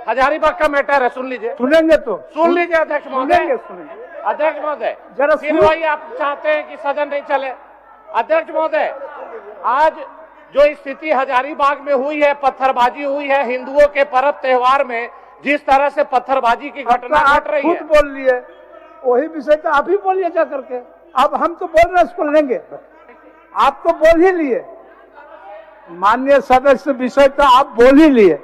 हजारीबाग का मैटर है, सुन लीजिए। सुनेंगे तो सुन लीजिए अध्यक्ष महोदय। सुनेंगे। अध्यक्ष महोदय, जरा फिर वही आप चाहते हैं कि सदन नहीं चले। अध्यक्ष महोदय, आज जो स्थिति हजारीबाग में हुई है, पत्थरबाजी हुई है हिंदुओं के पर्व त्योहार में, जिस तरह से पत्थरबाजी की घटना घट रही है, खुद बोल लिए, वही विषय तो आप ही बोलिए जा करके। अब हम तो बोल रहे हैं, इसको लेंगे, आप तो बोल ही लिए। माननीय सदस्य, विषय तो आप बोल ही लिए।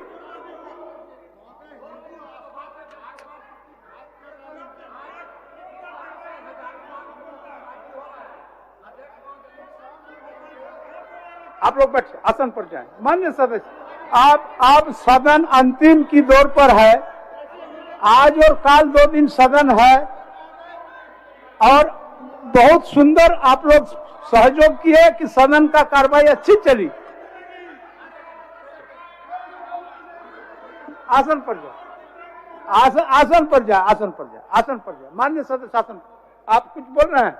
आप लोग बैठे, आसन पर जाएं। माननीय सदस्य, आप सदन अंतिम की दौर पर है। आज और काल 2 दिन सदन है और बहुत सुंदर आप लोग सहयोग किए कि सदन का कार्रवाई अच्छी चली। आसन पर जाए, आसन पर जाए, आसन पर जाए, आसन पर जाए। माननीय सदस्य, आसन। आप कुछ बोल रहे हैं?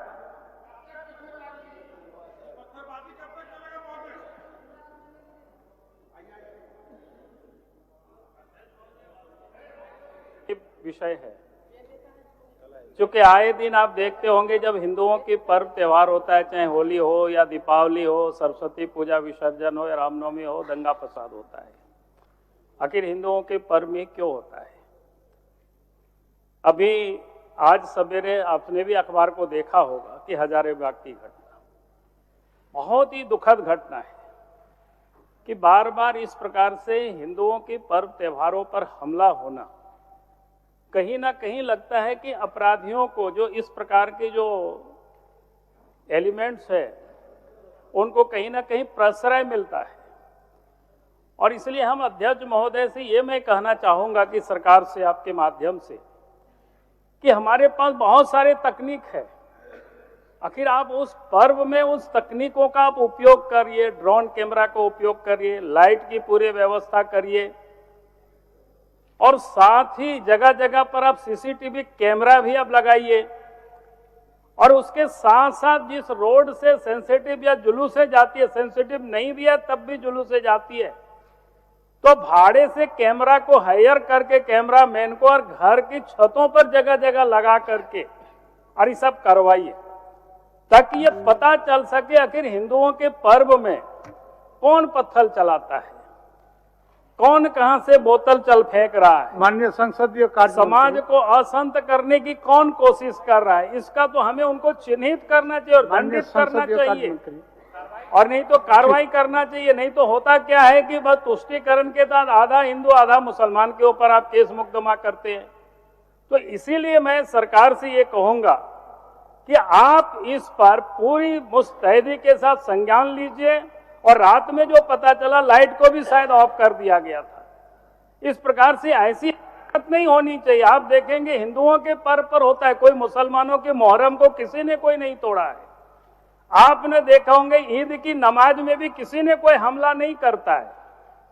विषय है, क्योंकि आए दिन आप देखते होंगे जब हिंदुओं की पर्व त्योहार होता है, चाहे होली हो या दीपावली हो, सरस्वती पूजा विसर्जन हो या रामनवमी हो, दंगा फसाद होता है। आखिर हिंदुओं के पर्व में क्यों होता है? अभी आज सवेरे आपने भी अखबार को देखा होगा कि हजारीबाग की घटना बहुत ही दुखद घटना है कि बार बार इस प्रकार से हिंदुओं के पर्व त्योहारों पर हमला होना कहीं ना कहीं लगता है कि अपराधियों को, जो इस प्रकार के जो एलिमेंट्स है, उनको कहीं ना कहीं प्रश्रय मिलता है। और इसलिए हम अध्यक्ष महोदय से ये मैं कहना चाहूंगा कि सरकार से, आपके माध्यम से, कि हमारे पास बहुत सारे तकनीक है। आखिर आप उस पर्व में उस तकनीकों का आप उपयोग करिए, ड्रोन कैमरा का उपयोग करिए, लाइट की पूरी व्यवस्था करिए, और साथ ही जगह जगह पर आप सीसीटीवी कैमरा भी आप लगाइए। और उसके साथ साथ जिस रोड से सेंसिटिव या जुलूसे जाती है, सेंसिटिव नहीं भी है तब भी जुलूसे जाती है, तो भाड़े से कैमरा को हायर करके कैमरामैन को और घर की छतों पर जगह जगह लगा करके और ये सब करवाइए, ताकि ये पता चल सके आखिर हिंदुओं के पर्व में कौन पत्थर चलाता है, कौन कहां से बोतल चल फेंक रहा है, माननीय संसदीय कार्य समाज को अशांत करने की कौन कोशिश कर रहा है। इसका तो हमें उनको चिन्हित करना चाहिए और दंडित करना चाहिए, और नहीं तो कार्रवाई करना चाहिए। नहीं तो होता क्या है कि बस तुष्टीकरण के बाद आधा हिंदू आधा मुसलमान के ऊपर आप केस मुकदमा करते हैं। तो इसीलिए मैं सरकार से ये कहूंगा कि आप इस पर पूरी मुस्तैदी के साथ संज्ञान लीजिए। और रात में जो पता चला, लाइट को भी शायद ऑफ कर दिया गया था। इस प्रकार से ऐसी हरकत नहीं होनी चाहिए। आप देखेंगे हिंदुओं के पर्व पर होता है, कोई मुसलमानों के मुहर्रम को किसी ने कोई नहीं तोड़ा है। आपने देखा होंगे ईद की नमाज में भी किसी ने कोई हमला नहीं करता है।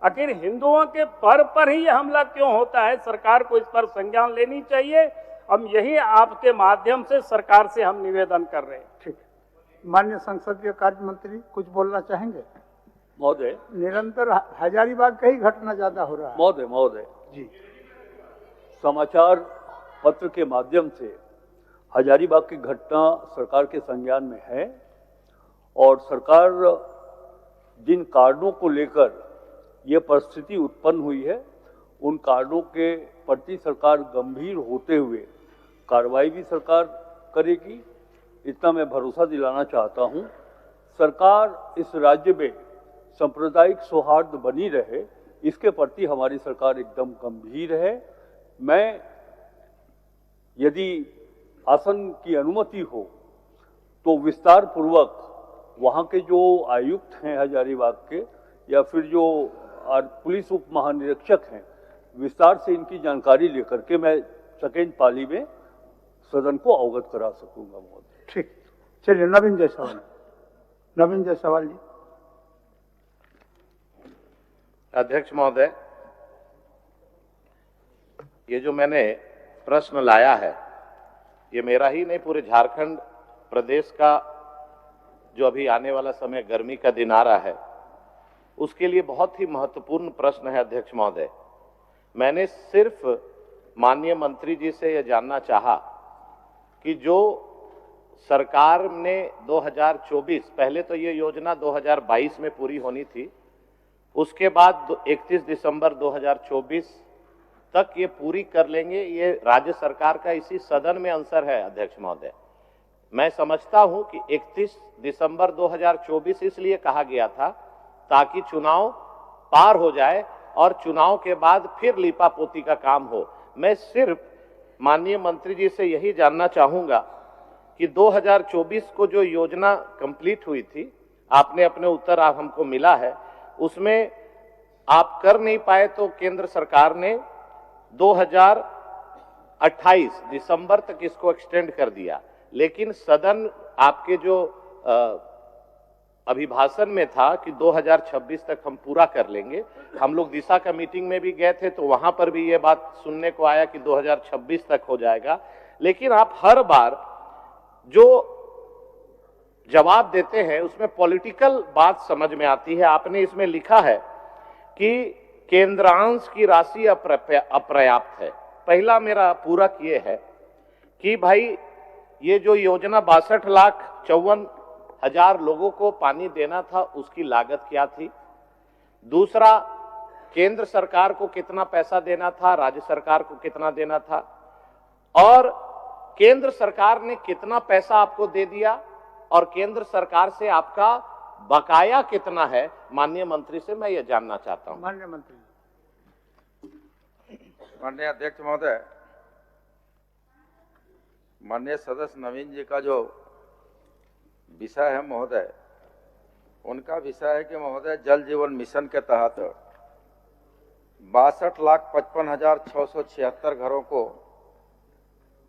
आखिर हिंदुओं के पर्व पर ही यह हमला क्यों होता है? सरकार को इस पर संज्ञान लेनी चाहिए। हम यही आपके माध्यम से सरकार से हम निवेदन कर रहे हैं। ठीक है। माननीय संसदीय कार्य मंत्री कुछ बोलना चाहेंगे? महोदय, निरंतर हजारीबाग का ही घटना ज्यादा हो रहा है। महोदय जी, समाचार पत्र के माध्यम से हजारीबाग की घटना सरकार के संज्ञान में है, और सरकार जिन कारणों को लेकर यह परिस्थिति उत्पन्न हुई है, उन कारणों के प्रति सरकार गंभीर होते हुए कार्रवाई भी सरकार करेगी, इतना मैं भरोसा दिलाना चाहता हूं। सरकार इस राज्य में सांप्रदायिक सौहार्द बनी रहे, इसके प्रति हमारी सरकार एकदम गंभीर है। मैं, यदि आसन की अनुमति हो, तो विस्तार पूर्वक वहाँ के जो आयुक्त हैं हजारीबाग के, या फिर जो पुलिस उप महानिरीक्षक हैं, विस्तार से इनकी जानकारी लेकर के मैं सेकेंड पाली में सदन को अवगत करा सकूंगा महोदय। ठीक, चलिए नवीन जायसवाल जी। अध्यक्ष महोदय, ये जो मैंने प्रश्न लाया है, ये मेरा ही नहीं, पूरे झारखंड प्रदेश का जो अभी आने वाला समय गर्मी का दिन आ रहा है, उसके लिए बहुत ही महत्वपूर्ण प्रश्न है अध्यक्ष महोदय। मैंने सिर्फ माननीय मंत्री जी से यह जानना चाहा कि जो सरकार ने 2024, पहले तो ये योजना 2022 में पूरी होनी थी, उसके बाद 31 दिसंबर 2024 तक ये पूरी कर लेंगे, ये राज्य सरकार का इसी सदन में आंसर है अध्यक्ष महोदय। मैं समझता हूं कि 31 दिसंबर 2024 इसलिए कहा गया था ताकि चुनाव पार हो जाए और चुनाव के बाद फिर लीपापोती का काम हो। मैं सिर्फ माननीय मंत्री जी से यही जानना चाहूंगा कि 2024 को जो योजना कंप्लीट हुई थी, आपने अपने उत्तर आप हमको मिला है, उसमें आप कर नहीं पाए तो केंद्र सरकार ने 2028 दिसंबर तक इसको एक्सटेंड कर दिया, लेकिन सदन आपके जो अभिभाषण में था कि 2026 तक हम पूरा कर लेंगे। हम लोग दिशा का मीटिंग में भी गए थे तो वहां पर भी ये बात सुनने को आया कि 2026 तक हो जाएगा, लेकिन आप हर बार जो जवाब देते हैं उसमें पॉलिटिकल बात समझ में आती है। आपने इसमें लिखा है कि केंद्रांश की राशि अपर्याप्त है। पहला मेरा पूरक ये है कि भाई ये जो योजना 62,54,000 लोगों को पानी देना था, उसकी लागत क्या थी? दूसरा, केंद्र सरकार को कितना पैसा देना था, राज्य सरकार को कितना देना था, और केंद्र सरकार ने कितना पैसा आपको दे दिया और केंद्र सरकार से आपका बकाया कितना है? माननीय मंत्री से मैं ये जानना चाहता हूं। माननीय मंत्री। माननीय अध्यक्ष महोदय, माननीय सदस्य नवीन जी का जो विषय है महोदय, उनका विषय है कि महोदय जल जीवन मिशन के तहत 62,55,676 घरों को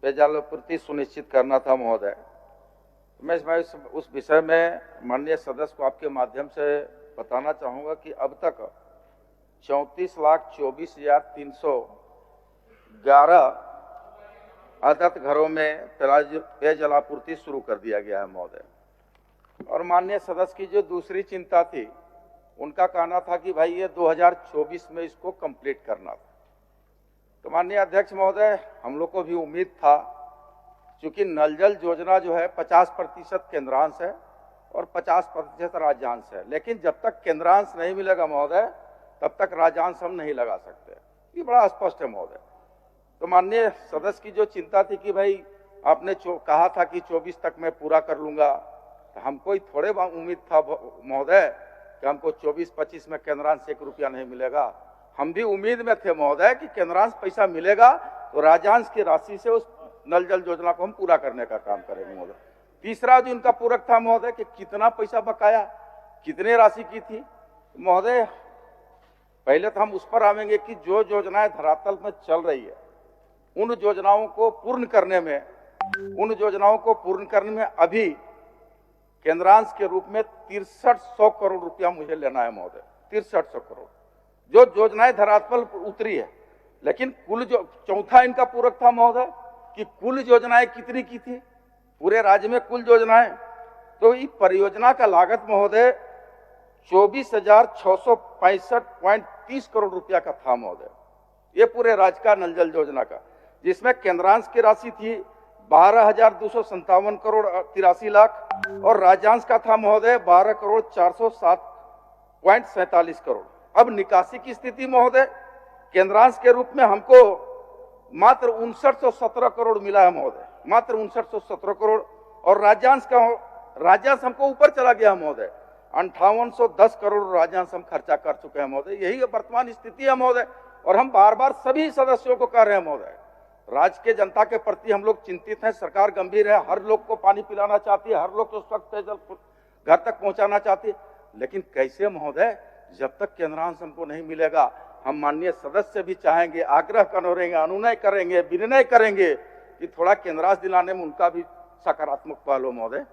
पेयजल आपूर्ति सुनिश्चित करना था महोदय। मैं उस विषय में माननीय सदस्य को आपके माध्यम से बताना चाहूँगा कि अब तक 34,24,311 आदत घरों में पेयजल आपूर्ति शुरू कर दिया गया है महोदय। और माननीय सदस्य की जो दूसरी चिंता थी, उनका कहना था कि भाई ये 2024 में इसको कंप्लीट करना था। तो माननीय अध्यक्ष महोदय, हम लोग को भी उम्मीद था, क्योंकि नल जल योजना जो है 50% केंद्रांश है और 50% राज्यांश है, लेकिन जब तक केंद्रांश नहीं मिलेगा महोदय तब तक राज्यांश हम नहीं लगा सकते। ये बड़ा स्पष्ट है महोदय। तो माननीय सदस्य की जो चिंता थी कि भाई आपने कहा था कि 24 तक मैं पूरा कर लूंगा, तो हमको ही थोड़े उम्मीद था महोदय कि हमको 24-25 में केंद्रांश 1 रुपया नहीं मिलेगा। हम भी उम्मीद में थे महोदय कि केंद्रांश पैसा मिलेगा तो राज्यांश की राशि से उस नल जल योजना को हम पूरा करने का काम करेंगे महोदय। तीसरा जो इनका पूरक था महोदय कि कितना पैसा बकाया, कितने राशि की थी महोदय। पहले तो हम उस पर आवेंगे कि जो योजनाएं धरातल में चल रही है उन योजनाओं को पूर्ण करने में अभी केंद्रांश के रूप में 6300 करोड़ रुपया मुझे लेना है महोदय। 6300 करोड़ जो योजनाएं धरातल पर उतरी है, लेकिन कुल जो चौथा इनका पूरक था महोदय कि कुल योजनाएं कितनी की थी पूरे राज्य में, कुल योजनाएं। तो इस परियोजना का लागत महोदय 24,665.30 करोड़ रुपया का था महोदय, ये पूरे राज्य का नल जल योजना का, जिसमें केंद्रांश की राशि थी 12,257 करोड़ 83 लाख और राज्यांश का था महोदय 12,407.47 करोड़। अब निकासी की स्थिति महोदय, केंद्रांश के रूप में हमको मात्र 5917 करोड़ मिला है महोदय, मात्र 5917 करोड़, और राज्यांश हमको ऊपर चला गया महोदय, 5810 करोड़ राज्यांश हम खर्चा कर चुके हैं महोदय। यही वर्तमान स्थिति है महोदय। और हम बार बार सभी सदस्यों को कह रहे हैं महोदय, राज्य के जनता के प्रति हम लोग चिंतित हैं, सरकार गंभीर है, हर लोग को पानी पिलाना चाहती है, हर लोग को स्वच्छ पेयजल घर तक पहुंचाना चाहती है, लेकिन कैसे महोदय, जब तक केंद्रांश हमको नहीं मिलेगा, हम माननीय सदस्य भी चाहेंगे, आग्रह करेंगे, अनुनय करेंगे, विनय करेंगे कि थोड़ा केंद्रांश दिलाने में उनका भी सकारात्मक पहल हो महोदय।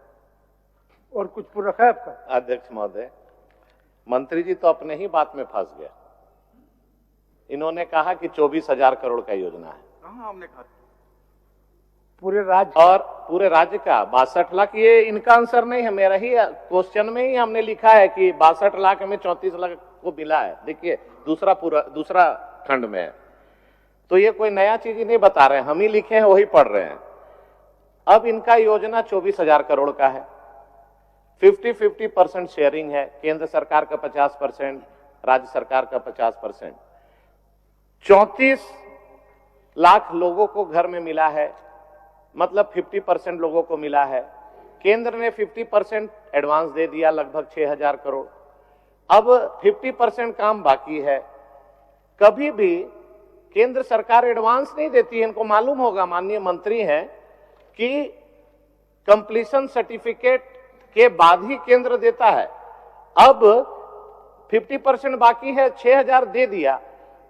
और कुछ पूरक है आपका? अध्यक्ष महोदय, मंत्री जी तो अपने ही बात में फंस गए। इन्होंने कहा कि 24,000 करोड़ का योजना है। कहाँ हमने कहा? पूरे राज्य और पूरे राज्य का 62 लाख, ये इनका आंसर नहीं है, मेरा ही क्वेश्चन में ही हमने लिखा है कि 62 लाख में 34 लाख को मिला है। देखिए दूसरा खंड में है। तो ये कोई नया चीज ही नहीं बता रहे हैं, हम ही लिखे हैं वही पढ़ रहे हैं। अब इनका योजना 24,000 करोड़ का है, 50-50% शेयरिंग है, केंद्र सरकार का 50%, राज्य सरकार का 50%। 34 लाख लोगों को घर में मिला है, मतलब 50% लोगों को मिला है। केंद्र ने 50% एडवांस दे दिया, लगभग 6,000 करोड़। अब 50% काम बाकी है। कभी भी केंद्र सरकार एडवांस नहीं देती है, इनको मालूम होगा, माननीय मंत्री हैं, कि कंप्लीशन सर्टिफिकेट के बाद ही केंद्र देता है। अब 50% बाकी है, 6,000 दे दिया,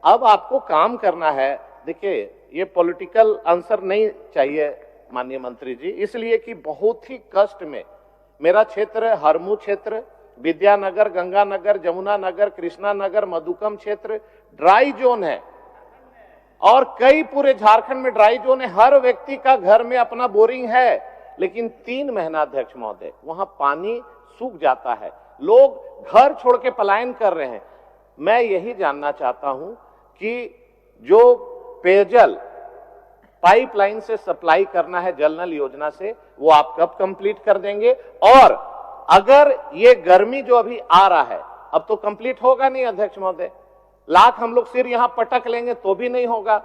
अब आपको काम करना है। देखिए, ये पॉलिटिकल आंसर नहीं चाहिए माननीय मंत्री जी, इसलिए कि बहुत ही कष्ट में मेरा क्षेत्र, हरमू क्षेत्र, विद्यानगर, गंगानगर, जमुना नगर, कृष्णा नगर, मधुकम क्षेत्र ड्राई जोन है, और कई पूरे झारखंड में ड्राई जोन है। हर व्यक्ति का घर में अपना बोरिंग है, लेकिन 3 महीना अध्यक्ष महोदय वहां पानी सूख जाता है, लोग घर छोड़ के पलायन कर रहे हैं। मैं यही जानना चाहता हूं कि जो पेयजल पाइपलाइन से सप्लाई करना है जल नल योजना से, वो आप कब कंप्लीट कर देंगे? और अगर ये गर्मी जो अभी आ रहा है, अब तो कंप्लीट होगा नहीं अध्यक्ष महोदय, लाख हम लोग सिर यहां पटक लेंगे तो भी नहीं होगा,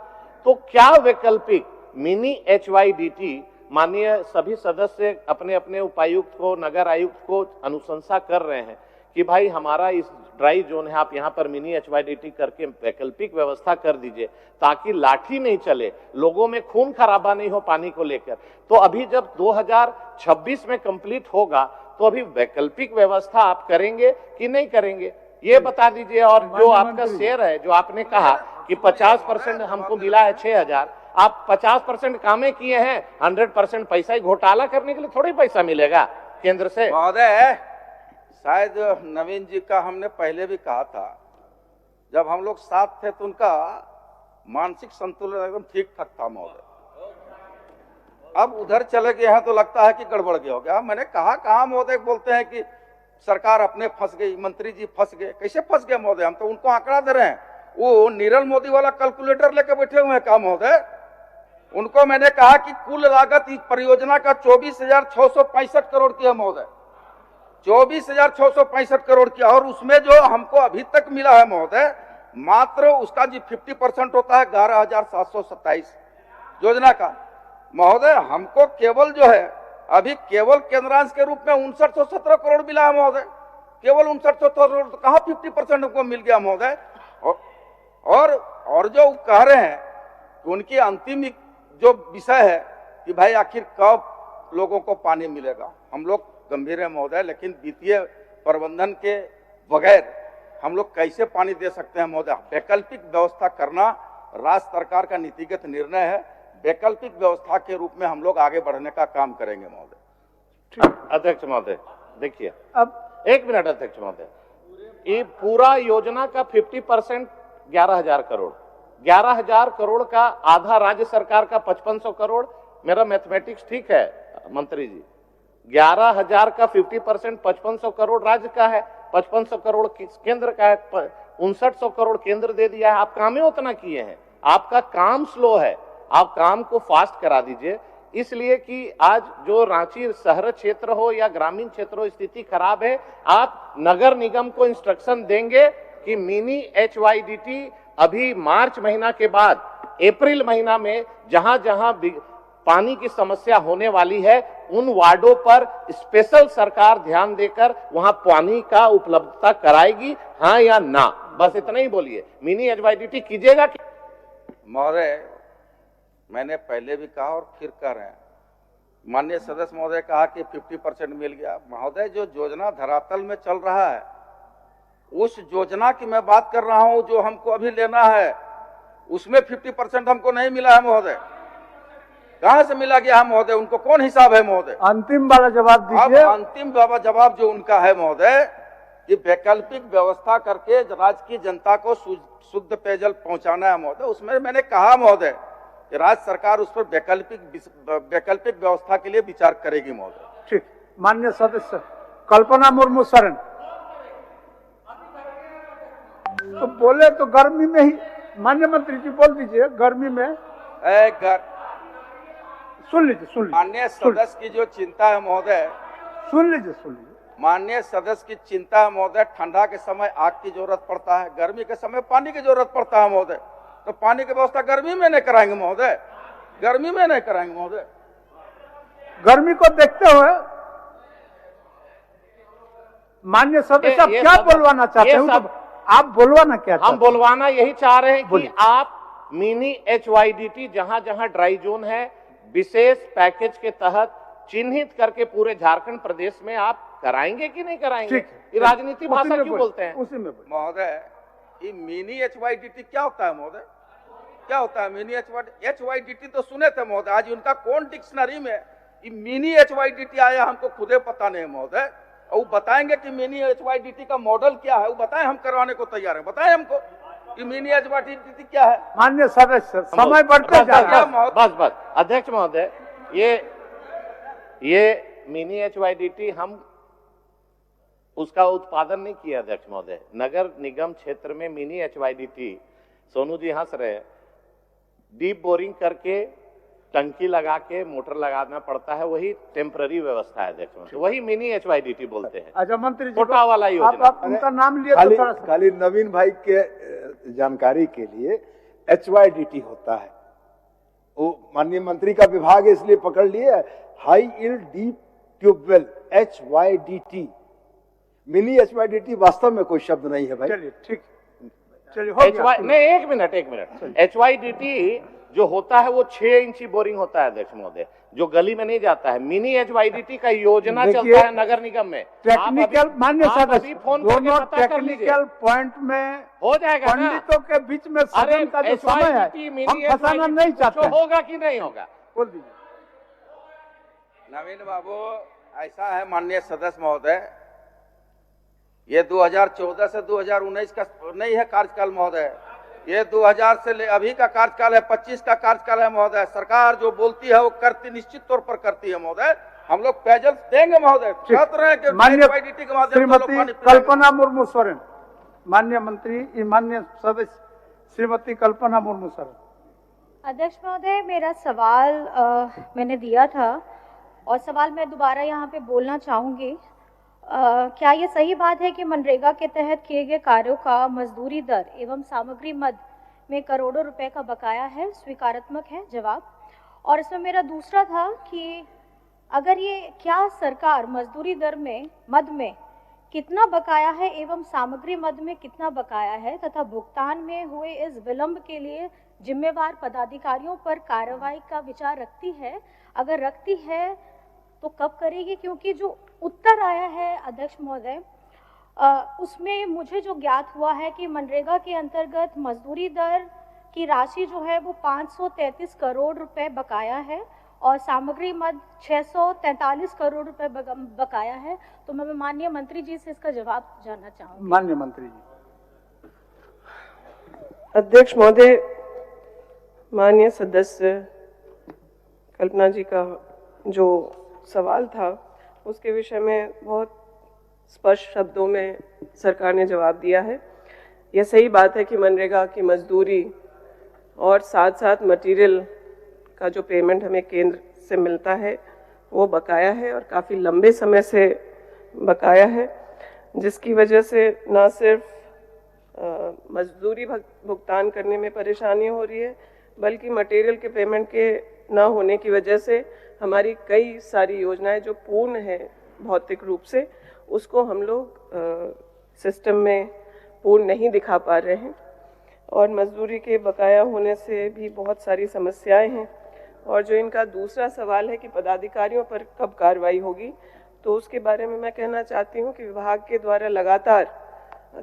तो क्या वैकल्पिक मिनी HYDT, माननीय सभी सदस्य अपने अपने उपायुक्त को, नगर आयुक्त को अनुशंसा कर रहे हैं कि भाई हमारा इस ड्राई जोन है, आप यहां पर मिनी HYDT करके वैकल्पिक व्यवस्था कर दीजिए, ताकि लाठी नहीं चले, लोगों में खून खराबा नहीं हो पानी को लेकर। तो अभी जब 2026 में कंप्लीट होगा, तो अभी वैकल्पिक व्यवस्था आप करेंगे कि नहीं करेंगे, ये बता दीजिए। और जो आपका शेयर है, जो आपने कहा कि 50% हमको मिला है 6,000, आप 50% कामें किए हैं, 100% पैसा ही घोटाला करने के लिए थोड़ी पैसा मिलेगा केंद्र से। महोदय, शायद नवीन जी का हमने पहले भी कहा था, जब हम लोग साथ थे तो उनका मानसिक संतुलन एकदम ठीक ठाक था महोदय। अब उधर चले गए हैं तो लगता है कि गड़बड़ गया हो गया। मैंने कहा महोदय बोलते हैं कि सरकार अपने फंस गई, मंत्री जी फंस गए। कैसे फंस गए महोदय? हम तो उनको आंकड़ा दे रहे हैं, वो नीरल मोदी वाला कैलकुलेटर लेकर बैठे हुए हैं। काम महोदय, उनको मैंने कहा कि कुल लागत इस परियोजना का 24,665 करोड़ की है महोदय, 24,665 करोड़ की, और उसमें जो हमको अभी तक मिला है महोदय, मात्र उसका जी 50% होता है 11,727 योजना का महोदय। हमको केवल जो है अभी केवल केंद्रांश के रूप में 5917 करोड़ मिला है महोदय, केवल 5917 करोड़, तो कहाँ 50% हमको मिल गया महोदय। और जो कह रहे हैं कि उनकी अंतिम जो विषय है कि भाई आखिर कब लोगों को पानी मिलेगा, हम लोग गंभीर है महोदय, लेकिन वित्तीय प्रबंधन के बगैर हम लोग कैसे पानी दे सकते हैं महोदय? वैकल्पिक व्यवस्था करना राज्य सरकार का नीतिगत निर्णय है, वैकल्पिक व्यवस्था के रूप में हम लोग आगे बढ़ने का काम करेंगे महोदय। अध्यक्ष महोदय देखिए, अब 1 मिनट अध्यक्ष महोदय, ये पूरा योजना का 50% 11,000 करोड़, 11,000 करोड़ का आधा राज्य सरकार का 5500 करोड़। मेरा मैथमेटिक्स ठीक है मंत्री जी? 11,000 का 50% 5500 करोड़ राज्य का है, 5500 करोड़ केंद्र का है, 5900 करोड़ केंद्र दे दिया है। आप काम ही उतना किए हैं, आपका काम स्लो है, आप काम को फास्ट करा दीजिए। इसलिए कि आज जो रांची शहर क्षेत्र हो या ग्रामीण क्षेत्र हो, स्थिति खराब है। आप नगर निगम को इंस्ट्रक्शन देंगे कि मिनी HYDT अभी मार्च महीना के बाद अप्रैल महीना में जहां जहां पानी की समस्या होने वाली है, उन वार्डों पर स्पेशल सरकार ध्यान देकर वहां पानी का उपलब्धता कराएगी, हाँ या ना? बस इतना ही बोलिए। मिनी HYDT कीजिएगा कि? महोदय, मैंने पहले भी कहा और फिर कह रहे हैं, माननीय सदस्य महोदय कहा कि 50% मिल गया। महोदय, जो योजना धरातल में चल रहा है, उस योजना की मैं बात कर रहा हूं, जो हमको अभी लेना है, उसमें 50% हमको नहीं मिला है महोदय। कहां से मिला गया है महोदय? उनको कौन हिसाब है महोदय? अंतिम वाला जवाब दीजिए। अंतिम जवाब जो उनका है महोदय कि वैकल्पिक व्यवस्था करके राज्य की जनता को शुद्ध पेयजल पहुंचाना है महोदय। उसमें मैंने कहा महोदय कि राज्य सरकार उस पर वैकल्पिक व्यवस्था के लिए विचार करेगी महोदय। ठीक, माननीय सदस्य कल्पना मुर्मू सरन। तो बोले तो गर्मी में ही माननीय मंत्री जी बोल दीजिए, गर्मी में सुन लीजिए। माननीय सदस्य की जो चिंता है महोदय, सुन लीजिए। माननीय सदस्य की चिंता है महोदय, ठंडा के समय आग की जरूरत पड़ता है, गर्मी के समय पानी की जरूरत पड़ता है महोदय। तो पानी की व्यवस्था गर्मी में नहीं कराएंगे महोदय, गर्मी में नहीं कराएंगे महोदय। गर्मी को देखते हुए माननीय सदस्य साहब क्या बोलवाना चाहते हैं? तो आप बोलवाना क्या चाहते हैं? हम बोलवाना यही चाह रहे हैं कि आप मिनी HYDT जहां जहां ड्राई जोन है, विशेष पैकेज के तहत चिन्हित करके पूरे झारखंड प्रदेश में आप कराएंगे कि नहीं कराएंगे? ये राजनीति भाषा क्यों बोलते हैं? उसी में महोदय, ये मिनी HYDT क्या होता है महोदय? क्या होता है मिनी HYDT? तो सुने थे महोदय, आज उनका कौन डिक्शनरी में ये मिनी HYDT आया हमको खुदे पता नहीं महोदय। और वो बताएंगे कि मिनी HYDT का मॉडल क्या है, वो बताएं, हम करवाने को तैयार हैं। बताएं हमको कि मिनी HYDT क्या है। माननीय सदस्य, समय बढ़ते जा रहा है। बस अध्यक्ष महोदय, ये मिनी HYDT हम उसका उत्पादन नहीं किया अध्यक्ष महोदय। नगर निगम क्षेत्र में मिनी HYDT, सोनू जी हंस रहे, डीप बोरिंग करके टंकी लगा के मोटर लगाना पड़ता है, वही टेम्पररी व्यवस्था है अध्यक्ष महोदय, वही मिनी HYDT बोलते हैं। अच्छा मंत्री जी, छोटा वाला योजना। आप उनका नाम लिए तो थोड़ा खाली नवीन भाई के जानकारी के लिए HYDT होता है, वो माननीय मंत्री का विभाग है इसलिए पकड़ लिए, high yield deep tubewell HYDT। Mini HYDT वास्तव में कोई शब्द नहीं है भाई। चलिए ठीक, चलिए हो गया। नहीं, एक मिनट। HYDT जो होता है वो 6 इंची बोरिंग होता है अध्यक्ष महोदय, जो गली में नहीं जाता है। मिनी HYDT का योजना चलता है नगर निगम में। टेक्निकल मान्य सदस्य, फोन दोनों टेक्निकल पॉइंट में हो जाएगा ना। पंडितों के बीच में सदन का जो समय है, हम फंसाना नहीं चाहते। होगा कि नहीं होगा? बोल दीजिए। नवीन बाबू, ऐसा है माननीय सदस्य महोदय, ये 2014 से 2019 का नहीं है कार्यकाल महोदय, ये 2000 से अभी का कार्यकाल है, 25 का कार्यकाल है महोदय। सरकार जो बोलती है वो करती, निश्चित तौर पर करती है महोदय। हम लोग पेयजल देंगे महोदय, चाहते हैं कि माननीय HYDT के माध्यम से श्रीमती कल्पना मुर्मू सोरेन, माननीय मंत्री, माननीय सदस्य श्रीमती कल्पना मुर्मू सोरेन। अध्यक्ष महोदय, मेरा सवाल मैंने दिया था और सवाल मैं दोबारा यहाँ पे बोलना चाहूँगी। क्या ये सही बात है कि मनरेगा के तहत किए गए कार्यों का मजदूरी दर एवं सामग्री मद में करोड़ों रुपए का बकाया है? स्वीकारात्मक है जवाब। और इसमें मेरा दूसरा था कि अगर ये, क्या सरकार मजदूरी दर में मद में कितना बकाया है एवं सामग्री मद में कितना बकाया है तथा भुगतान में हुए इस विलंब के लिए जिम्मेवार पदाधिकारियों पर कार्रवाई का विचार रखती है? अगर रखती है तो कब करेगी? क्योंकि जो उत्तर आया है अध्यक्ष महोदय, उसमें मुझे जो ज्ञात हुआ है कि मनरेगा के अंतर्गत मजदूरी दर की राशि जो है वो 533 करोड़ रुपए बकाया है और सामग्री मद 643 करोड़ रुपए बकाया है। तो मैं माननीय मंत्री जी से इसका जवाब जानना चाहूँगी। माननीय मंत्री जी। अध्यक्ष महोदय, माननीय सदस्य कल्पना जी का जो सवाल था उसके विषय में बहुत स्पष्ट शब्दों में सरकार ने जवाब दिया है। यह सही बात है कि मनरेगा की मजदूरी और साथ साथ मटेरियल का जो पेमेंट हमें केंद्र से मिलता है वो बकाया है और काफ़ी लंबे समय से बकाया है, जिसकी वजह से ना सिर्फ मजदूरी भुगतान करने में परेशानी हो रही है, बल्कि मटेरियल के पेमेंट के ना होने की वजह से हमारी कई सारी योजनाएं जो पूर्ण है भौतिक रूप से, उसको हम लोग सिस्टम में पूर्ण नहीं दिखा पा रहे हैं। और मजदूरी के बकाया होने से भी बहुत सारी समस्याएं हैं। और जो इनका दूसरा सवाल है कि पदाधिकारियों पर कब कार्रवाई होगी, तो उसके बारे में मैं कहना चाहती हूं कि विभाग के द्वारा लगातार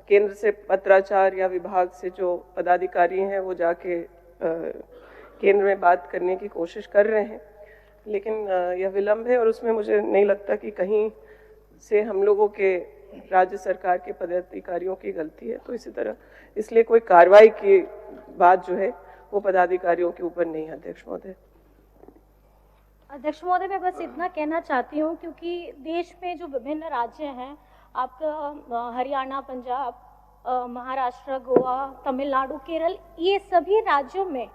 केंद्र से पत्राचार या विभाग से जो पदाधिकारी हैं वो जाके केंद्र में बात करने की कोशिश कर रहे हैं, लेकिन यह विलंब है और उसमें मुझे नहीं लगता कि कहीं से हम लोगों के राज्य सरकार के पदाधिकारियों की गलती है। तो इसी तरह इसलिए कोई कार्रवाई की बात जो है वो पदाधिकारियों के ऊपर नहीं है। अध्यक्ष महोदय। अध्यक्ष महोदय, मैं बस इतना कहना चाहती हूँ क्योंकि देश में जो विभिन्न राज्य हैं, आपका हरियाणा, पंजाब, महाराष्ट्र, गोवा, तमिलनाडु, केरल, ये सभी राज्यों में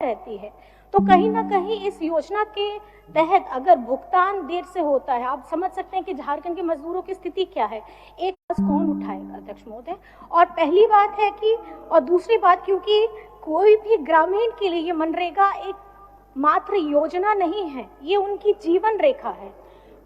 रहती है। तो कहीं ना कहीं इस योजना के तहत अगर भुगतान देर से होता है, आप समझ सकते हैं कि झारखंड के मजदूरों की स्थिति क्या है। एक कौन उठाएगा अध्यक्ष महोदय? और पहली बात है कि, और दूसरी बात, क्योंकि कोई भी ग्रामीण के लिए ये मनरेगा एक मात्र योजना नहीं है, ये उनकी जीवन रेखा है।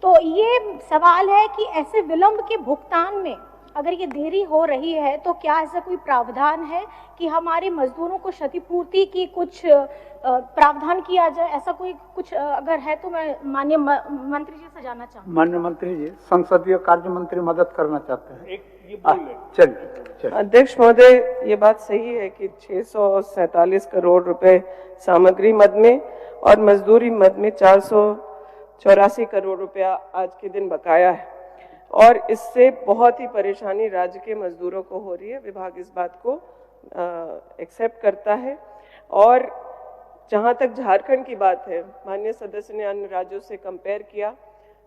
तो ये सवाल है कि ऐसे विलंब के भुगतान में अगर ये देरी हो रही है तो क्या ऐसा कोई प्रावधान है कि हमारे मजदूरों को क्षतिपूर्ति की कुछ प्रावधान किया जाए? ऐसा कोई कुछ अगर है तो मैं माननीय मंत्री जी से जानना चाहूँगी। माननीय मंत्री जी, संसदीय कार्य मंत्री मदद करना चाहते हैं। ये बोल रहे चलिए। अध्यक्ष महोदय, ये बात सही है कि 647 करोड़ रुपए सामग्री मद में और मजदूरी मद में 484 करोड़ रुपया आज के दिन बकाया है, और इससे बहुत ही परेशानी राज्य के मजदूरों को हो रही है। विभाग इस बात को एक्सेप्ट करता है। और जहां तक झारखंड की बात है, माननीय सदस्य ने अन्य राज्यों से कंपेयर किया।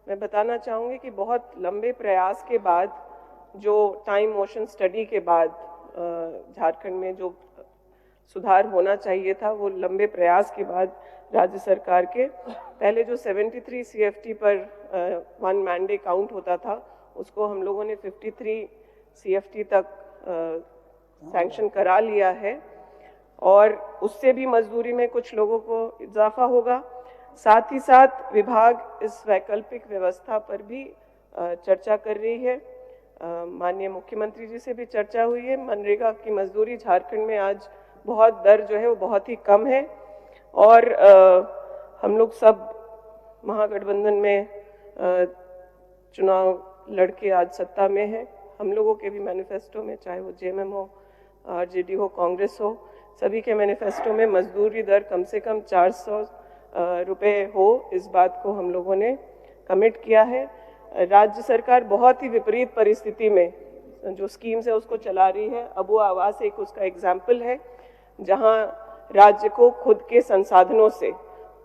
मैं बताना चाहूँगी कि बहुत लंबे प्रयास के बाद, जो टाइम मोशन स्टडी के बाद झारखंड में जो सुधार होना चाहिए था, वो लंबे प्रयास के बाद राज्य सरकार के पहले जो 73 CFT पर वन मैन डे काउंट होता था, उसको हम लोगों ने 53 CFT तक सैंक्शन करा लिया है, और उससे भी मजदूरी में कुछ लोगों को इजाफा होगा। साथ ही साथ विभाग इस वैकल्पिक व्यवस्था पर भी चर्चा कर रही है। माननीय मुख्यमंत्री जी से भी चर्चा हुई है। मनरेगा की मजदूरी झारखंड में आज बहुत दर जो है वो बहुत ही कम है, और हम लोग सब महागठबंधन में चुनाव लड़के आज सत्ता में है। हम लोगों के भी मैनिफेस्टो में, चाहे वो JMM हो, RJD हो, कांग्रेस हो, सभी के मैनिफेस्टो में मजदूरी दर कम से कम 400 रुपये हो, इस बात को हम लोगों ने कमिट किया है। राज्य सरकार बहुत ही विपरीत परिस्थिति में जो स्कीम्स है उसको चला रही है। अबू आवास एक उसका एग्जाम्पल है, जहां राज्य को खुद के संसाधनों से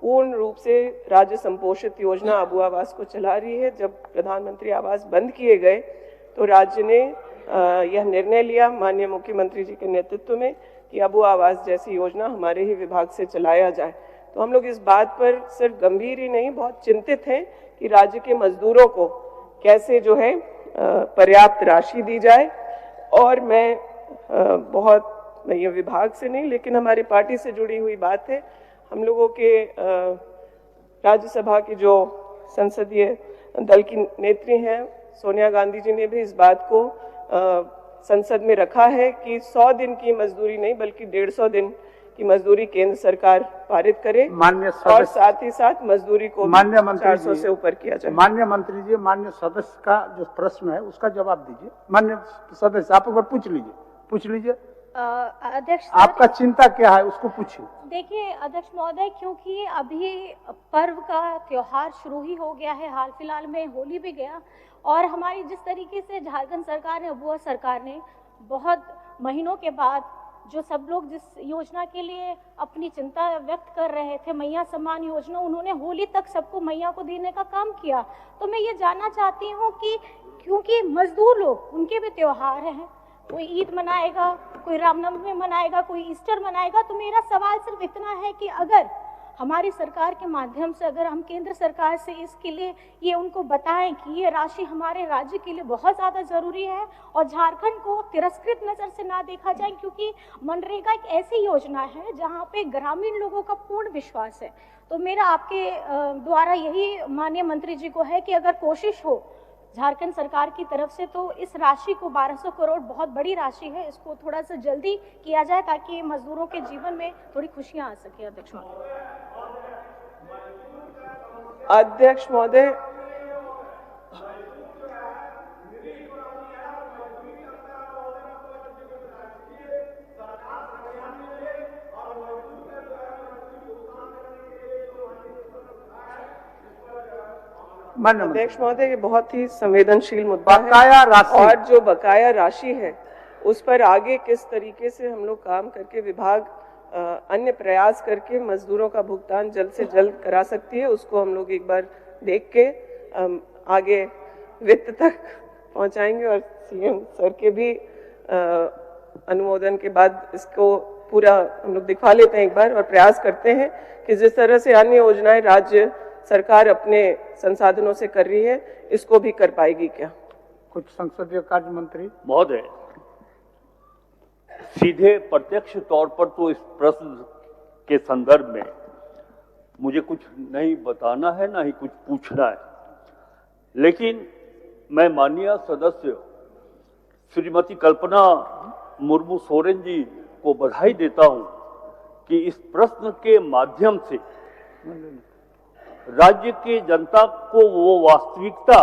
पूर्ण रूप से राज्य संपोषित योजना अबू आवास को चला रही है। जब प्रधानमंत्री आवास बंद किए गए तो राज्य ने यह निर्णय लिया माननीय मुख्यमंत्री जी के नेतृत्व में कि अबू आवास जैसी योजना हमारे ही विभाग से चलाया जाए। तो हम लोग इस बात पर सिर्फ गंभीर ही नहीं, बहुत चिंतित हैं कि राज्य के मजदूरों को कैसे जो है पर्याप्त राशि दी जाए। और मैं ये विभाग से नहीं, लेकिन हमारी पार्टी से जुड़ी हुई बात है। हम लोगों के राज्यसभा की जो संसदीय दल की नेत्री हैं सोनिया गांधी जी ने भी इस बात को संसद में रखा है कि 100 दिन की मजदूरी नहीं बल्कि 150 दिन की मजदूरी केंद्र सरकार पारित करे, और साथ ही साथ मजदूरी को 400 से ऊपर किया जाए। माननीय मंत्री जी, माननीय सदस्य का जो प्रश्न है उसका जवाब दीजिए। माननीय सदस्य, आप एक बार पूछ लीजिए। अध्यक्ष, आपका चिंता क्या है उसको पूछिए। देखिए अध्यक्ष महोदय, क्योंकि अभी पर्व का त्योहार शुरू ही हो गया है, हाल फिलहाल में होली भी गया, और हमारी जिस तरीके से झारखंड सरकार ने, अबुआ सरकार ने बहुत महीनों के बाद जो सब लोग जिस योजना के लिए अपनी चिंता व्यक्त कर रहे थे, मैया सम्मान योजना, उन्होंने होली तक सबको मैया को देने का काम किया। तो मैं ये जानना चाहती हूँ कि क्योंकि मजदूर लोग, उनके भी त्योहार हैं, कोई ईद मनाएगा, कोई रामनवमी मनाएगा, कोई ईस्टर मनाएगा। तो मेरा सवाल सिर्फ इतना है कि अगर हमारी सरकार के माध्यम से अगर हम केंद्र सरकार से इसके लिए ये उनको बताएं कि ये राशि हमारे राज्य के लिए बहुत ज़्यादा ज़रूरी है और झारखंड को तिरस्कृत नज़र से ना देखा जाए, क्योंकि मनरेगा एक ऐसी योजना है जहाँ पे ग्रामीण लोगों का पूर्ण विश्वास है। तो मेरा आपके द्वारा यही माननीय मंत्री जी को है कि अगर कोशिश हो झारखंड सरकार की तरफ से तो इस राशि को 1200 करोड़ बहुत बड़ी राशि है, इसको थोड़ा सा जल्दी किया जाए ताकि मजदूरों के जीवन में थोड़ी खुशियां आ सके। अध्यक्ष महोदय, अध्यक्ष महोदय, ये बहुत ही संवेदनशील मुद्दा है, और जो बकाया राशि है उस पर आगे किस तरीके से हम लोग काम करके विभाग अन्य प्रयास करके मजदूरों का भुगतान जल्द से जल्द करा सकती है, उसको हम लोग एक बार देख के आगे वित्त तक पहुंचाएंगे और CM सर के भी अनुमोदन के बाद इसको पूरा हम लोग दिखा लेते हैं एक बार और प्रयास करते हैं कि जिस तरह से अन्य योजनाएं राज्य सरकार अपने संसाधनों से कर रही है, इसको भी कर पाएगी क्या? कुछ संसदीय कार्य मंत्री महोदय, सीधे प्रत्यक्ष तौर पर तो इस प्रश्न के संदर्भ में मुझे कुछ नहीं बताना है, ना ही कुछ पूछना है, लेकिन मैं माननीय सदस्य श्रीमती कल्पना मुर्मू सोरेन जी को बधाई देता हूं कि इस प्रश्न के माध्यम से राज्य की जनता को वो वास्तविकता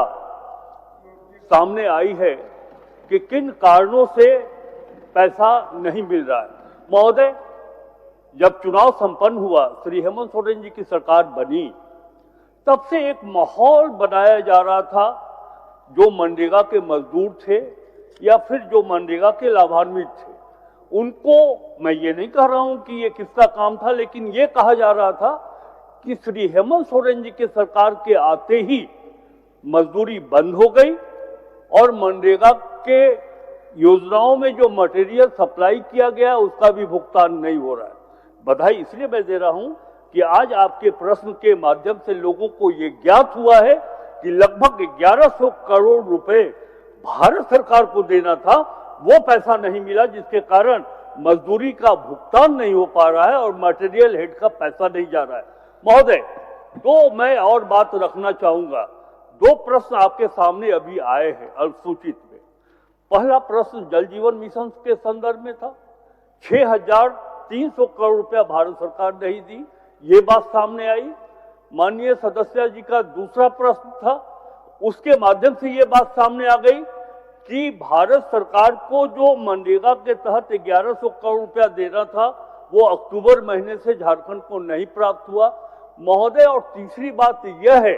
सामने आई है कि किन कारणों से पैसा नहीं मिल रहा है। महोदय, जब चुनाव संपन्न हुआ, श्री हेमंत सोरेन जी की सरकार बनी, तब से एक माहौल बनाया जा रहा था, जो मनरेगा के मजदूर थे या फिर जो मनरेगा के लाभान्वित थे, उनको, मैं ये नहीं कह रहा हूं कि ये किसका काम था, लेकिन ये कहा जा रहा था कि श्री हेमंत सोरेन जी के सरकार के आते ही मजदूरी बंद हो गई और मनरेगा के योजनाओं में जो मटेरियल सप्लाई किया गया उसका भी भुगतान नहीं हो रहा है। बधाई इसलिए मैं दे रहा हूं कि आज आपके प्रश्न के माध्यम से लोगों को ये ज्ञात हुआ है कि लगभग 1100 करोड़ रुपए भारत सरकार को देना था, वो पैसा नहीं मिला, जिसके कारण मजदूरी का भुगतान नहीं हो पा रहा है और मटेरियल हेड का पैसा नहीं जा रहा है। महोदय, तो मैं और बात रखना चाहूंगा। 2 प्रश्न आपके सामने अभी आए हैं अल्पसूचित में। पहला प्रश्न जल जीवन मिशन के संदर्भ में था। 6,300 करोड़ रुपया भारत सरकार नहीं दी, ये बात सामने आई। माननीय सदस्य जी का दूसरा प्रश्न था, उसके माध्यम से ये बात सामने आ गई कि भारत सरकार को जो मनरेगा के तहत 1100 करोड़ रुपया देना था, वो अक्टूबर महीने से झारखंड को नहीं प्राप्त हुआ। महोदय, और तीसरी बात यह है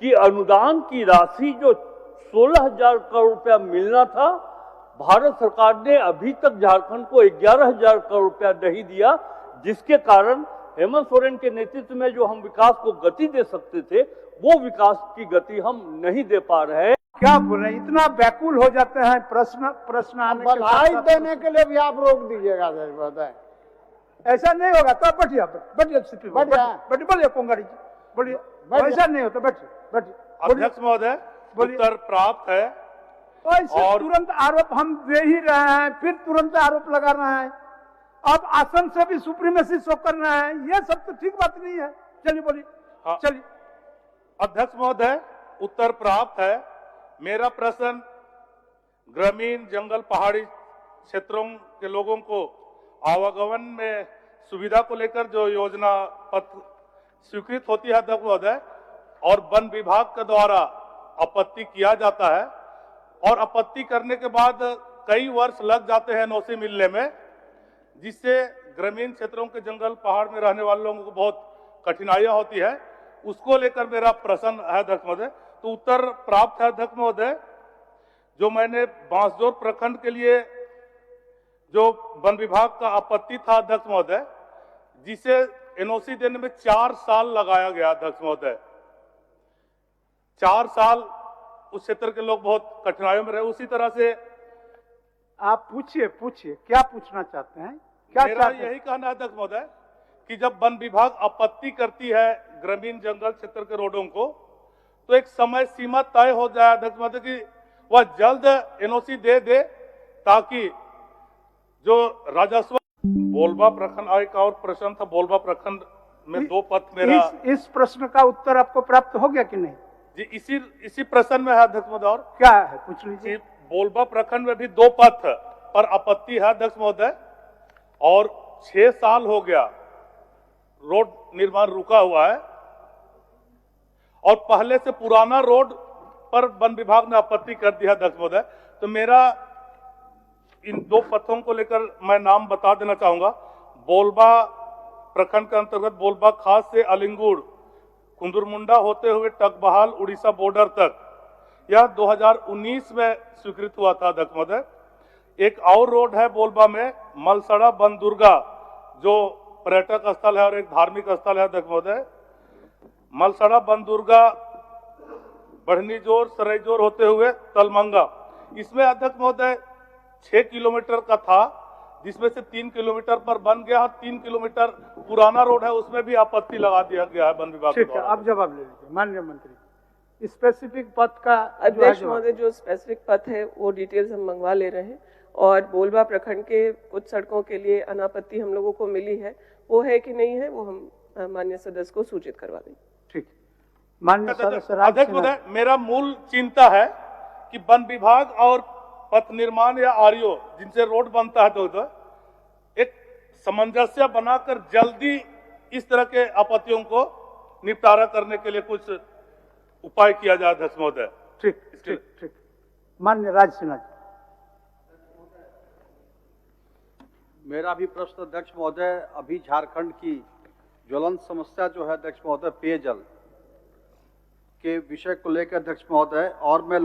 कि अनुदान की राशि जो 16,000 करोड़ रुपया मिलना था, भारत सरकार ने अभी तक झारखंड को 11,000 करोड़ रुपया नहीं दिया, जिसके कारण हेमंत सोरेन के नेतृत्व में जो हम विकास को गति दे सकते थे, वो विकास की गति हम नहीं दे पा रहे हैं। क्या बोल रहे हैं, इतना व्याकुल हो जाते हैं प्रश्न आने के बधाई देने के लिए भी आप रोक दीजिएगा महोदय। ऐसा नहीं होगा। तो बैठिए, बैठिए कोंगाड़ी जी, बोलिए। ऐसा नहीं होता, बैठिए। अध्यक्ष महोदय, उत्तर प्राप्त है और तुरंत आरोप हम दे ही रहे हैं, फिर तुरंत आरोप लगा रहे हैं। अब आसन से भी सुप्रीमेसी शो कर रहे हैं, ये सब तो ठीक बात नहीं है। चलिए बोलिए। हाँ। चलिए। अध्यक्ष महोदय, उत्तर प्राप्त है। मेरा प्रश्न ग्रामीण जंगल पहाड़ी क्षेत्रों के लोगों को आवागमन में सुविधा को लेकर जो योजना पत्र स्वीकृत होती है अध्यक्ष महोदय, और वन विभाग के द्वारा आपत्ति किया जाता है, और आपत्ति करने के बाद कई वर्ष लग जाते हैं एनओसी मिलने में, जिससे ग्रामीण क्षेत्रों के जंगल पहाड़ में रहने वाले लोगों को बहुत कठिनाइयां होती है। उसको लेकर मेरा प्रश्न है अध्यक्ष महोदय। तो उत्तर प्राप्त है अध्यक्ष महोदय। जो मैंने बांसजोर प्रखंड के लिए जो वन विभाग का आपत्ति था अध्यक्ष महोदय, जिसे एनओसी देने में 4 साल लगाया गया अध्यक्ष महोदय। 4 साल उस क्षेत्र के लोग बहुत कठिनाइयों में रहे। उसी तरह से आप पूछिए क्या पूछना चाहते हैं? क्या मेरा यही कहना है अध्यक्ष महोदय कि जब वन विभाग आपत्ति करती है ग्रामीण जंगल क्षेत्र के रोडों को, तो एक समय सीमा तय हो जाए अध्यक्ष महोदय कि वह जल्द एनओसी दे ताकि जो राजस्व बोलबा प्रखंड, एक और प्रश्न था बोलबा प्रखंड में 2 पथ मेरा। इस प्रश्न का उत्तर आपको प्राप्त हो गया कि नहीं? जी, इसी प्रश्न में है अध्यक्ष महोदय। और क्या है, पूछ लीजिए। बोलबा प्रखंड में भी 2 पथ पर आपत्ति है अध्यक्ष महोदय, और 6 साल हो गया रोड निर्माण रुका हुआ है, और पहले से पुराना रोड पर वन विभाग ने आपत्ति कर दिया अध्यक्ष महोदय। तो मेरा इन 2 पथों को लेकर मैं नाम बता देना चाहूंगा। बोलबा प्रखंड के अंतर्गत बोलबा खास से अलिंगुड़ कुंदुरमुंडा होते हुए टकबहाल उड़ीसा बॉर्डर तक, यह 2019 में स्वीकृत हुआ था अध्यक्ष महोदय। एक और रोड है बोलबा में मलसड़ा बनदुर्गा, जो पर्यटक स्थल है और एक धार्मिक स्थल है अध्यक्ष महोदय। मलसड़ा बनदुर्गा बढ़नी जोर सरईजोर होते हुए तलमंगा, इसमें अध्यक्ष महोदय 6 किलोमीटर का था, जिसमें से 3 किलोमीटर पर बन गया, 3 किलोमीटर पुराना रोड है, उसमें भी आपत्ति लगा दिया गया है वन विभाग के ठीक है, द्वारा। आप जवाब ले लीजिए माननीय मंत्री। स्पेसिफिक पथ का जो है अध्यक्ष जवाब। महोदय, जो स्पेसिफिक पथ है वो डिटेल्स हम मंगवा ले रहे हैं, और बोलबा प्रखंड के कुछ सड़कों के लिए अनापत्ति हम लोगों को मिली है, वो है कि नहीं है वो हम माननीय सदस्य को सूचित करवा देंगे। ठीक, माननीय सदस्य राज अध्यक्ष सिन्हा। महोदय, मेरा मूल चिंता है कि वन विभाग और पथ निर्माण या आरओ जिनसे रोड बनता है, तो एक सामंजस्य बनाकर जल्दी इस तरह के आपत्तियों को निपटारा करने के लिए कुछ उपाय किया जाए अध्यक्ष महोदय। ठीक ठीक ठीक, माननीय राज सिन्हा जी। मेरा भी प्रश्न अध्यक्ष महोदय, अभी झारखंड की ज्वलंत समस्या जो है अध्यक्ष महोदय पेयजल के विषय को लेकर अध्यक्ष महोदय, और मैं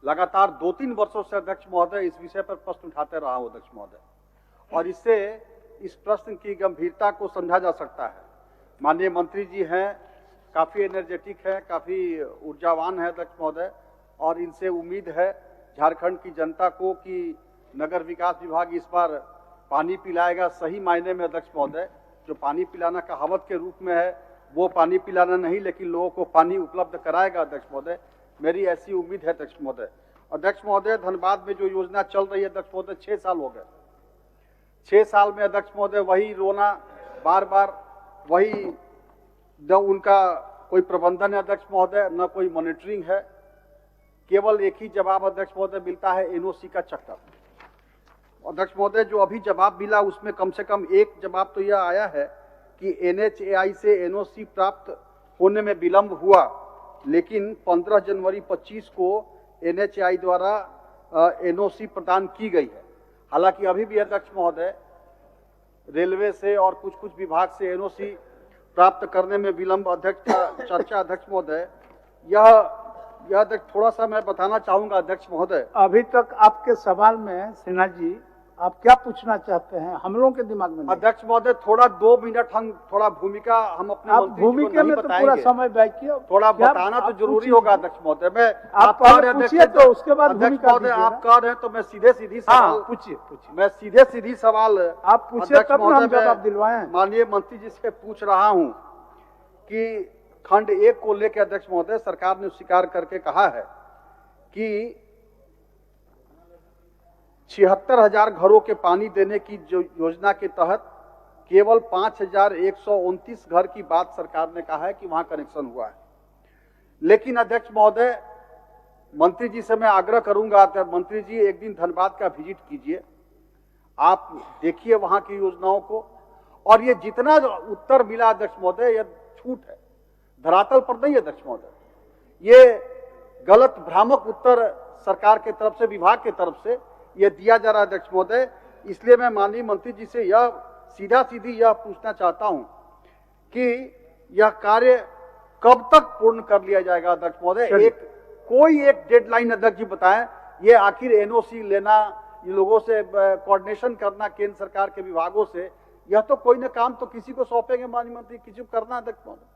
लगातार 2-3 वर्षों से अध्यक्ष महोदय इस विषय पर प्रश्न उठाते रहा हूं अध्यक्ष महोदय, और इससे इस प्रश्न की गंभीरता को समझा जा सकता है। माननीय मंत्री जी हैं, काफी एनर्जेटिक है, काफी ऊर्जावान है अध्यक्ष महोदय, और इनसे उम्मीद है झारखंड की जनता को कि नगर विकास विभाग इस बार पानी पिलाएगा सही मायने में अध्यक्ष महोदय। जो पानी पिलाना कहावत के रूप में है वो पानी पिलाना नहीं, लेकिन लोगों को पानी उपलब्ध कराएगा अध्यक्ष महोदय, मेरी ऐसी उम्मीद है अध्यक्ष महोदय। अध्यक्ष महोदय, धनबाद में जो योजना चल रही है अध्यक्ष महोदय 6 साल हो गए, 6 साल में अध्यक्ष महोदय वही रोना, बार बार वही, न उनका कोई प्रबंधन है अध्यक्ष महोदय, न कोई मॉनिटरिंग है, केवल एक ही जवाब अध्यक्ष महोदय मिलता है, एनओसी का चक्कर। अध्यक्ष महोदय, जो अभी जवाब मिला उसमें कम से कम एक जवाब तो यह आया है कि एनएचएआई से एनओसी प्राप्त होने में विलंब हुआ, लेकिन 15 जनवरी 25 को एनएचएआई द्वारा एनओसी प्रदान की गई है। हालांकि अभी भी अध्यक्ष महोदय रेलवे से और कुछ विभाग से एनओसी प्राप्त करने में विलंब अध्यक्ष का चर्चा अध्यक्ष महोदय, यह अध्यक्ष थोड़ा सा मैं बताना चाहूंगा अध्यक्ष महोदय। अभी तक आपके सवाल में सिन्हा जी आप क्या पूछना चाहते हैं, हम लोगों के दिमाग में नहीं। अध्यक्ष महोदय, थोड़ा 2 मिनट हम थोड़ा भूमिका हम अपने आप मंत्री जी को भूमिका नहीं में तो बताएंगे। पूरा समय व्यय किया, थोड़ा क्या बताना तो आप जरूरी पूछिए। होगा अध्यक्ष महोदय। मैं आप कह पहले रहे पूछिए तो उसके बाद अध्यक्ष भूमिका महोदय दीजिए आप ना। कह रहे हैं तो मैं सीधे हाँ, सवाल पूछिए। मैं सीधे सवाल आप पूछिए अध्यक्ष तब ना हम महोदय, मैं जवाब दिलवाएं। माननीय मंत्री जी से पूछ रहा हूं कि खंड 1 को लेकर अध्यक्ष महोदय सरकार ने स्वीकार करके कहा है कि 76,000 घरों के पानी देने की जो योजना के तहत केवल 5,129 घर की बात सरकार ने कहा है कि वहां कनेक्शन हुआ है। लेकिन अध्यक्ष महोदय, मंत्री जी से मैं आग्रह करूंगा, मंत्री जी एक दिन धनबाद का विजिट कीजिए, आप देखिए वहां की योजनाओं को, और ये जितना उत्तर मिला अध्यक्ष महोदय यह झूठ है, धरातल पर नहीं है अध्यक्ष महोदय। ये गलत भ्रामक उत्तर सरकार के तरफ से, विभाग के तरफ से यह दिया जा रहा है अध्यक्ष महोदय। इसलिए मैं माननीय मंत्री जी से यह सीधा सीधी यह पूछना चाहता हूं कि यह कार्य कब तक पूर्ण कर लिया जाएगा अध्यक्ष महोदय। कोई एक डेडलाइन अध्यक्ष जी बताएं, ये आखिर एनओसी लेना, ये लोगों से कोऑर्डिनेशन करना केंद्र सरकार के विभागों से, यह तो कोई न काम तो किसी को सौंपेंगे माननीय मंत्री, किसी को करना अध्यक्ष महोदय।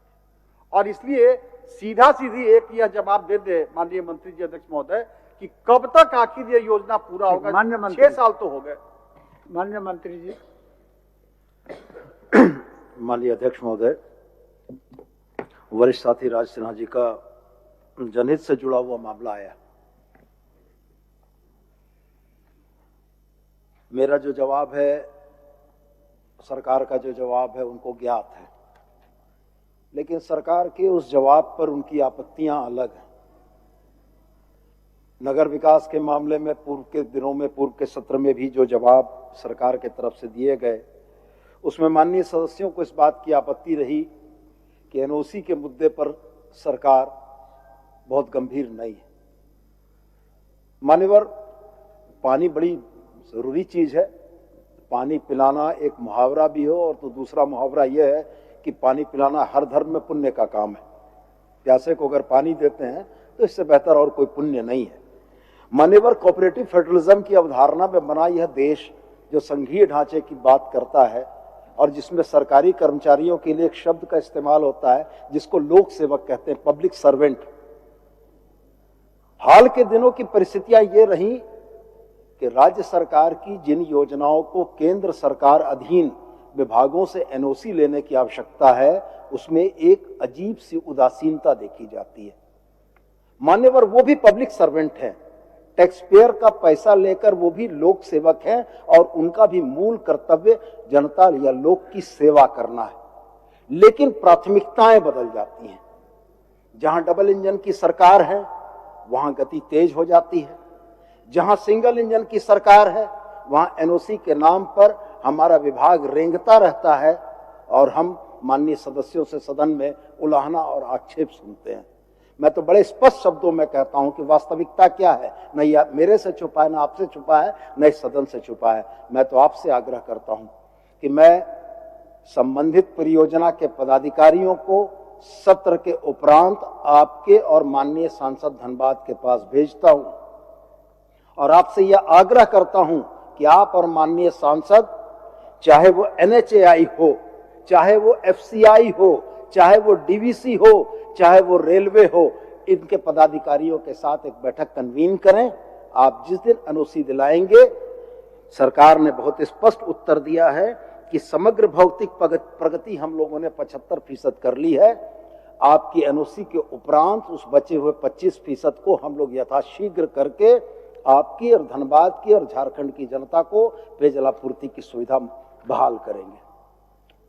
और इसलिए सीधा सीधी एक यह जवाब दे दे माननीय मंत्री जी अध्यक्ष महोदय कि कब तक आखिर ये योजना पूरा होगा। माननीय मंत्री 6 साल तो हो गए। माननीय मंत्री जी। माननीय अध्यक्ष महोदय, वरिष्ठ साथी राज सिन्हा जी का जनहित से जुड़ा हुआ मामला आया। मेरा जो जवाब है, सरकार का जो जवाब है उनको ज्ञात है, लेकिन सरकार के उस जवाब पर उनकी आपत्तियां अलग हैं। नगर विकास के मामले में पूर्व के दिनों में, पूर्व के सत्र में भी जो जवाब सरकार के तरफ से दिए गए, उसमें माननीय सदस्यों को इस बात की आपत्ति रही कि एनओसी के मुद्दे पर सरकार बहुत गंभीर नहीं है। मान्यवर, पानी बड़ी जरूरी चीज है। पानी पिलाना एक मुहावरा भी हो, और तो दूसरा मुहावरा यह है कि पानी पिलाना हर धर्म में पुण्य का काम है। प्यासे को अगर पानी देते हैं तो इससे बेहतर और कोई पुण्य नहीं है। मान्यवर, कोऑपरेटिव फेडरलिज्म की अवधारणा में बना यह देश जो संघीय ढांचे की बात करता है और जिसमें सरकारी कर्मचारियों के लिए एक शब्द का इस्तेमाल होता है जिसको लोक सेवक कहते हैं, पब्लिक सर्वेंट। हाल के दिनों की परिस्थितियां ये रही कि राज्य सरकार की जिन योजनाओं को केंद्र सरकार अधीन विभागों से एनओसी लेने की आवश्यकता है, उसमें एक अजीब सी उदासीनता देखी जाती है। मान्यवर वो भी पब्लिक सर्वेंट हैं, टैक्स पेयर का पैसा लेकर वो भी लोक सेवक हैं और उनका भी मूल कर्तव्य जनता या लोक की सेवा करना है। लेकिन प्राथमिकताएं बदल जाती हैं। जहां डबल इंजन की सरकार है वहां गति तेज हो जाती है, जहां सिंगल इंजन की सरकार है वहां एनओसी के नाम पर हमारा विभाग रेंगता रहता है और हम माननीय सदस्यों से सदन में उलाहना और आक्षेप सुनते हैं। मैं तो बड़े स्पष्ट शब्दों में कहता हूं कि वास्तविकता क्या है, न या मेरे से छुपा है, न आपसे छुपा है, न इस सदन से छुपा है। मैं तो आपसे आग्रह करता हूं कि मैं संबंधित परियोजना के पदाधिकारियों को सत्र के उपरांत आपके और माननीय सांसद धनबाद के पास भेजता हूं और आपसे यह आग्रह करता हूं कि आप और माननीय सांसद, चाहे वो एनएचएआई हो, चाहे वो एफसीआई हो, चाहे वो डीवीसी हो, चाहे वो रेलवे हो, इनके पदाधिकारियों के साथ एक बैठक कन्वीन करें। आप जिस दिन एनओसी दिलाएंगे, सरकार ने बहुत स्पष्ट उत्तर दिया है कि समग्र भौतिक प्रगति हम लोगों ने 75% कर ली है। आपकी एनओसी के उपरांत उस बचे हुए 25% को हम लोग यथाशीघ्र करके आपकी और धनबाद की और झारखंड की जनता को पेयजल आपूर्ति की सुविधा बहाल करेंगे।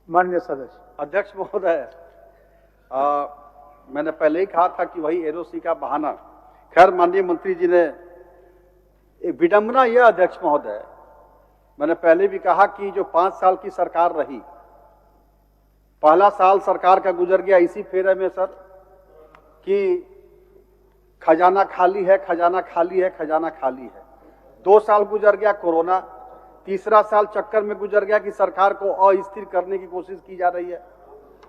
माननीय सदस्य। अध्यक्ष महोदय, मैंने पहले ही कहा था कि वही एनओसी का बहाना। खैर, माननीय मंत्री जी ने एक विडंबना यह अध्यक्ष महोदय, मैंने पहले भी कहा कि जो 5 साल की सरकार रही, पहला साल सरकार का गुजर गया इसी फेरे में सर कि खजाना खाली है, खजाना खाली है, खजाना खाली है। 2 साल गुजर गया कोरोना, तीसरा साल चक्कर में गुजर गया कि सरकार को अस्थिर करने की कोशिश की जा रही है।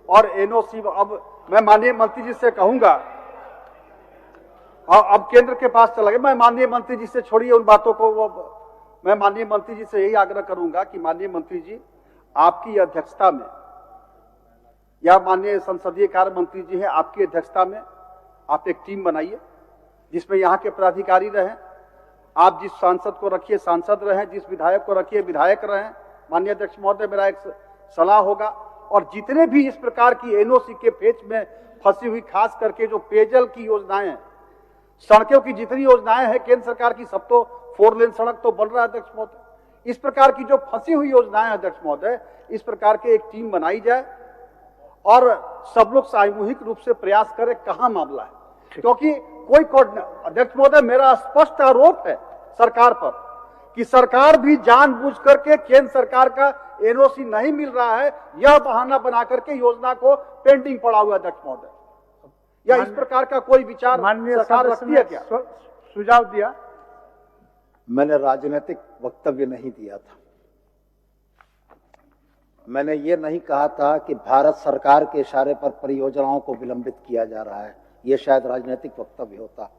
और एनओसी, अब मैं माननीय मंत्री जी से कहूंगा, अब केंद्र के पास चला गया, मैं माननीय मंत्री जी से छोड़िए उन बातों को, वो मैं माननीय मंत्री जी से यही आग्रह करूंगा कि माननीय मंत्री जी, आपकी अध्यक्षता में या माननीय संसदीय कार्य मंत्री जी हैं, आपकी अध्यक्षता में आप एक टीम बनाइए जिसमें यहाँ के पदाधिकारी रहें। आप जिस सांसद को रखिए सांसद रहें, जिस विधायक को रखिए विधायक रहें। माननीय अध्यक्ष महोदय, मेरा एक सलाह होगा, और जितने भी इस प्रकार की एनओसी के पेच में फंसी हुई, खास करके जो पेयजल की योजनाएं हैं, सड़कों की जितनी योजनाएं हैं केंद्र सरकार की, सब तो 4 लेन सड़क तो बन रहा है अध्यक्ष महोदय। इस प्रकार की जो फंसी हुई योजनाएं अध्यक्ष महोदय, इस प्रकार के एक टीम बनाई जाए और सब लोग सामूहिक रूप से प्रयास करें कहां मामला है, क्योंकि कोई अध्यक्ष महोदय, मेरा स्पष्ट आरोप है सरकार पर कि सरकार भी जानबूझ करके केंद्र सरकार का एनओसी नहीं मिल रहा है, यह बहाना बना करके योजना को पेंडिंग पड़ा हुआ अध्यक्ष महोदय। या इस प्रकार का कोई विचार सरकार रखती है क्या? सुझाव दिया। मैंने राजनीतिक वक्तव्य नहीं दिया था। मैंने ये नहीं कहा था कि भारत सरकार के इशारे पर परियोजनाओं को विलंबित किया जा रहा है, ये शायद राजनीतिक वक्तव्य होता।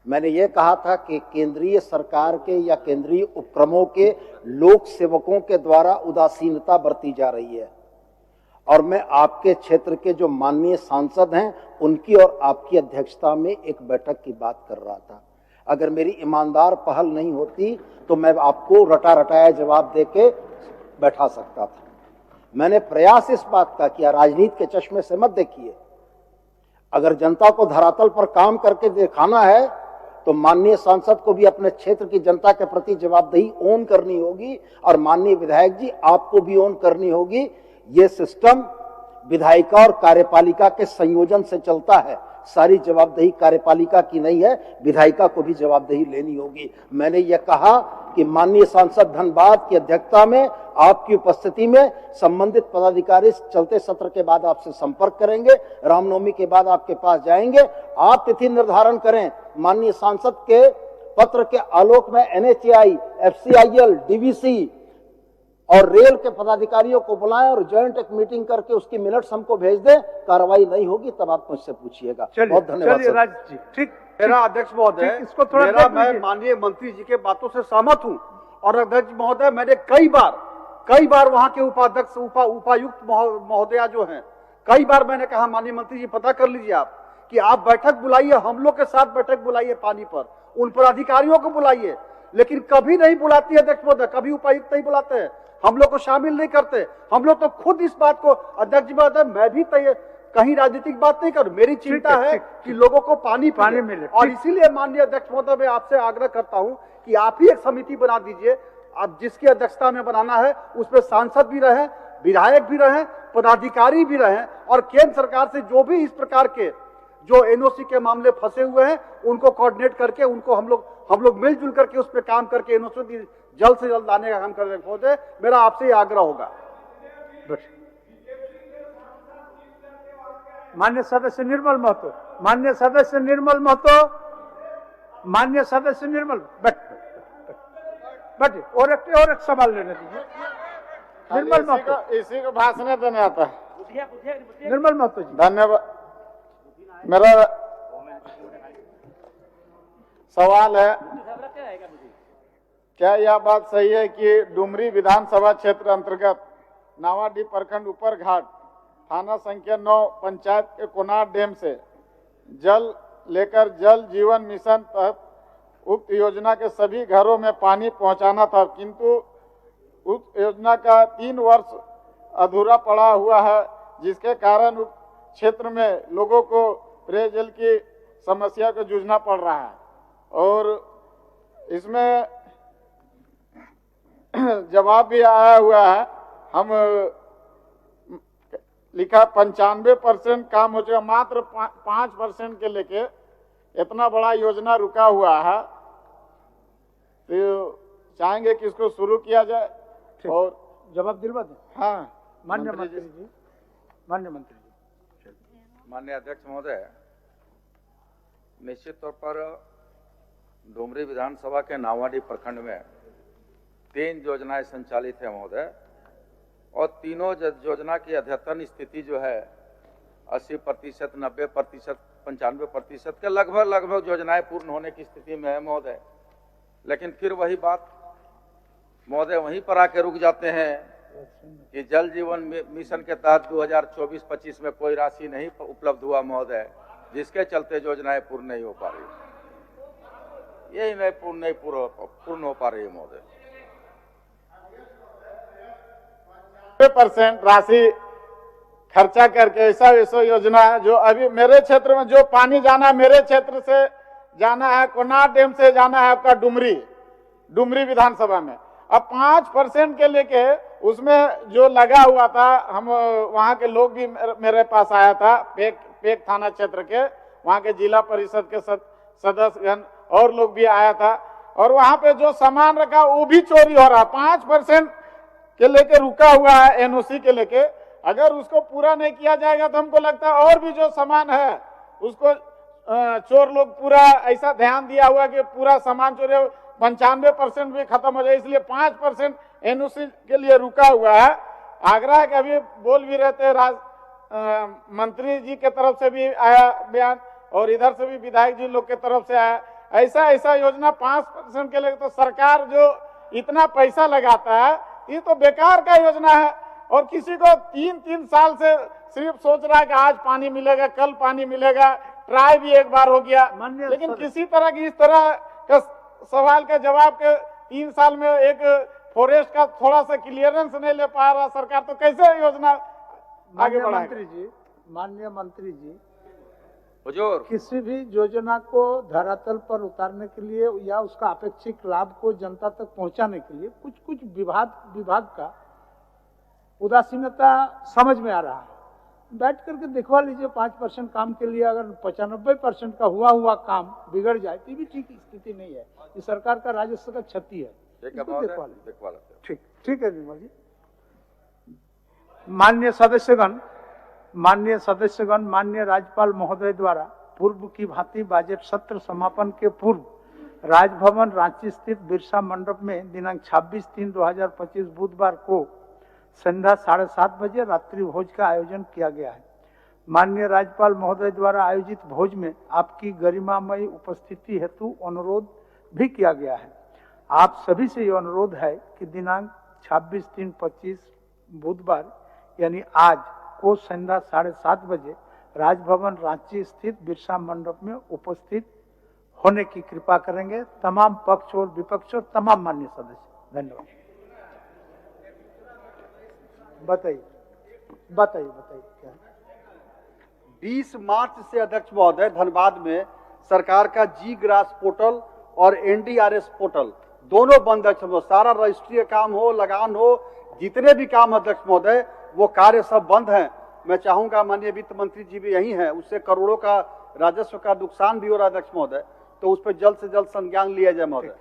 मैंने ये कहा था कि केंद्रीय सरकार के या केंद्रीय उपक्रमों के लोक सेवकों के द्वारा उदासीनता बरती जा रही है, और मैं आपके क्षेत्र के जो माननीय सांसद हैं उनकी और आपकी अध्यक्षता में एक बैठक की बात कर रहा था। अगर मेरी ईमानदार पहल नहीं होती तो मैं आपको रटा रटाया जवाब देके बैठा सकता था। मैंने प्रयास इस बात का किया, राजनीति के चश्मे से मत देखिए। अगर जनता को धरातल पर काम करके दिखाना है तो माननीय सांसद को भी अपने क्षेत्र की जनता के प्रति जवाबदेही ओन करनी होगी, और माननीय विधायक जी आपको भी ओन करनी होगी। ये सिस्टम विधायिका और कार्यपालिका के संयोजन से चलता है, सारी जवाबदेही कार्यपालिका की नहीं है, विधायिका को भी जवाबदेही लेनी होगी। मैंने यह कहा कि माननीय सांसद धनबाद की अध्यक्षता में आपकी उपस्थिति में संबंधित पदाधिकारी चलते सत्र के बाद आपसे संपर्क करेंगे, रामनवमी के बाद आपके पास जाएंगे। आप तिथि निर्धारण करें। माननीय सांसद के पत्र के आलोक में एनएचएआई, एफसीआईएल, डीवीसी और रेल के पदाधिकारियों को बुलाएं और ज्वाइंट एक मीटिंग करके उसकी मिनट्स हमको भेज दें। कार्रवाई नहीं होगी तब आप मुझसे पूछिएगा। बहुत धन्यवाद। ठीक, मेरा अध्यक्ष महोदय, इसको थोड़ा मैं माननीय मंत्री जी के बातों से सहमत हूं, और अध्यक्ष महोदय, मैंने कई बार वहां के उपाध्यक्ष उपायुक्त महोदया जो हैं, कई बार मैंने कहा माननीय मंत्री जी पता कर लीजिए आप कि आप बैठक बुलाइए, हम लोग के साथ बैठक बुलाइए, पानी पर उन पर अधिकारियों को बुलाइए, लेकिन कभी नहीं बुलाती है अध्यक्ष महोदय, कभी उपायुक्त नहीं बुलाते हैं, हम लोग को शामिल नहीं करते। हम लोग तो खुद इस बात को, अध्यक्ष महोदय मैं भी कहीं राजनीतिक बात नहीं करूं, मेरी चिंता है कि लोगों को पानी मिले। और इसीलिए माननीय अध्यक्ष महोदय मैं आपसे आग्रह करता हूं कि आप ही एक समिति बना दीजिए, अब जिसकी अध्यक्षता में बनाना है उसमें सांसद भी रहे, विधायक भी रहे, पदाधिकारी भी रहे, और केंद्र सरकार से जो भी इस प्रकार के जो एनओसी के मामले फंसे हुए हैं उनको कोऑर्डिनेट करके उनको हम लोग मिलजुल करके उस पर काम करके एनओसी जल्द से जल्द लाने का काम कर रहे हैं। मेरा आपसे ये आग्रह होगा। मान्य सदस्य निर्मल महतो, मान्य सदस्य निर्मल महतो, मान्य सदस्य निर्मल बैठिए, और एक सवाल लेने दीजिए। निर्मल महतो, इसी को भाषण देने आता है। निर्मल महतो जी, धन्यवाद। मेरा सवाल है, क्या यह बात सही है कि डुमरी विधानसभा क्षेत्र अंतर्गत नावाडीह प्रखंड ऊपर घाट थाना संख्या 9 पंचायत के कोनार डैम से जल लेकर जल जीवन मिशन तहत उक्त योजना के सभी घरों में पानी पहुंचाना था, किंतु उक्त योजना का 3 वर्ष अधूरा पड़ा हुआ है, जिसके कारण उक्त क्षेत्र में लोगों को पेयजल की समस्या को जूझना पड़ रहा है। और इसमें जवाब भी आया हुआ है, हम लिखा 95% काम हो चुका, मात्र 5% के लेके इतना बड़ा योजना रुका हुआ है। तो चाहेंगे कि इसको शुरू किया जाए और जवाब दिलवा दें। हाँ, मान्य मंत्री जी, मान्य मंत्री जी। माननीय अध्यक्ष महोदय, निश्चित तौर पर डुमरी विधानसभा के नावाडीह प्रखंड में 3 योजनाएं संचालित है महोदय, और तीनों योजना की अद्यतन स्थिति जो है 80%, 90%, 95% के लगभग योजनाएं पूर्ण होने की स्थिति में है महोदय। लेकिन फिर वही बात महोदय वहीं पर आके रुक जाते हैं कि जल जीवन मिशन के तहत 2024-25 में कोई राशि नहीं उपलब्ध हुआ महोदय, जिसके चलते योजनाएं पूर्ण नहीं हो पा रही, यही नहीं पूर्ण हो पा रही है महोदय। 90% राशि खर्चा करके ऐसा योजना जो अभी मेरे क्षेत्र में जो पानी जाना, मेरे क्षेत्र से जाना है, कोनार डैम से जाना है आपका डुमरी विधानसभा में, अब 5% के लेके उसमें जो लगा हुआ था, हम वहां के लोग भी मेरे पास आया था, पेक थाना क्षेत्र के वहां के जिला परिषद के सदस्यगण और लोग भी आया था, और वहां पे जो सामान रखा वो भी चोरी हो रहा। 5% के लेके रुका हुआ है एनओसी के लेके, अगर उसको पूरा नहीं किया जाएगा तो हमको लगता है और भी जो सामान है उसको चोर लोग पूरा ऐसा ध्यान दिया हुआ कि पूरा सामान चोरी, 95% भी खत्म हो जाए, इसलिए 5% एनओसी के लिए रुका हुआ है। आग्रह के अभी बोल भी रहे थे, मंत्री जी के तरफ से भी आया बयान और इधर से भी विधायक जी लोग के तरफ से आया, ऐसा योजना 5% के लिए, तो सरकार जो इतना पैसा लगाता है ये तो बेकार का योजना है। और किसी को 3 साल से सिर्फ सोच रहा है कि आज पानी मिलेगा, कल पानी मिलेगा, ट्राई भी एक बार हो गया, लेकिन किसी तरह की इस तरह का सवाल के जवाब के 3 साल में एक फॉरेस्ट का थोड़ा सा क्लियरेंस नहीं ले पा रहा सरकार, तो कैसे योजना आगे बढ़ाएगी? माननीय मंत्री जी, हुजूर, किसी भी योजना को धरातल पर उतारने के लिए या उसका अपेक्षित लाभ को जनता तक पहुंचाने के लिए कुछ विभाग का उदासीनता समझ में आ रहा है। बैठ करके दिखवा लीजिए, 5% काम के लिए अगर 95% का हुआ काम बिगड़ जाए तो भी ठीक स्थिति नहीं है, ये सरकार का राजस्व का क्षति है। ठीक है निर्मल जी। माननीय सदस्यगण, माननीय राज्यपाल महोदय द्वारा पूर्व की भांति बजट सत्र समापन के पूर्व राजभवन रांची स्थित बिरसा मंडप में दिनांक 26/3/2025 बुधवार को संध्या 7:30 बजे रात्रि भोज का आयोजन किया गया है। माननीय राज्यपाल महोदय द्वारा आयोजित भोज में आपकी गरिमामयी उपस्थिति हेतु अनुरोध भी किया गया है। आप सभी से यह अनुरोध है कि दिनांक 26/3/25 बुधवार यानी आज को संध्या 7:30 बजे राजभवन रांची स्थित बिरसा मंडप में उपस्थित होने की कृपा करेंगे तमाम पक्ष और विपक्ष और तमाम माननीय सदस्य। धन्यवाद। बताइए बताइए बताइए क्या 20 मार्च से अध्यक्ष महोदय धनबाद में सरकार का जी ग्रास पोर्टल और एनडीआरएस पोर्टल दोनों बंद अध्यक्ष महोदय। सारा रजिस्ट्री काम हो, लगान हो, जितने भी काम अध्यक्ष महोदय वो कार्य सब बंद हैं। मैं चाहूंगा माननीय वित्त मंत्री जी भी यही हैं, उससे करोड़ों का राजस्व का नुकसान भी हो रहा है अध्यक्ष महोदय, तो उस पर जल्द से जल्द संज्ञान लिया जाए महोदय।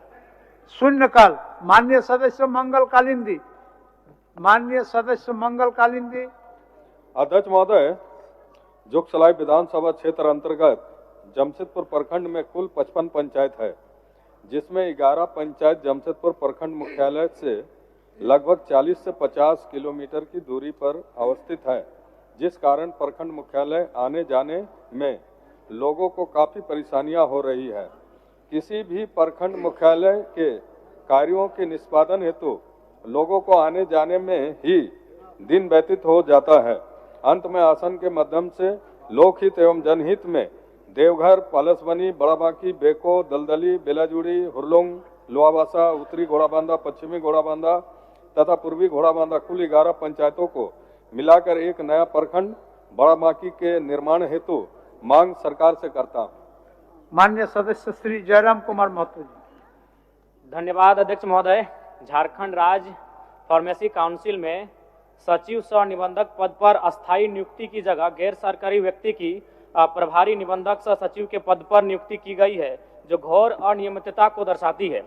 शून्यकाल माननीय सदस्य मंगल कालिंदी, माननीय सदस्य मंगल कालिंदी। अध्यक्ष महोदय, जोगसलाई विधानसभा क्षेत्र अंतर्गत जमशेदपुर प्रखंड में कुल 55 पंचायत है, जिसमें 11 पंचायत जमशेदपुर प्रखंड मुख्यालय से लगभग 40 से 50 किलोमीटर की दूरी पर अवस्थित है, जिस कारण प्रखंड मुख्यालय आने जाने में लोगों को काफी परेशानियां हो रही है। किसी भी प्रखंड मुख्यालय के कार्यों के निष्पादन हेतु लोगों को आने जाने में ही दिन व्यतीत हो जाता है। अंत में आसन के माध्यम से लोकहित एवं जनहित में देवघर, पलसबनी, बड़ाबांकी, बेको, दलदली, बेलाजुड़ी, हुरलोंग, लोहाबासा, उत्तरी घोड़ाबांधा, पश्चिमी घोड़ाबांधा तथा पूर्वी घोड़ाबांधा कुल 11 पंचायतों को मिलाकर एक नया प्रखंड बड़ाबांकी के निर्माण हेतु मांग सरकार से करता हूँ। माननीय सदस्य श्री जयराम कुमार महतो जी। धन्यवाद अध्यक्ष महोदय। झारखंड राज्य फार्मेसी काउंसिल में सचिव सह निबंधक पद पर अस्थायी नियुक्ति की जगह गैर सरकारी व्यक्ति की प्रभारी निबंधक सह सचिव के पद पर नियुक्ति की गई है, जो घोर अनियमितता को दर्शाती है।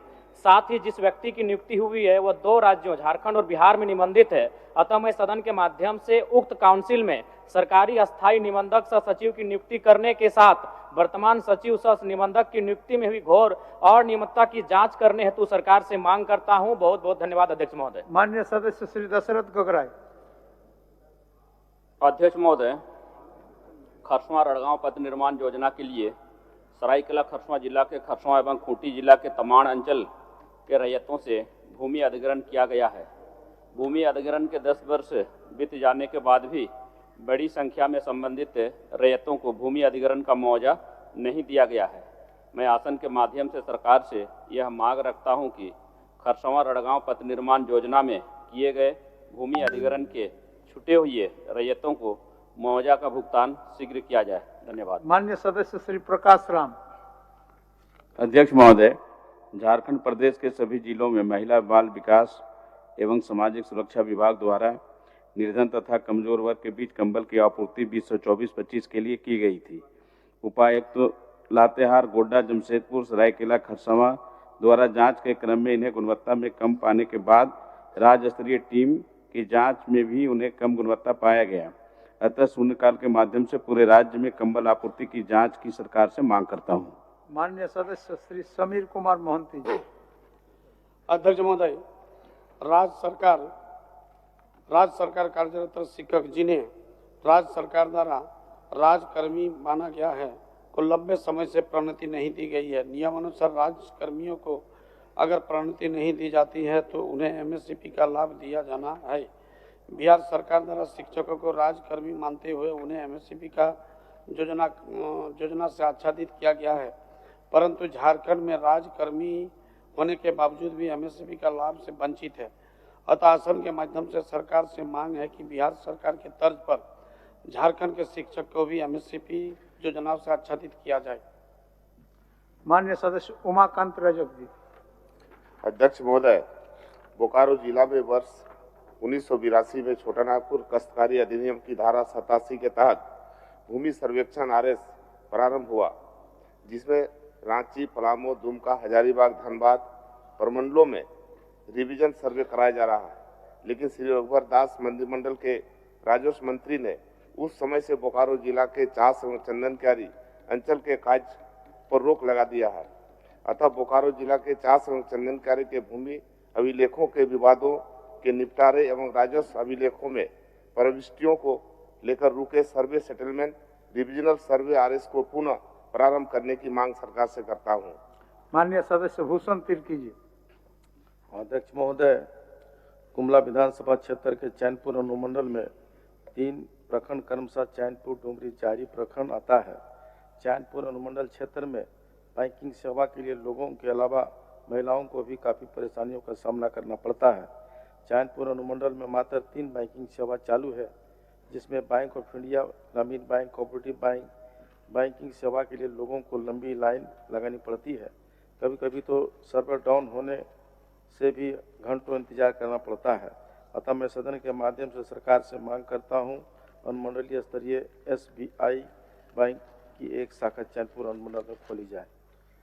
साथ ही जिस व्यक्ति की नियुक्ति हुई है वह 2 राज्यों झारखंड और बिहार में निबंधित है। अतः मैं सदन के माध्यम से उक्त काउंसिल में सरकारी अस्थायी निबंधक सह सचिव की नियुक्ति करने के साथ वर्तमान सचिव सह निबंधक की नियुक्ति में हुई घोर अनियमितता की जांच करने हेतु सरकार से मांग करता हूं। बहुत बहुत धन्यवाद अध्यक्ष महोदय। माननीय सदस्य श्री दशरथ गोगराय। अध्यक्ष महोदय, खरसवां रड़गांव पथ निर्माण योजना के लिए सरायकेला खरसवां जिला के खरसवां एवं खूंटी जिला के तमाड़ अंचल के रैयतों से भूमि अधिग्रहण किया गया है। भूमि अधिग्रहण के 10 वर्ष बीत जाने के बाद भी बड़ी संख्या में संबंधित रैयतों को भूमि अधिग्रहण का मुआवजा नहीं दिया गया है। मैं आसन के माध्यम से सरकार से यह मांग रखता हूं कि खरसवां रड़गांव पथ निर्माण योजना में किए गए भूमि अधिग्रहण के छूटे हुए रैयतों को मुआवजा का भुगतान शीघ्र किया जाए। धन्यवाद। माननीय सदस्य श्री प्रकाश राम। अध्यक्ष महोदय, झारखंड प्रदेश के सभी जिलों में महिला बाल विकास एवं सामाजिक सुरक्षा विभाग द्वारा निर्धन तथा कमजोर वर्ग के बीच कंबल की आपूर्ति 2024-25 के लिए की गई थी। उपायुक्त लातेहार, गोड्डा, जमशेदपुर, सरायकेला, खरसवां द्वारा जांच के क्रम में इन्हें गुणवत्ता में कम पाने के बाद राज्य स्तरीय टीम की जांच में भी उन्हें कम गुणवत्ता पाया गया। अतः शून्यकाल के माध्यम से पूरे राज्य में कंबल आपूर्ति की जांच की सरकार से मांग करता हूं। माननीय सदस्य श्री समीर कुमार मोहंती जी। अध्यक्ष महोदय, राज्य सरकार कार्यरत शिक्षक जिन्हें राज्य सरकार द्वारा राजकर्मी माना गया है को लंबे समय से प्रोन्नति नहीं दी गई है। नियमानुसार राज्य कर्मियों को अगर प्रोन्नति नहीं दी जाती है तो उन्हें एमएससीपी का लाभ दिया जाना है। बिहार सरकार द्वारा शिक्षकों को राजकर्मी मानते हुए उन्हें एमएससीपी का योजना से आच्छादित किया गया है, परंतु झारखंड में राजकर्मी होने के बावजूद भी एमएससीपी का लाभ से वंचित है। अतः आसन के माध्यम से सरकार से मांग है कि बिहार सरकार के तर्ज पर झारखंड के शिक्षक को भी एमएससीपी योजना से आच्छादित किया जाए। माननीय सदस्य उमाकांत रजक जी। अध्यक्ष महोदय, बोकारो जिला में वर्ष 1982 में छोटा नागपुर काश्तकारी अधिनियम की धारा 87 के तहत भूमि सर्वेक्षण आरएस प्रारंभ हुआ, जिसमें रांची, पलामू, दुमका, हजारीबाग, धनबाद प्रमंडलों में रिवीजन सर्वे कराया जा रहा है। लेकिन श्री रघुवर दास मंत्रिमंडल के राजस्व मंत्री ने उस समय से बोकारो जिला के चास एवं चंदनकारी अंचल के कार्य पर रोक लगा दिया है। अतः बोकारो जिला के चास एवं चंदनकारी के भूमि अभिलेखों के विवादों के निपटारे एवं राजस्व अभिलेखों में प्रविष्टियों को लेकर रुके सर्वे सेटलमेंट रिविजनल सर्वे आरएस को पुनः प्रारंभ करने की मांग सरकार से करता हूं। माननीय सदस्य भूषण तिर्की जी। अध्यक्ष महोदय, गुमला विधानसभा क्षेत्र के चैनपुर अनुमंडल में 3 प्रखंड क्रमशः चैनपुर, डुमरी, जारी प्रखंड आता है। चैनपुर अनुमंडल क्षेत्र में बैंकिंग सेवा के लिए लोगों के अलावा महिलाओं को भी काफ़ी परेशानियों का सामना करना पड़ता है। चैनपुर अनुमंडल में मात्र 3 बैंकिंग सेवा चालू है, जिसमें बैंक ऑफ इंडिया, ग्रामीण बैंक, कोऑपरेटिव बैंक। बैंकिंग सेवा के लिए लोगों को लंबी लाइन लगानी पड़ती है। कभी कभी तो सर्वर डाउन होने से भी घंटों इंतजार करना पड़ता है। अतः मैं सदन के माध्यम से सरकार से मांग करता हूं, अनुमंडलीय स्तरीय SBI बैंक की एक शाखा चैनपुर अनुमंडल में खोली जाए।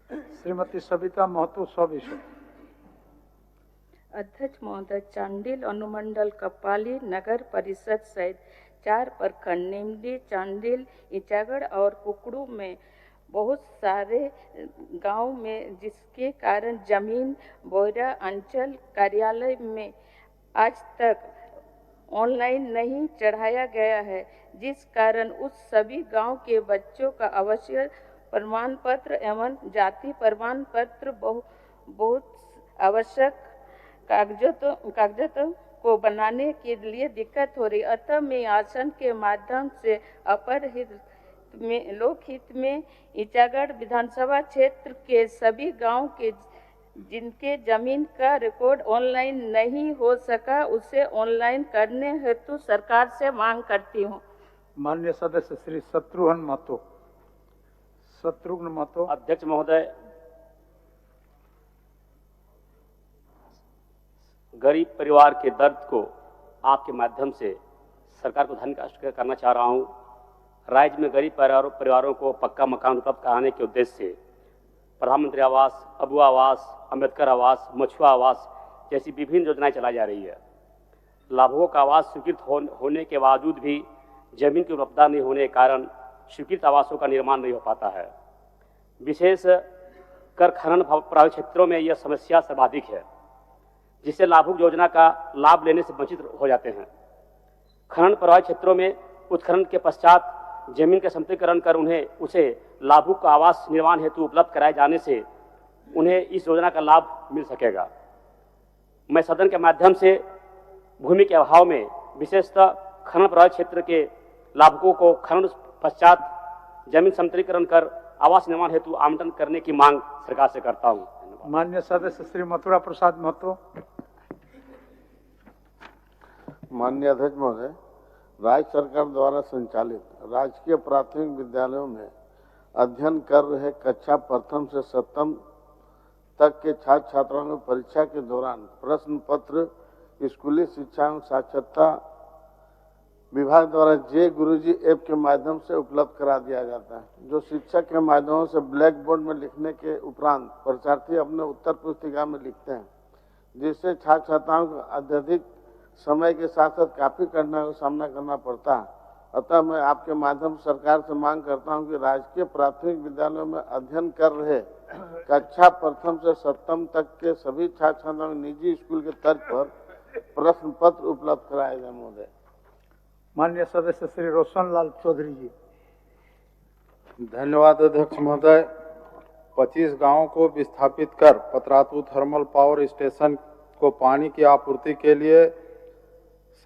श्रीमती सविता महतो सविषय। अध्यक्ष महोदय, चांडिल अनुमंडल कपाली नगर परिषद सहित 4 प्रखंड निमली, चांडिल, ईचागढ़ और कुकड़ू में बहुत सारे गांव में जिसके कारण जमीन बोयरा अंचल कार्यालय में आज तक ऑनलाइन नहीं चढ़ाया गया है, जिस कारण उस सभी गांव के बच्चों का अवश्य प्रमाण पत्र एवं जाति प्रमाण पत्र बहुत आवश्यक कागजातों को बनाने के लिए दिक्कत हो रही। अतः मैं आसन के माध्यम से अपर हित में लोकहित में ईचागढ़ विधानसभा क्षेत्र के सभी गांव के जिनके जमीन का रिकॉर्ड ऑनलाइन नहीं हो सका, उसे ऑनलाइन करने हेतु सरकार से मांग करती हूं। माननीय सदस्य श्री शत्रुघ्न महतो। अध्यक्ष महोदय, गरीब परिवार के दर्द को आपके माध्यम से सरकार को धन्यवाद करना चाह रहा हूं। राज्य में गरीब परिवारों को पक्का मकान उपलब्ध कराने के उद्देश्य से प्रधानमंत्री आवास, अबुआ आवास, अम्बेडकर आवास, मछुआ आवास जैसी विभिन्न योजनाएं चलाई जा रही है। लाभुकों का आवास स्वीकृत होने के बावजूद भी जमीन की उपलब्धता नहीं होने के कारण स्वीकृत आवासों का निर्माण नहीं हो पाता है। विशेष कर खनन प्रभावित क्षेत्रों में यह समस्या सर्वाधिक है, जिससे लाभुक योजना का लाभ लेने से वंचित हो जाते हैं। खनन प्रभावित क्षेत्रों में उत्खनन के पश्चात जमीन का समतलीकरण कर उसे लाभुक का आवास निर्माण हेतु उपलब्ध कराए जाने से उन्हें इस योजना का लाभ मिल सकेगा। मैं सदन के माध्यम से भूमि के अभाव में विशेषतः खनन प्रभावित क्षेत्र के लाभुकों को खनन पश्चात जमीन समतलीकरण कर आवास निर्माण हेतु आवंटन करने की मांग सरकार से करता हूं। माननीय सदस्य श्री मथुरा प्रसाद महतो। माननीय अध्यक्ष महोदय, राज्य सरकार द्वारा संचालित राजकीय प्राथमिक विद्यालयों में अध्ययन कर रहे कक्षा प्रथम से सप्तम तक के छात्र छात्राओं को परीक्षा के दौरान प्रश्न पत्र स्कूली शिक्षा एवं साक्षरता विभाग द्वारा जे गुरुजी ऐप के माध्यम से उपलब्ध करा दिया जाता है, जो शिक्षक के माध्यमों से ब्लैक बोर्ड में लिखने के उपरांत परीक्षार्थी अपने उत्तर पुस्तिका में लिखते हैं, जिससे छात्र छात्राओं को अत्यधिक समय के साथ साथ काफी कठिनाइयों का सामना करना पड़ता है। अतः मैं आपके माध्यम से सरकार से मांग करता हूं कि राजकीय प्राथमिक विद्यालयों में अध्ययन कर रहे कक्षा प्रथम से सप्तम तक के सभी छात्र छात्राओं निजी स्कूल के तर्ज पर प्रश्न पत्र उपलब्ध कराए जाए। महोदय, माननीय सदस्य श्री रोशन लाल चौधरी जी। धन्यवाद अध्यक्ष महोदय। 25 गांवों को विस्थापित कर पतरातू थर्मल पावर स्टेशन को पानी की आपूर्ति के लिए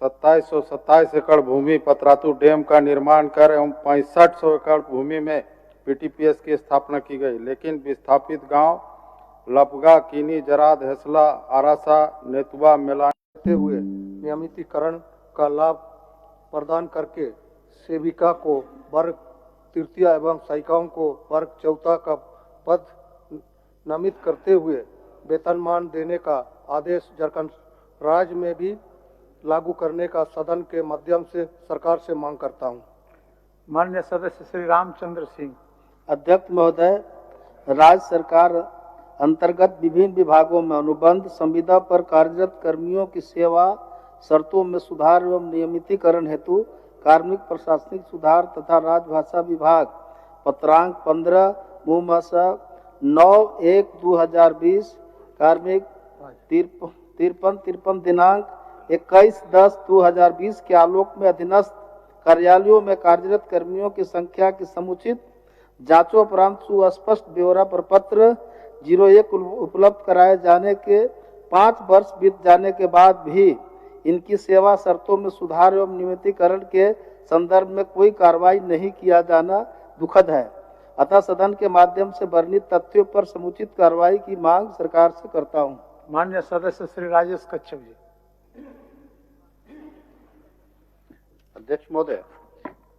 2727 एकड़ भूमि पतरातू डैम का निर्माण कर एवं 6500 एकड़ भूमि में PTPS की स्थापना की गई, लेकिन विस्थापित गांव लपगा, कीनी, जराद, हेसला, आरासा, नेतुआ, मेलाते हुए नियमितीकरण का लाभ प्रदान करके सेविका को वर्ग तृतीय एवं सहायिकाओं को वर्ग चौथा का पद नामित करते हुए वेतनमान देने का आदेश झारखंड राज्य में भी लागू करने का सदन के माध्यम से सरकार से मांग करता हूं। माननीय सदस्य श्री रामचंद्र सिंह। अध्यक्ष महोदय, राज्य सरकार अंतर्गत विभिन्न विभागों में अनुबंध संविदा पर कार्यरत कर्मियों की सेवा शर्तों में सुधार एवं नियमितीकरण हेतु कार्मिक प्रशासनिक सुधार तथा राजभाषा विभाग पत्रांक 15 मुमसा 9/1/2020 कार्मिक 53 दिनांक 21/10/2020 के आलोक में अधीनस्थ कार्यालयों में कार्यरत कर्मियों की संख्या की समुचित जांचोपरांत सुस्पष्ट ब्यौरा प्रपत्र 01 उपलब्ध कराए जाने के 5 वर्ष बीत जाने के बाद भी इनकी सेवा शर्तों में सुधार एवं नियमितीकरण के संदर्भ में कोई कार्रवाई नहीं किया जाना दुखद है। अतः सदन के माध्यम से वर्णित तथ्यों पर समुचित कार्रवाई की मांग सरकार से करता हूं। माननीय सदस्य श्री राजेश कच्छप जी। अध्यक्ष महोदय,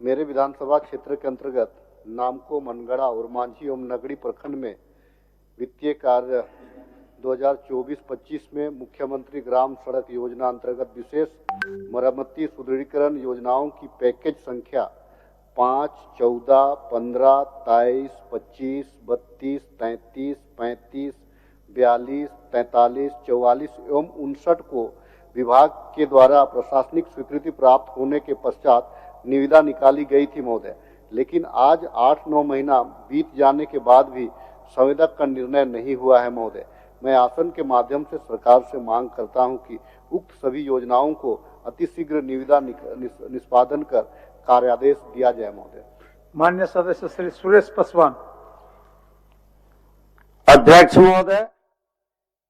मेरे विधानसभा क्षेत्र के अंतर्गत नामको, मनगढ़ा और मांझी एवं नगड़ी प्रखंड में वित्तीय कार्य 2024-25 में मुख्यमंत्री ग्राम सड़क योजना अंतर्गत विशेष मरम्मती सुदृढ़ीकरण योजनाओं की पैकेज संख्या 5, 14, 15, 23, 25, 32, 33, 35, 42, 43, 44 एवं 59 को विभाग के द्वारा प्रशासनिक स्वीकृति प्राप्त होने के पश्चात निविदा निकाली गई थी महोदय, लेकिन आज 8-9 महीना बीत जाने के बाद भी संवेदक का निर्णय नहीं हुआ है महोदय। मैं आसन के माध्यम से सरकार से मांग करता हूं कि उक्त सभी योजनाओं को अतिशीघ्र निविदा निष्पादन कर कार्यादेश दिया जाए महोदय। माननीय सदस्य श्री सुरेश पासवान। अध्यक्ष महोदय,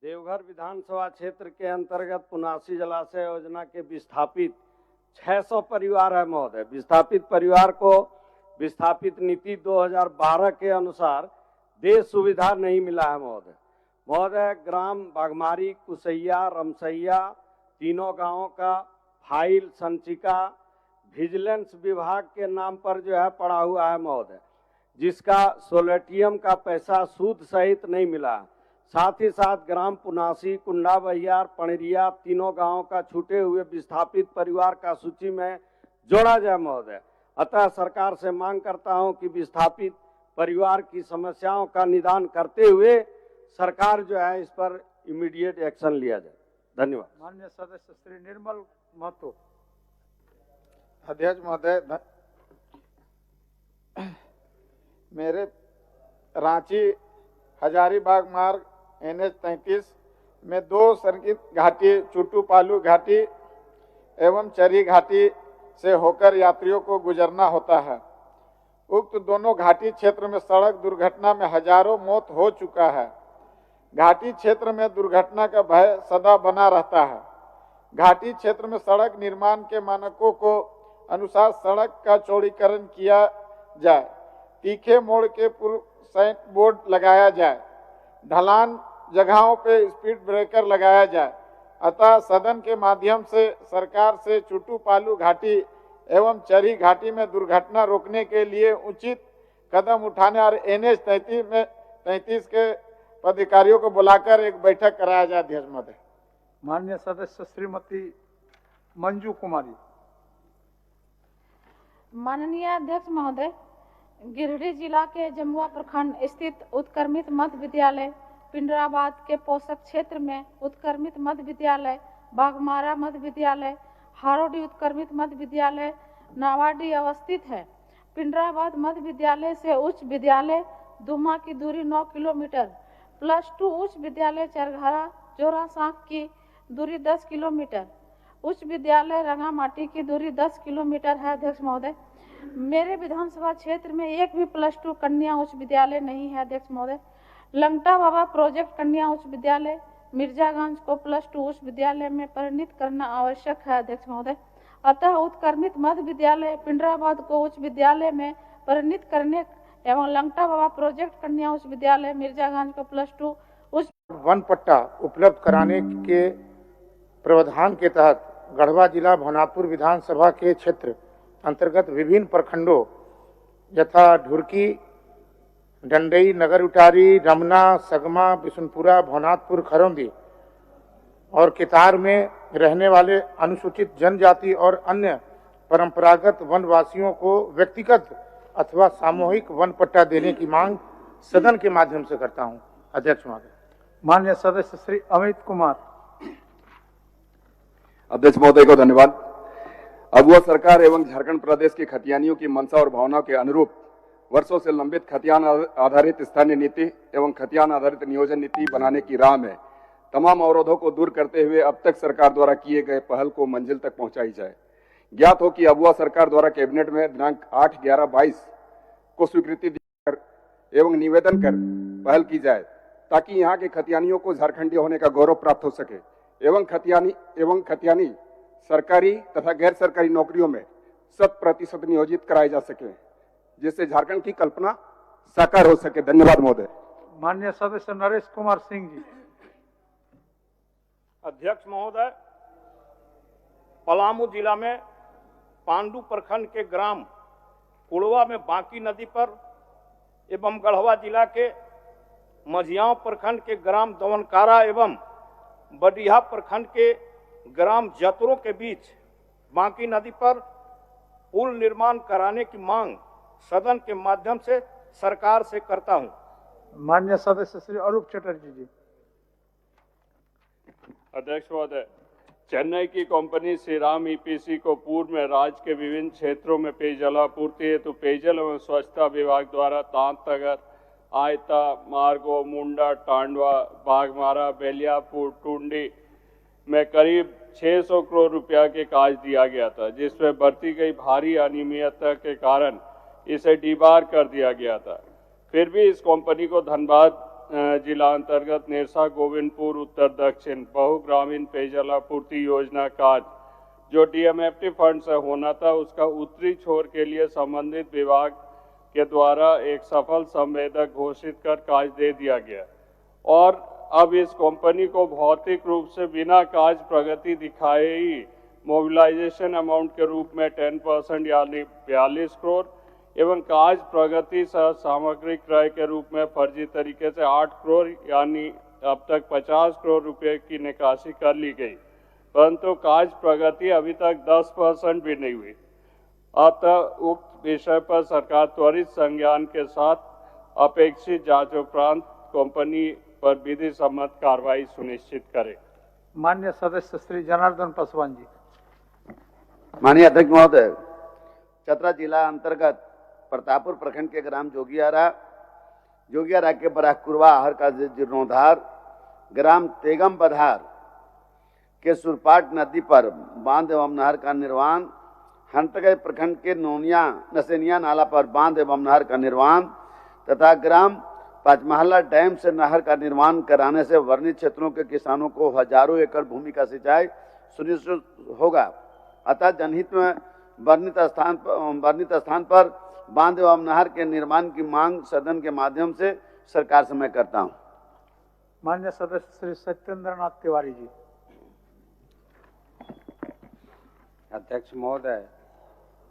देवघर विधानसभा क्षेत्र के अंतर्गत पुनासी जलाशय योजना के विस्थापित 600 परिवार है महोदय। विस्थापित परिवार को विस्थापित नीति 2012 के अनुसार देश सुविधा नहीं मिला है महोदय। ग्राम बागमारी, कुसैया, रमसैया तीनों गांवों का फाइल संचिका विजिलेंस विभाग के नाम पर जो है पड़ा हुआ है महोदय, जिसका सोलेटियम का पैसा सूद सहित नहीं मिला। साथ ही साथ ग्राम पुनासी, कुंडा बहियार, पणरिया तीनों गांवों का छूटे हुए विस्थापित परिवार का सूची में जोड़ा जाए महोदय। अतः सरकार से मांग करता हूं कि विस्थापित परिवार की समस्याओं का निदान करते हुए सरकार जो है इस पर इमीडिएट एक्शन लिया जाए। धन्यवाद। माननीय सदस्य श्री निर्मल महतो। अध्यक्ष महोदय, मेरे रांची हजारीबाग मार्ग NH 33 में 2 संगीत घाटी, चुटू पालू घाटी एवं चरी घाटी से होकर यात्रियों को गुजरना होता है। उक्त दोनों घाटी क्षेत्र में सड़क दुर्घटना में हजारों मौत हो चुका है। घाटी क्षेत्र में दुर्घटना का भय सदा बना रहता है। घाटी क्षेत्र में सड़क निर्माण के मानकों को अनुसार सड़क का चौड़ीकरण किया जाए, तीखे मोड़ के पूर्व साइन बोर्ड लगाया जाए, ढलान जगहों पे स्पीड ब्रेकर लगाया जाए। अतः सदन के माध्यम से सरकार से चुटू पालू घाटी एवं चरी घाटी में दुर्घटना रोकने के लिए उचित कदम उठाने और NH 33 के अधिकारियों को बुलाकर एक बैठक कराया जाए। अध्यक्ष महोदय। माननीय सदस्य श्रीमती मंजू कुमारी। माननीय अध्यक्ष महोदय, गिरिडीह जिला के जमुआ प्रखंड स्थित उत्क्रमित मध्य विद्यालय पिंडराबाद के पोषक क्षेत्र में उत्क्रमित मध्य विद्यालय, बाघमारा मध्य विद्यालय, हारोडी उत्क्रमित मध्य विद्यालय, नावाडी अवस्थित है। पिंडराबाद मध्य विद्यालय से उच्च विद्यालय दुमा की दूरी 9 किलोमीटर, +2 उच्च विद्यालय चरघरा जोरासांक की दूरी 10 किलोमीटर, उच्च विद्यालय रंगामाटी की दूरी 10 किलोमीटर है। अध्यक्ष महोदय, मेरे विधानसभा क्षेत्र में एक भी +2 कन्या उच्च विद्यालय नहीं है। अध्यक्ष महोदय, लंगटा बाबा प्रोजेक्ट कन्या उच्च विद्यालय मिर्जागंज को +2 उच्च विद्यालय में परिणित करना आवश्यक है। अध्यक्ष महोदय, अतः उत्क्रमित मध्य विद्यालय पिंडराबाद को उच्च विद्यालय में परिणित करने एवं लंगटा बाबा प्रोजेक्ट कन्या उच्च विद्यालय मिर्जागंज को +2 उच्च वन पट्टा उपलब्ध कराने के प्रावधान के तहत गढ़वा जिला भवनाथपुर विधानसभा के क्षेत्र अंतर्गत विभिन्न प्रखंडों यथा ढुरकी, डंडई, नगर उटारी, रमना, सगमा, बिशुनपुरा, भवनाथपुर, खरौंदी और कितार में रहने वाले अनुसूचित जनजाति और अन्य परंपरागत वनवासियों को व्यक्तिगत अथवा सामूहिक वन पट्टा देने की मांग सदन के माध्यम से करता हूं। अध्यक्ष महोदय। माननीय सदस्य श्री अमित कुमार। अध्यक्ष महोदय को धन्यवाद। अगुआ सरकार एवं झारखंड प्रदेश की खतियानियों की मंशा और भावनाओं के अनुरूप वर्षों से लंबित खतियान आधारित स्थानीय नीति एवं खतियान आधारित नियोजन नीति बनाने की राह में तमाम अवरोधों को दूर करते हुए अब तक सरकार द्वारा किए गए पहल को मंजिल तक पहुंचाई जाए। ज्ञात हो कि अगुआ सरकार द्वारा कैबिनेट में दिनांक 8/11/22 को स्वीकृति देकर एवं निवेदन कर पहल की जाए ताकि यहाँ के खतियानियों को झारखंडी होने का गौरव प्राप्त हो सके एवं खतियानी सरकारी तथा गैर सरकारी नौकरियों में 100% नियोजित कराए जा सके, जिससे झारखंड की कल्पना साकार हो सके। धन्यवाद महोदय। माननीय सदस्य नरेश कुमार सिंह जी। अध्यक्ष महोदय, पलामू जिला में पांडु प्रखंड के ग्राम कुड़वा में बांकी नदी पर एवं गढ़वा जिला के मझियाव प्रखंड के ग्राम दवनकारा एवं बडिहा प्रखंड के ग्राम जतरों के बीच बांकी नदी पर पुल निर्माण कराने की मांग सदन के माध्यम से सरकार से करता हूं। माननीय सदस्य श्री अरूप चटर्जी जी। अध्यक्ष महोदय, चेन्नई की कंपनी श्रीराम ईपीसी को पूर्व में राज्य के विभिन्न क्षेत्रों में पेयजलापूर्ति हेतु पेयजल एवं स्वच्छता विभाग द्वारा तांतगर, आयता, मार्गो, मुंडा, टांडवा, बाघमारा, बेलियापुर, टुंडी में करीब 600 करोड़ रुपया के काज दिया गया था, जिसमें बरती गई भारी अनियमितता के कारण इसे डीबार कर दिया गया था। फिर भी इस कंपनी को धनबाद जिला अंतर्गत नेरसा गोविंदपुर उत्तर दक्षिण बहुग्रामीण पेयजलापूर्ति योजना कार्य जो डीएमएफटी फंड से होना था, उसका उत्तरी छोर के लिए संबंधित विभाग के द्वारा एक सफल संवेदक घोषित कर कार्य दे दिया गया और अब इस कंपनी को भौतिक रूप से बिना कार्य प्रगति दिखाए ही मोबिलाइजेशन अमाउंट के रूप में 10% यानी 42 करोड़ एवं कार्य प्रगति सह सामग्री क्रय के रूप में फर्जी तरीके से 8 करोड़ यानी अब तक 50 करोड़ रुपए की निकासी कर ली गई, परंतु कार्य प्रगति अभी तक 10% भी नहीं हुई। अतः उक्त विषय पर सरकार त्वरित संज्ञान के साथ अपेक्षित जांच उपरांत कंपनी पर विधि सम्मत कार्रवाई सुनिश्चित करे। माननीय सदस्य श्री जनार्दन पासवान जी। माननीय अध्यक्ष महोदय, चतरा जिला अंतर्गत प्रतापपुर प्रखंड के ग्राम जोगियारा के बराकुरवा आहर का जीर्णोद्धार, ग्राम तेगम बधार के सुरपाट नदी पर बांध एवं नहर का निर्माण, हंटगढ़ प्रखंड के नसेनिया नाला पर बांध एवं नहर का निर्माण तथा ग्राम पांचमहला डैम से नहर का निर्माण कराने से वर्णित क्षेत्रों के किसानों को हजारों एकड़ भूमि का सिंचाई सुनिश्चित होगा। अतः जनहित में वर्णित स्थान पर बांध एवं नहर के निर्माण की मांग सदन के माध्यम से सरकार से मैं करता हूं। माननीय सदस्य श्री सत्येंद्र नाथ तिवारी जी। अध्यक्ष महोदय,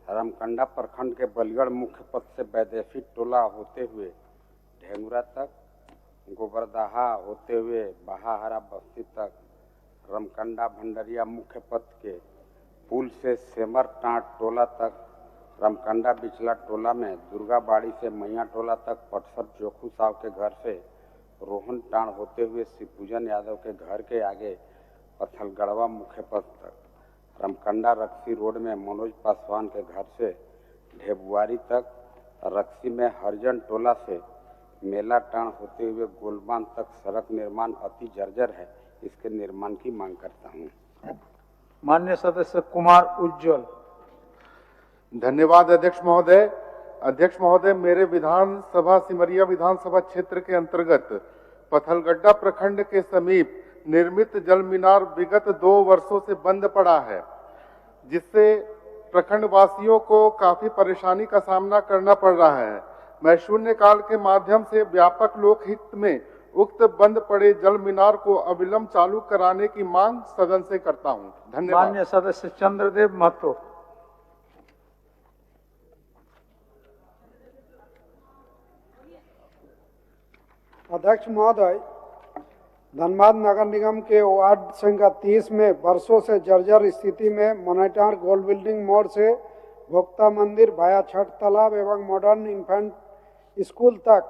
रामकंडा प्रखंड के बलिगढ़ मुख्य पथ से वैदेशी टोला होते हुए ढेंगुरा तक, गोबरदाहा होते हुए बहाहरा बस्ती तक, रामकंडा भंडरिया मुख्य पथ के पुल से सेमर टाट टोला तक, रामकंडा बिचला टोला में दुर्गाबाड़ी से मैया टोला तक, पटसर जोखू साहब के घर से रोहन टाण होते हुए शिवपूजन यादव के घर के आगे पत्थलगढ़वा मुख्य पथ तक, रामकंडा रक्सी रोड में मनोज पासवान के घर से ढेबुआरी तक, रक्सी में हरिजन टोला से मेला टाण होते हुए गोलबांध तक सड़क निर्माण अति जर्जर है, इसके निर्माण की मांग करता हूँ। माननीय सदस्य कुमार उज्ज्वल। धन्यवाद अध्यक्ष महोदय। अध्यक्ष महोदय, मेरे विधानसभा सिमरिया विधानसभा क्षेत्र के अंतर्गत पथलगड्डा प्रखंड के समीप निर्मित जल मीनार विगत 2 वर्षों से बंद पड़ा है, जिससे प्रखंड वासियों को काफी परेशानी का सामना करना पड़ रहा है। मैं शून्यकाल के माध्यम से व्यापक लोकहित में उक्त बंद पड़े जल मीनार को अविलंब चालू कराने की मांग सदन से करता हूं। धन्यवाद। माननीय सदस्य चंद्रदेव महतो। अध्यक्ष महोदय, धनबाद नगर निगम के वार्ड संख्या 30 में वर्षों से जर्जर स्थिति में मोनेटार गोल्ड बिल्डिंग मोड़ से भोक्ता मंदिर भाया छठ तालाब एवं मॉडर्न इन्फेंट स्कूल तक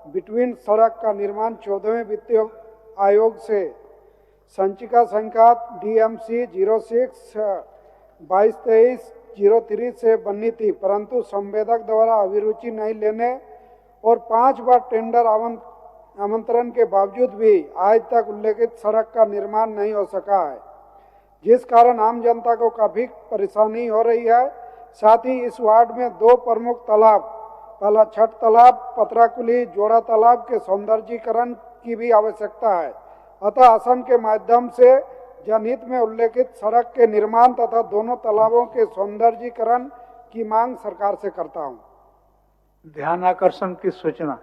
बिटवीन सड़क का निर्माण 14वें वित्तीय आयोग से संचिका संख्या DMC 06-2223-03 से बननी थी, परंतु संवेदक द्वारा अभिरुचि नहीं लेने और 5 बार टेंडर आमंत्रण के बावजूद भी आज तक उल्लेखित सड़क का निर्माण नहीं हो सका है, जिस कारण आम जनता को काफी परेशानी हो रही है। साथ ही इस वार्ड में 2 प्रमुख तालाब, पहला छठ तालाब, पतराकुली जोड़ा तालाब के सौंदर्यीकरण की भी आवश्यकता है। अतः असम के माध्यम से जनहित में उल्लेखित सड़क के निर्माण तथा दोनों तालाबों के सौंदर्यीकरण की मांग सरकार से करता हूं। ध्यान आकर्षण की सूचना।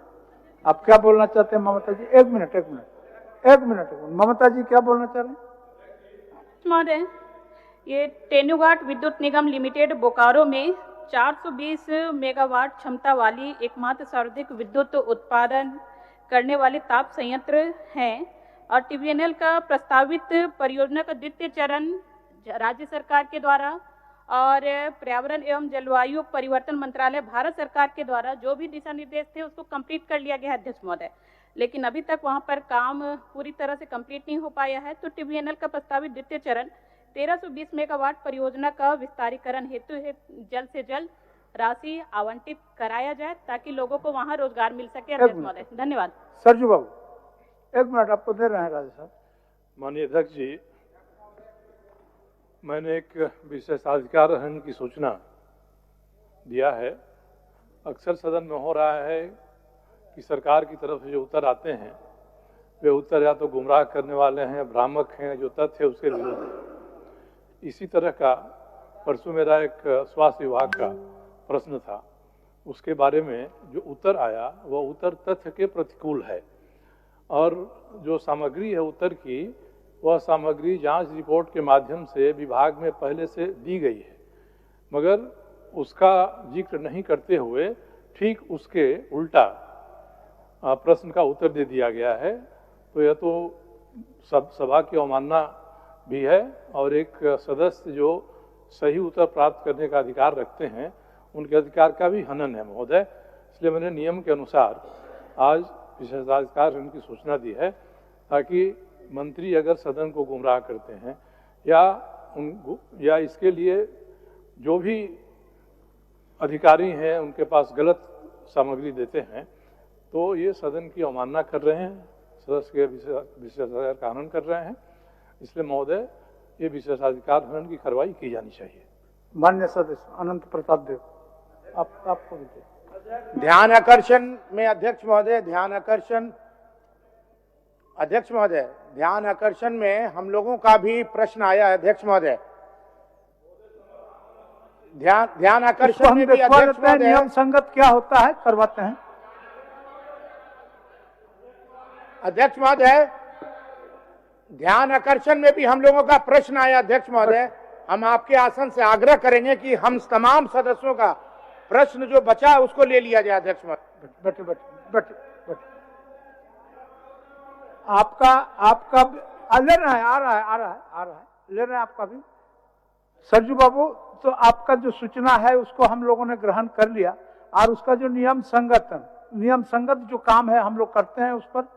आप क्या बोलना चाहते हैं ममता जी? एक मिनट ममता जी क्या बोलना चाह रहे हैं? महोदय, ये तेनुघाट विद्युत निगम लिमिटेड बोकारो में 420 मेगावाट क्षमता वाली एकमात्र सर्वाधिक विद्युत उत्पादन करने वाले ताप संयंत्र हैं और टीबीएनएल का प्रस्तावित परियोजना का द्वितीय चरण राज्य सरकार के द्वारा और पर्यावरण एवं जलवायु परिवर्तन मंत्रालय भारत सरकार के द्वारा जो भी दिशा निर्देश थे उसको कंप्लीट कर लिया गया है अध्यक्ष महोदय, लेकिन अभी तक वहां पर काम पूरी तरह से कंप्लीट नहीं हो पाया है। तो टीबीएनएल का प्रस्तावित द्वितीय चरण 1320 मेगावाट परियोजना का विस्तारीकरण हेतु जल्द से जल्द राशि आवंटित कराया जाए ताकि लोगों को वहां रोजगार मिल सके। अध्यक्ष महोदय धन्यवाद। सरजू बाबू 1 मिनट आपको दे रहे हैं राजा साहब। माननीय अध्यक्ष जी, मैंने एक विशेषाधिकार हनन की सूचना दिया है। अक्सर सदन में हो रहा है कि सरकार की तरफ से जो उत्तर आते हैं वे उत्तर या तो गुमराह करने वाले हैं, भ्रामक हैं, जो तथ्य है उसके विरुद्ध है। इसी तरह का परसों मेरा एक स्वास्थ्य विभाग का प्रश्न था, उसके बारे में जो उत्तर आया वह उत्तर तथ्य के प्रतिकूल है और जो सामग्री है उत्तर की वह सामग्री जांच रिपोर्ट के माध्यम से विभाग में पहले से दी गई है, मगर उसका जिक्र नहीं करते हुए ठीक उसके उल्टा प्रश्न का उत्तर दे दिया गया है। तो यह तो सभा की अवमानना भी है और एक सदस्य जो सही उत्तर प्राप्त करने का अधिकार रखते हैं उनके अधिकार का भी हनन है महोदय। इसलिए मैंने नियम के अनुसार आज विशेषाधिकार हनन की सूचना दी है ताकि मंत्री अगर सदन को गुमराह करते हैं या इसके लिए जो भी अधिकारी हैं उनके पास गलत सामग्री देते हैं तो ये सदन की अवमानना कर रहे हैं, सदस्य के विशेषाधिकार का हनन कर रहे हैं। इसलिए महोदय ये विशेषाधिकार हनन की कार्रवाई की जानी चाहिए। माननीय सदस्य अनंत प्रताप देव आपको भी ध्यान आकर्षण में अध्यक्ष महोदय, ध्यान आकर्षण में हम लोगों का भी प्रश्न आया है अध्यक्ष महोदय। ध्यान आकर्षण में भी अध्यक्ष महोदय नियम संगत क्या होता है करवाते हैं। अध्यक्ष महोदय, ध्यान आकर्षण में भी हम लोगों का प्रश्न आया अध्यक्ष महोदय। हम आपके आसन से आग्रह करेंगे कि हम तमाम सदस्यों का प्रश्न जो बचा है उसको ले लिया जाए अध्यक्ष महोदय। बैठे आपका ले रहे हैं, आ रहा है ले रहे हैं आपका भी। सरजू बाबू, तो आपका जो सूचना है उसको हम लोगों ने ग्रहण कर लिया और उसका जो नियम संगत जो काम है हम लोग करते हैं उस पर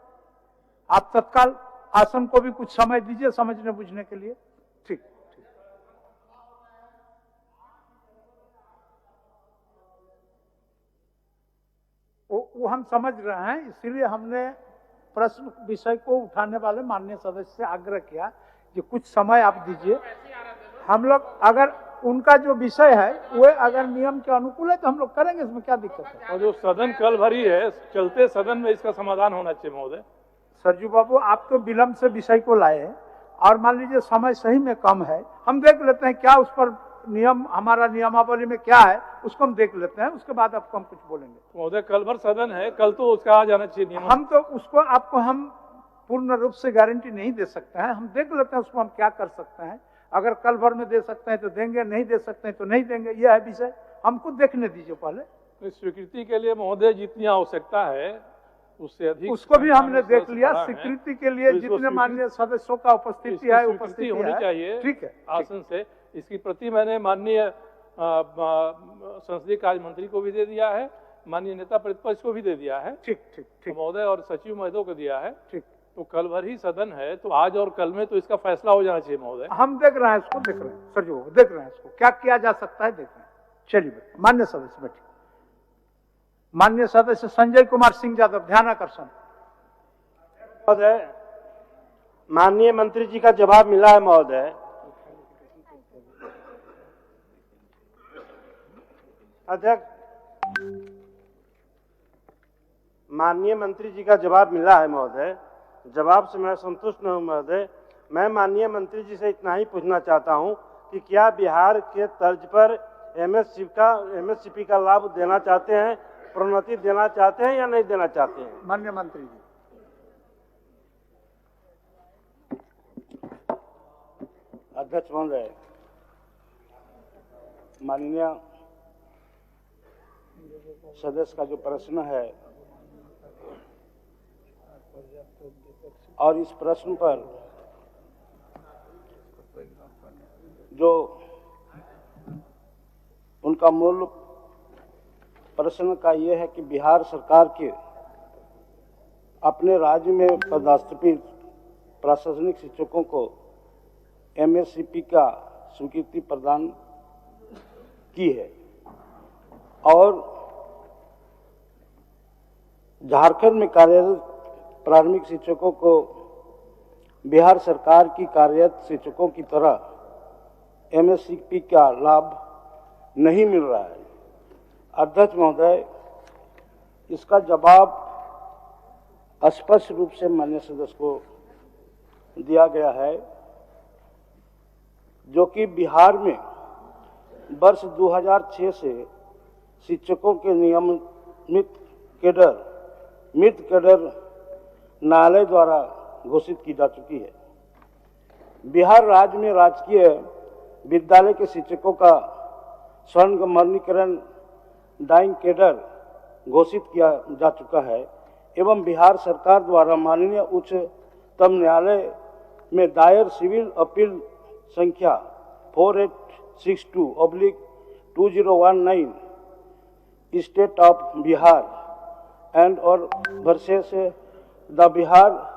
आप तत्काल आसन को भी कुछ समय दीजिए समझने बुझने के लिए। ठीक वो हम समझ रहे हैं, इसीलिए हमने प्रश्न विषय को उठाने वाले माननीय सदस्य से आग्रह किया कि कुछ समय आप दीजिए। हम लोग अगर उनका जो विषय है वो अगर नियम के अनुकूल है तो हम लोग करेंगे, इसमें क्या दिक्कत है। और जो सदन कल भरी है, चलते सदन में इसका समाधान होना चाहिए महोदय। सरजू बाबू, आप तो विलंब से विषय को लाए हैं और मान लीजिए समय सही में कम है, हम देख लेते हैं क्या उस पर नियम हमारा नियमावली में क्या है उसको हम देख लेते हैं, उसके बाद आपको हम कुछ बोलेंगे। महोदय कल भर सदन है, कल तो उसका आ जाना चाहिए नियम। हम तो उसको आपको हम पूर्ण रूप से गारंटी नहीं दे सकते हैं, हम देख लेते हैं उसको हम क्या कर सकते हैं। अगर कल भर में दे सकते हैं तो देंगे, नहीं दे सकते हैं तो नहीं देंगे, यह है विषय। हमको देखने दीजिए पहले। स्वीकृति के लिए महोदय जितनी आवश्यकता है उससे अधिक उसको भी हमने देख लिया। स्वीकृति के लिए जितने माननीय सदस्यों का उपस्थिति है उपस्थिति होनी चाहिए। ठीक है, आसन से इसकी प्रति मैंने माननीय संसदीय कार्य मंत्री को भी दे दिया है, माननीय नेता प्रतिपक्ष को भी दे दिया है। ठीक महोदय और सचिव महोदय को दिया है। ठीक, तो कल भर ही सदन है तो आज और कल में तो इसका फैसला हो जाना चाहिए महोदय। हम देख रहे हैं इसको, देख रहे हैं सर जी, देख रहे हैं इसको क्या किया जा सकता है, देख रहे हैं। चलिए माननीय सदस्य बैठिए। माननीय सदस्य संजय कुमार सिंह यादव, ध्यान आकर्षण। महोदय, माननीय मंत्री जी का जवाब मिला है महोदय। अध्यक्ष, माननीय मंत्री जी का जवाब मिला है महोदय। जवाब से मैं संतुष्ट नहीं हूँ महोदय। मैं माननीय मंत्री जी से इतना ही पूछना चाहता हूँ कि क्या बिहार के तर्ज पर एमएससीपी का लाभ देना चाहते हैं प्रोन्नति देना चाहते हैं या नहीं देना चाहते हैं? माननीय मंत्री जी। अध्यक्ष महोदय, माननीय सदस्य का जो प्रश्न है और इस प्रश्न पर जो उनका मूल प्रश्न का ये है कि बिहार सरकार के अपने राज्य में पदस्थापित प्रशासनिक शिक्षकों को एमएससीपी का स्वीकृति प्रदान की है और झारखंड में कार्यरत प्राथमिक शिक्षकों को बिहार सरकार की कार्यरत शिक्षकों की तरह एमएससीपी का लाभ नहीं मिल रहा है। अध्यक्ष महोदय, इसका जवाब स्पष्ट रूप से माननीय सदस्य को दिया गया है, जो कि बिहार में वर्ष 2006 से शिक्षकों के नियमित कैडर न्यायालय द्वारा घोषित की जा चुकी है। बिहार राज्य में राजकीय विद्यालय के शिक्षकों का स्वर्णमणीकरण डाइंग कैडर घोषित किया जा चुका है एवं बिहार सरकार द्वारा माननीय उच्चतम न्यायालय में दायर सिविल अपील संख्या 4862/2019 स्टेट ऑफ बिहार एंड और versus the Bihar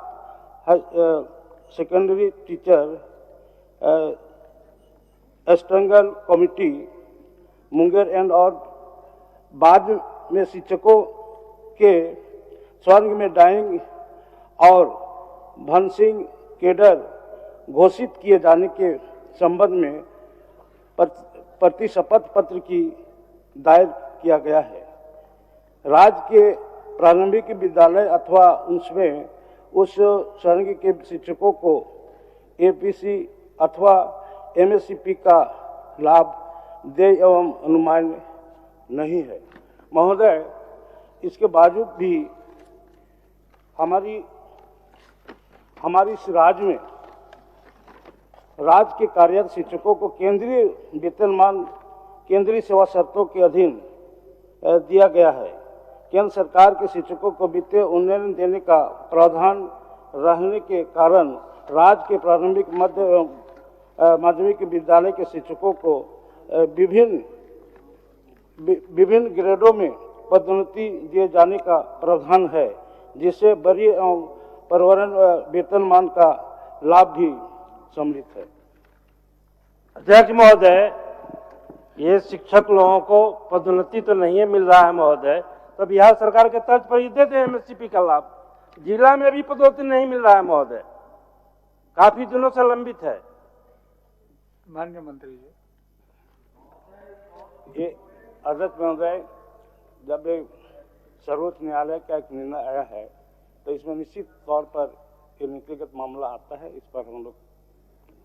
secondary teacher struggle committee Munger and और बाद में शिक्षकों के स्वर्ग में डाइंग और भनसिंग कैडर घोषित किए जाने के संबंध में प्रतिशपथ पत्र की दायर किया गया है। राज्य के प्रारंभिक विद्यालय अथवा उसमें उस संघ के शिक्षकों को एपीसी अथवा एमएससीपी का लाभ दे एवं अनुमान नहीं है। महोदय, इसके बावजूद भी हमारी इस राज्य में राज्य के कार्यरत शिक्षकों को केंद्रीय वेतनमान केंद्रीय सेवा शर्तों के अधीन दिया गया है। केंद्र सरकार के शिक्षकों को वित्तीय उन्नयन देने का प्रावधान रहने के कारण राज्य के प्रारंभिक माध्यमिक विद्यालय के शिक्षकों को विभिन्न ग्रेडों में पदोन्नति दिए जाने का प्रावधान है, जिससे वरीय एवं परिवहन वेतनमान का लाभ भी सम्मिलित है। अध्यक्ष महोदय, ये शिक्षक लोगों को पदोन्नति तो नहीं मिल रहा है महोदय, तो बिहार सरकार के तर्ज पर ही देते हैं एमएससीपी का लाभ। जिला में भी पदोन्नति नहीं मिल रहा है महोदय, काफी दिनों से लंबित है। माननीय मंत्री जी, ये अध्यक्ष महोदय, जब सर्वोच्च न्यायालय का एक निर्णय आया है तो इसमें निश्चित तौर पर ये नीतिगत मामला आता है, इस पर हम लोग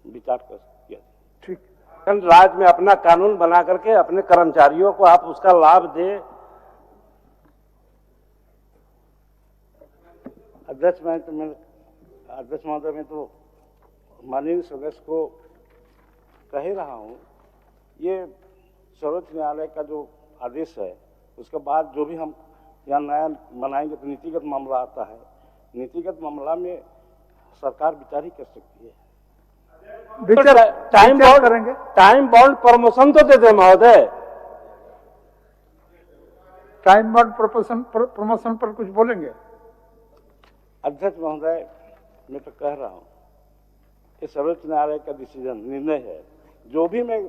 विचार कर सकते हैं। ठीक, राज्य में अपना कानून बना करके अपने कर्मचारियों को आप उसका लाभ दें। अध्यक्ष महोदय, मैं तो माननीय सदस्य को कह ही रहा हूँ, ये सर्वोच्च न्यायालय का जो आदेश है उसके बाद जो भी हम यहाँ नया बनाएंगे तो नीतिगत मामला आता है। नीतिगत मामला में सरकार विचार ही कर सकती है। टाइम बाउंड प्रमोशन तो देते महोदय। टाइम बाउंड प्रमोशन पर कुछ बोलेंगे? अध्यक्ष महोदय, मैं तो कह रहा हूँ ये सर्वोच्च न्यायालय का डिसीजन निर्णय है, जो भी मैं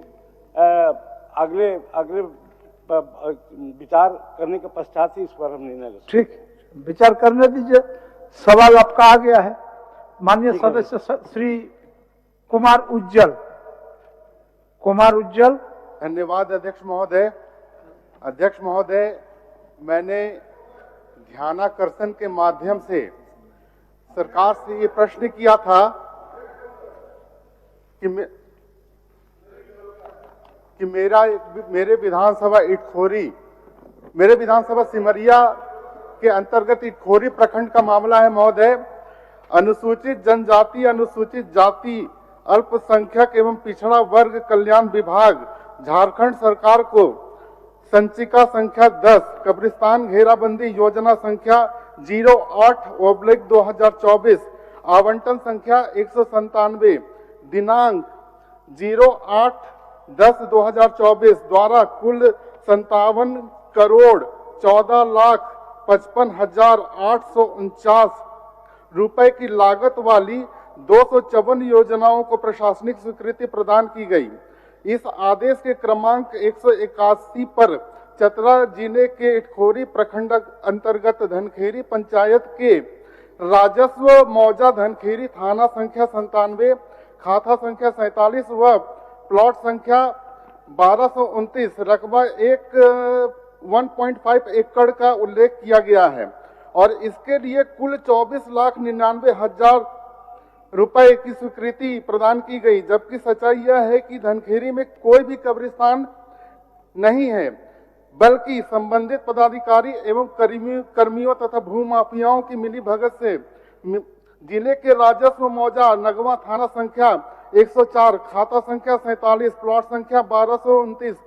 अगले विचार करने के पश्चात ही इस पर हम निर्णय लेंगे। ठीक, विचार करने दीजिए। सवाल आपका आ गया है। माननीय सदस्य श्री कुमार उज्जवल। धन्यवाद अध्यक्ष महोदय। अध्यक्ष महोदय, मैंने ध्यानाकर्षण के माध्यम से सरकार से ये प्रश्न किया था कि मेरे विधानसभा इटखोरी मेरे विधानसभा सिमरिया के अंतर्गत इटखोरी प्रखंड का मामला है महोदय। अनुसूचित जनजाति, अनुसूचित जाति, अल्पसंख्यक एवं पिछड़ा वर्ग कल्याण विभाग झारखंड सरकार को संचिका संख्या 10 कब्रिस्तान घेराबंदी योजना संख्या 08/2024 आवंटन संख्या 197 दिनांक 08/10/2024 द्वारा कुल 57,14,55,849 रुपए की लागत वाली 254 योजनाओं को प्रशासनिक स्वीकृति प्रदान की गई। इस आदेश के क्रमांक 181 पर चतरा जिले के इटखोरी प्रखंड अंतर्गत धनखेरी पंचायत के राजस्व मौजा धनखेरी थाना संख्या 97 खाता संख्या 47 व प्लॉट संख्या 1229 रकबा 1.5 एकड़ का उल्लेख किया गया है और इसके लिए कुल 24,99,000 रुपए की स्वीकृति प्रदान की गई। जबकि सच्चाई यह है कि धनखेरी में कोई भी कब्रिस्तान नहीं है, बल्कि संबंधित पदाधिकारी एवं कर्मियों तथा भूमाफियाओं की मिली भगत से जिले के राजस्व मौजा नगवा थाना संख्या 104 खाता संख्या 47 प्लॉट संख्या 1229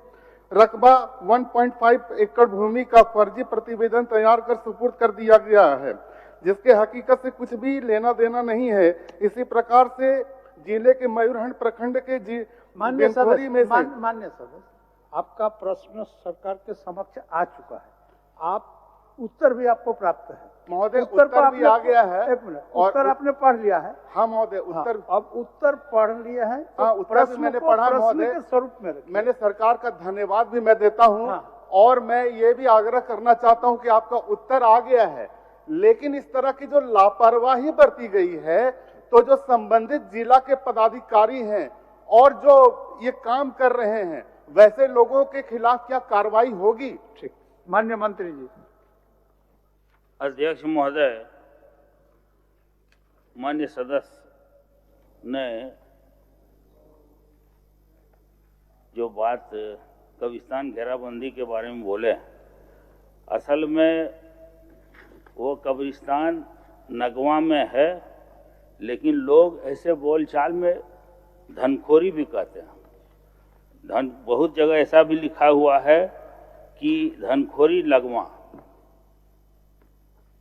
रकबा 1.5 एकड़ भूमि का फर्जी प्रतिवेदन तैयार कर सुपुर्द कर दिया गया है, जिसके हकीकत से कुछ भी लेना देना नहीं है। इसी प्रकार से जिले के मयूरहंड प्रखंड के माननीय सदस्य, आपका प्रश्न सरकार के समक्ष आ चुका है, आप उत्तर भी आपको प्राप्त है महोदय। उत्तर भी आ गया है। एक मिनट, उत्तर आपने पढ़ लिया है? हाँ महोदय, उत्तर अब उत्तर पढ़ लिया है। हाँ, उत्तर भी मैंने पढ़ा महोदय। स्वरूप में मैंने सरकार का धन्यवाद भी मैं देता हूँ और मैं ये भी आग्रह करना चाहता हूँ कि आपका उत्तर आ गया है, लेकिन इस तरह की जो लापरवाही बरती गई है, तो जो संबंधित जिला के पदाधिकारी हैं और जो ये काम कर रहे हैं, वैसे लोगों के खिलाफ क्या कार्रवाई होगी? ठीक, माननीय मंत्री जी। अध्यक्ष महोदय, माननीय सदस्य ने जो बात कब्रिस्तान घेराबंदी के बारे में बोले, असल में वो कब्रिस्तान नगवा में है, लेकिन लोग ऐसे बोलचाल में धनखोरी भी कहते हैं। बहुत जगह ऐसा भी लिखा हुआ है कि धनखोरी लगवा,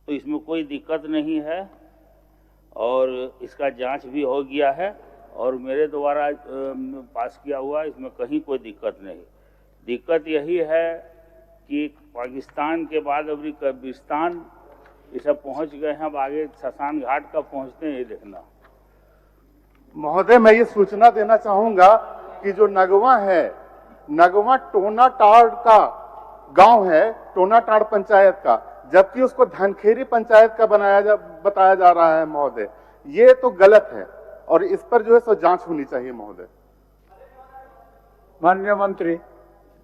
तो इसमें कोई दिक्कत नहीं है और इसका जांच भी हो गया है और मेरे द्वारा पास किया हुआ, इसमें कहीं कोई दिक्कत नहीं। दिक्कत यही है कि पाकिस्तान के बाद अभी कब्रिस्तान ये सब पहुंच गए हैं, अब आगे शमशान घाट कब पहुंचते हैं ये देखना। महोदय, मैं ये सूचना देना चाहूंगा कि जो नगवा है, नगवा टोनाटाड़ का गांव है, टोनाटाड़ पंचायत का, जबकि उसको धनखेरी पंचायत का बताया जा रहा है महोदय। ये तो गलत है और इस पर जो है सो जांच होनी चाहिए महोदय। माननीय मंत्री।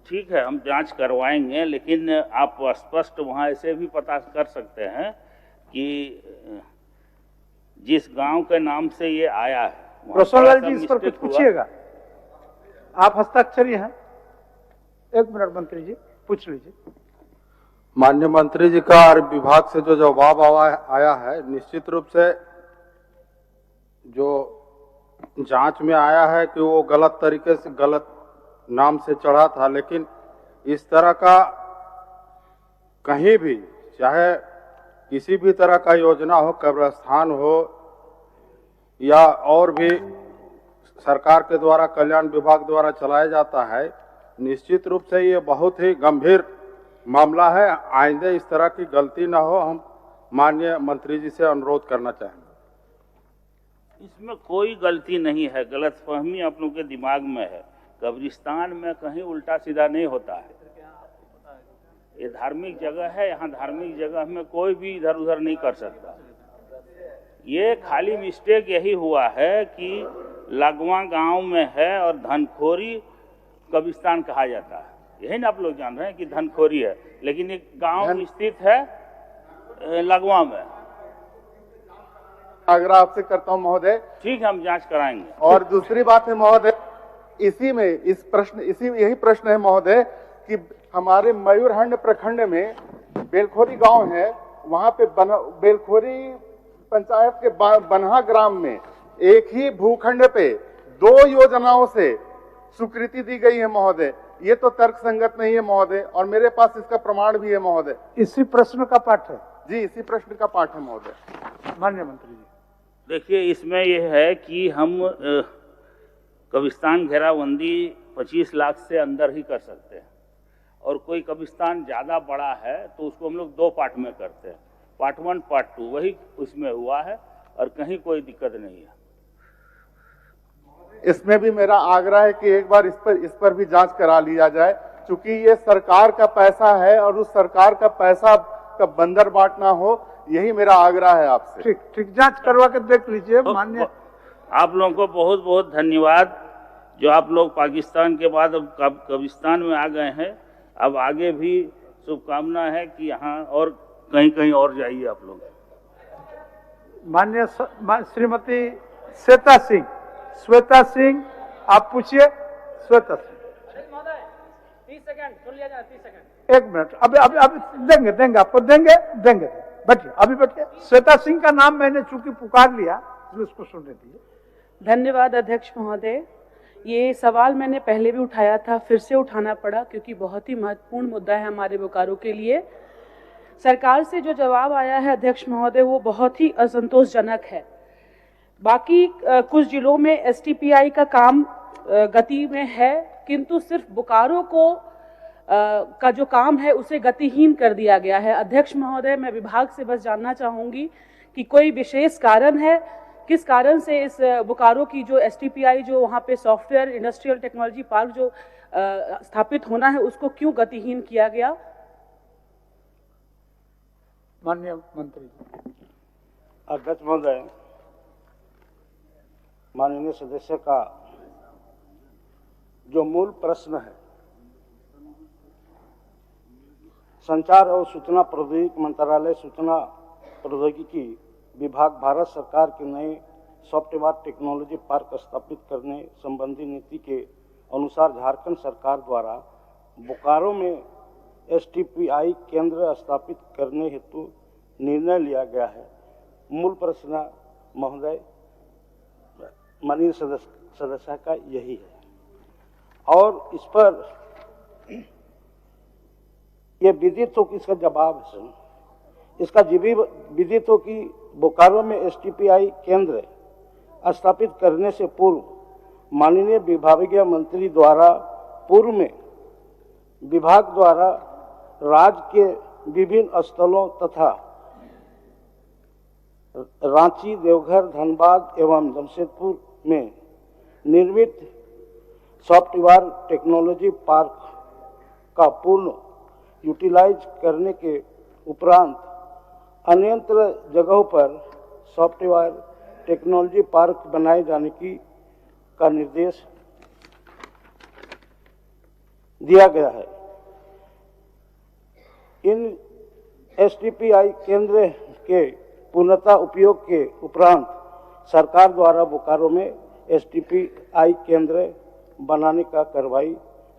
ठीक है, हम जांच करवाएंगे, लेकिन आप स्पष्ट वहां ऐसे भी पता कर सकते हैं कि जिस गांव के नाम से ये आया है, प्रसन्नलाल जी इस पर कुछ पूछिएगा, आप हस्ताक्षरी हैं। एक मिनट मंत्री जी, पूछ लीजिए। माननीय मंत्री जी का विभाग से जो जवाब आया है, निश्चित रूप से जो जांच में आया है कि वो गलत तरीके से गलत नाम से चढ़ा था, लेकिन इस तरह का कहीं भी, चाहे किसी भी तरह का योजना हो, कब्रिस्तान हो या और भी सरकार के द्वारा कल्याण विभाग द्वारा चलाया जाता है, निश्चित रूप से ये बहुत ही गंभीर मामला है। आइंदे इस तरह की गलती ना हो, हम माननीय मंत्री जी से अनुरोध करना चाहेंगे। इसमें कोई गलती नहीं है, गलतफहमी आप लोगों के दिमाग में है। कब्रिस्तान में कहीं उल्टा सीधा नहीं होता है, ये धार्मिक जगह है, यहाँ धार्मिक जगह में कोई भी इधर उधर नहीं कर सकता। ये खाली मिस्टेक यही हुआ है कि लगवा गांव में है और धनखोरी कब्रिस्तान कहा जाता है, यही ना आप लोग जान रहे हैं कि धनखोरी है, लेकिन एक गांव स्थित है लगवा में। आग्रह आपसे करता हूं महोदय। ठीक है, हम जांच कराएंगे। और दूसरी बात है महोदय, इसी में यही प्रश्न है महोदय कि हमारे मयूरहंड प्रखंड में बेलखोरी गांव है, वहां पे बेलखोरी पंचायत के बनहा ग्राम में एक ही भूखंड पे 2 योजनाओं से स्वीकृति दी गई है महोदय। ये तो तर्क संगत नहीं है महोदय, और मेरे पास इसका प्रमाण भी है महोदय। इसी प्रश्न का पाठ है जी, इसी प्रश्न का पाठ है महोदय। माननीय मंत्री जी, देखिए, इसमें यह है कि हम कब्रिस्तान घेराबंदी 25 लाख से अंदर ही कर सकते हैं, और कोई कब्रिस्तान ज़्यादा बड़ा है तो उसको हम लोग 2 पार्ट में करते हैं, पार्ट 1 पार्ट 2, वही उसमें हुआ है और कहीं कोई दिक्कत नहीं है। इसमें भी मेरा आग्रह है कि एक बार इस पर भी जांच करा लिया जाए, क्योंकि ये सरकार का पैसा है और उस सरकार का पैसा का बंदर बाट ना हो, यही मेरा आग्रह है आपसे। ठीक ठीक, जांच करवा के देख लीजिए। माननीय आप लोगों को बहुत बहुत धन्यवाद, जो आप लोग पाकिस्तान के बाद अब कब्रिस्तान में आ गए हैं। अब आगे भी शुभकामना है कि यहाँ और कहीं कहीं और जाइए आप लोग। माननीय श्रीमती श्वेता सिंह, आप पूछिए। श्वेता सिंह, 30 सेकंड सुन लिया जाए, 30 सेकंड। 1 मिनट, अभी देंगे आपको, देंगे। बैठिए, अभी बैठिए। श्वेता सिंह का नाम मैंने चूंकि पुकार लिया, उसको सुनने दीजिए। धन्यवाद अध्यक्ष महोदय। ये सवाल मैंने पहले भी उठाया था, फिर से उठाना पड़ा क्योंकि बहुत ही महत्वपूर्ण मुद्दा है हमारे बोकारो के लिए। सरकार से जो जवाब आया है अध्यक्ष महोदय, वो बहुत ही असंतोषजनक है। बाकी कुछ जिलों में STPI का काम गति में है, किंतु सिर्फ बोकारो को का जो काम है उसे गतिहीन कर दिया गया है। अध्यक्ष महोदय, मैं विभाग से बस जानना चाहूँगी कि कोई विशेष कारण है, किस कारण से इस बोकारो की जो STPI जो वहाँ पे सॉफ्टवेयर इंडस्ट्रियल टेक्नोलॉजी पार्क जो स्थापित होना है, उसको क्यों गतिहीन किया गया? माननीय मंत्री जी। अध्यक्ष महोदय, माननीय सदस्य का जो मूल प्रश्न है, संचार और सूचना प्रौद्योगिकी मंत्रालय सूचना प्रौद्योगिकी विभाग भारत सरकार के नए सॉफ्टवेयर टेक्नोलॉजी पार्क स्थापित करने संबंधी नीति के अनुसार झारखंड सरकार द्वारा बोकारो में STPI केंद्र स्थापित करने हेतु निर्णय लिया गया है। मूल प्रश्न महोदय माननीय सदस्य का यही है, और इस पर यह विदित हो कि इसका जवाब है। इसका विदित हो कि बोकारो में STPI केंद्र स्थापित करने से पूर्व माननीय विभागीय मंत्री द्वारा पूर्व में विभाग द्वारा राज्य के विभिन्न स्थलों तथा रांची, देवघर, धनबाद एवं जमशेदपुर में निर्मित सॉफ्टवेयर टेक्नोलॉजी पार्क का पूर्ण यूटिलाइज करने के उपरांत अन्यत्र जगहों पर सॉफ्टवेयर टेक्नोलॉजी पार्क बनाए जाने का निर्देश दिया गया है। इन STPI केंद्र के पूर्णतः उपयोग के उपरांत सरकार द्वारा बोकारो में STPI केंद्र बनाने का कार्रवाई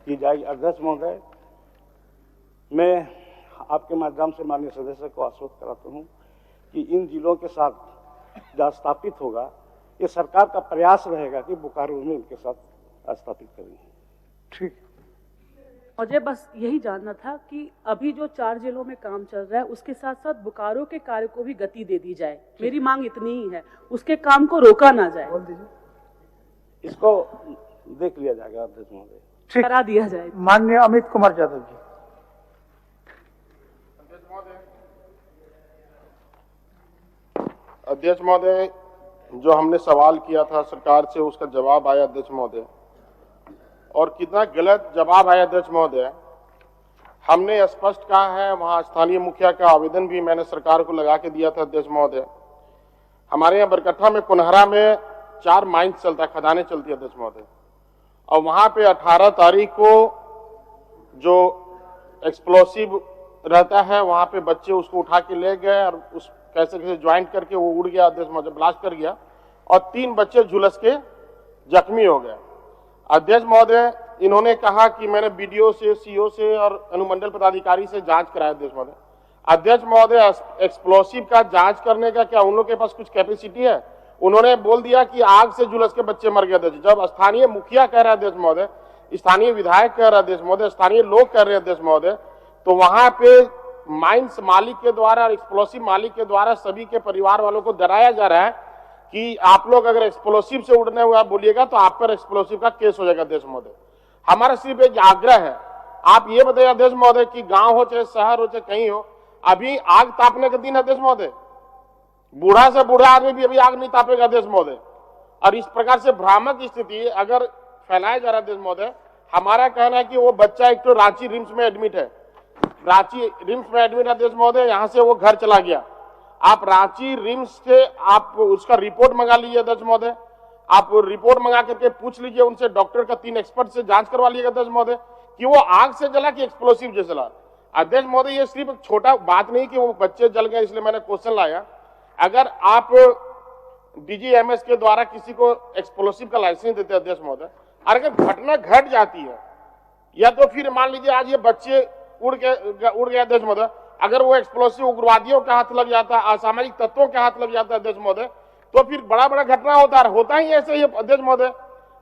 की जाएगी। अध्यक्ष महोदय, मैं आपके माध्यम से माननीय सदस्य को आश्वस्त कराता हूं कि इन जिलों के साथ जहाँ स्थापित होगा, ये सरकार का प्रयास रहेगा कि बोकारो में इनके साथ स्थापित करेंगे। ठीक, मुझे बस यही जानना था कि अभी जो 4 जिलों में काम चल रहा है उसके साथ साथ बोकारो के कार्य को भी गति दे दी जाए। मेरी मांग इतनी ही है, उसके काम को रोका ना जाए। इसको देख लिया जाएगा अध्यक्ष महोदय, करा दिया जाए। माननीय अमित कुमार यादव जी। अध्यक्ष महोदय, जो हमने सवाल किया था सरकार से, उसका जवाब आया अध्यक्ष महोदय, और कितना गलत जवाब आया अध्यक्ष महोदय। हमने स्पष्ट कहा है, वहां स्थानीय मुखिया का आवेदन भी मैंने सरकार को लगा के दिया था अध्यक्ष महोदय। हमारे यहाँ बरकट्ठा में कुनहरा में 4 माइंस चलता है, खदानें चलती है अध्यक्ष महोदय, और वहां पे 18 तारीख को जो एक्सप्लोसिव रहता है, वहां पे बच्चे उसको उठा के ले गए और उस कैसे कैसे ज्वाइंट करके वो उड़ गया अध्यक्ष महोदय, ब्लास्ट कर गया, और 3 बच्चे झुलस के जख्मी हो गए। अध्यक्ष महोदय, इन्होंने कहा कि मैंने बीडीओ से, सीओ से और अनुमंडल पदाधिकारी से जांच कराया अध्यक्ष महोदय। अध्यक्ष महोदय, एक्सप्लोसिव का जांच करने का क्या उन लोगों के पास कुछ कैपेसिटी है? उन्होंने बोल दिया कि आग से झुलस के बच्चे मर गए अध्यक्ष। जब स्थानीय मुखिया कह रहा है अध्यक्ष महोदय, स्थानीय विधायक कह रहा है अध्यक्ष महोदय, स्थानीय लोग कह रहे हैं अध्यक्ष महोदय, तो वहां पे माइंस मालिक के द्वारा और एक्सप्लोसिव मालिक के द्वारा सभी के परिवार वालों को डराया जा रहा है कि आप लोग अगर एक्सप्लोसिव से उड़ने हुआ बोलिएगा तो आप पर एक्सप्लोसिव का केस हो जाएगा अध्यक्ष महोदय। हमारा सिर्फ एक आग्रह है, आप ये बताइए अध्यक्ष महोदय कि गांव हो चाहे शहर हो चाहे कहीं हो, अभी आग तापने का दिन है अध्यक्ष महोदय। बूढ़ा से बूढ़ा आदमी भी अभी आग नहीं तापेगा अध्यक्ष महोदय। और इस प्रकार से भ्रामक स्थिति अगर फैलाया जा रहा है अध्यक्ष महोदय, हमारा कहना है कि वो बच्चा एक तो रांची रिम्स में एडमिट है, रांची रिम्स में एडमिट है अध्यक्ष महोदय, यहाँ से वो घर चला गया। आप रांची रिम्स से आप उसका रिपोर्ट मंगा लीजिए अध्यक्ष महोदय, आप रिपोर्ट मंगा करके पूछ लीजिए उनसे, डॉक्टर का 3 एक्सपर्ट से जांच करवा लीजिएगा अध्यक्ष महोदय कि वो आग से जला कि एक्सप्लोसिव से जला। अध्यक्ष महोदय, ये सिर्फ एक छोटा बात नहीं कि वो बच्चे जल गए इसलिए मैंने क्वेश्चन लाया। अगर आप डीजीएमएस के द्वारा किसी को एक्सप्लोसिव का लाइसेंस देते हैं अध्यक्ष महोदय, और अगर घटना घट जाती है या तो फिर मान लीजिए आज ये बच्चे उड़ गए अध्यक्ष महोदय, अगर वो एक्सप्लोसिव उग्रवादियों के हाथ लग जाता है, असामाजिक तत्वों के हाथ लग जाता है अध्यक्ष महोदय, तो फिर बड़ा बड़ा घटना होता ही ऐसे ही अध्यक्ष महोदय।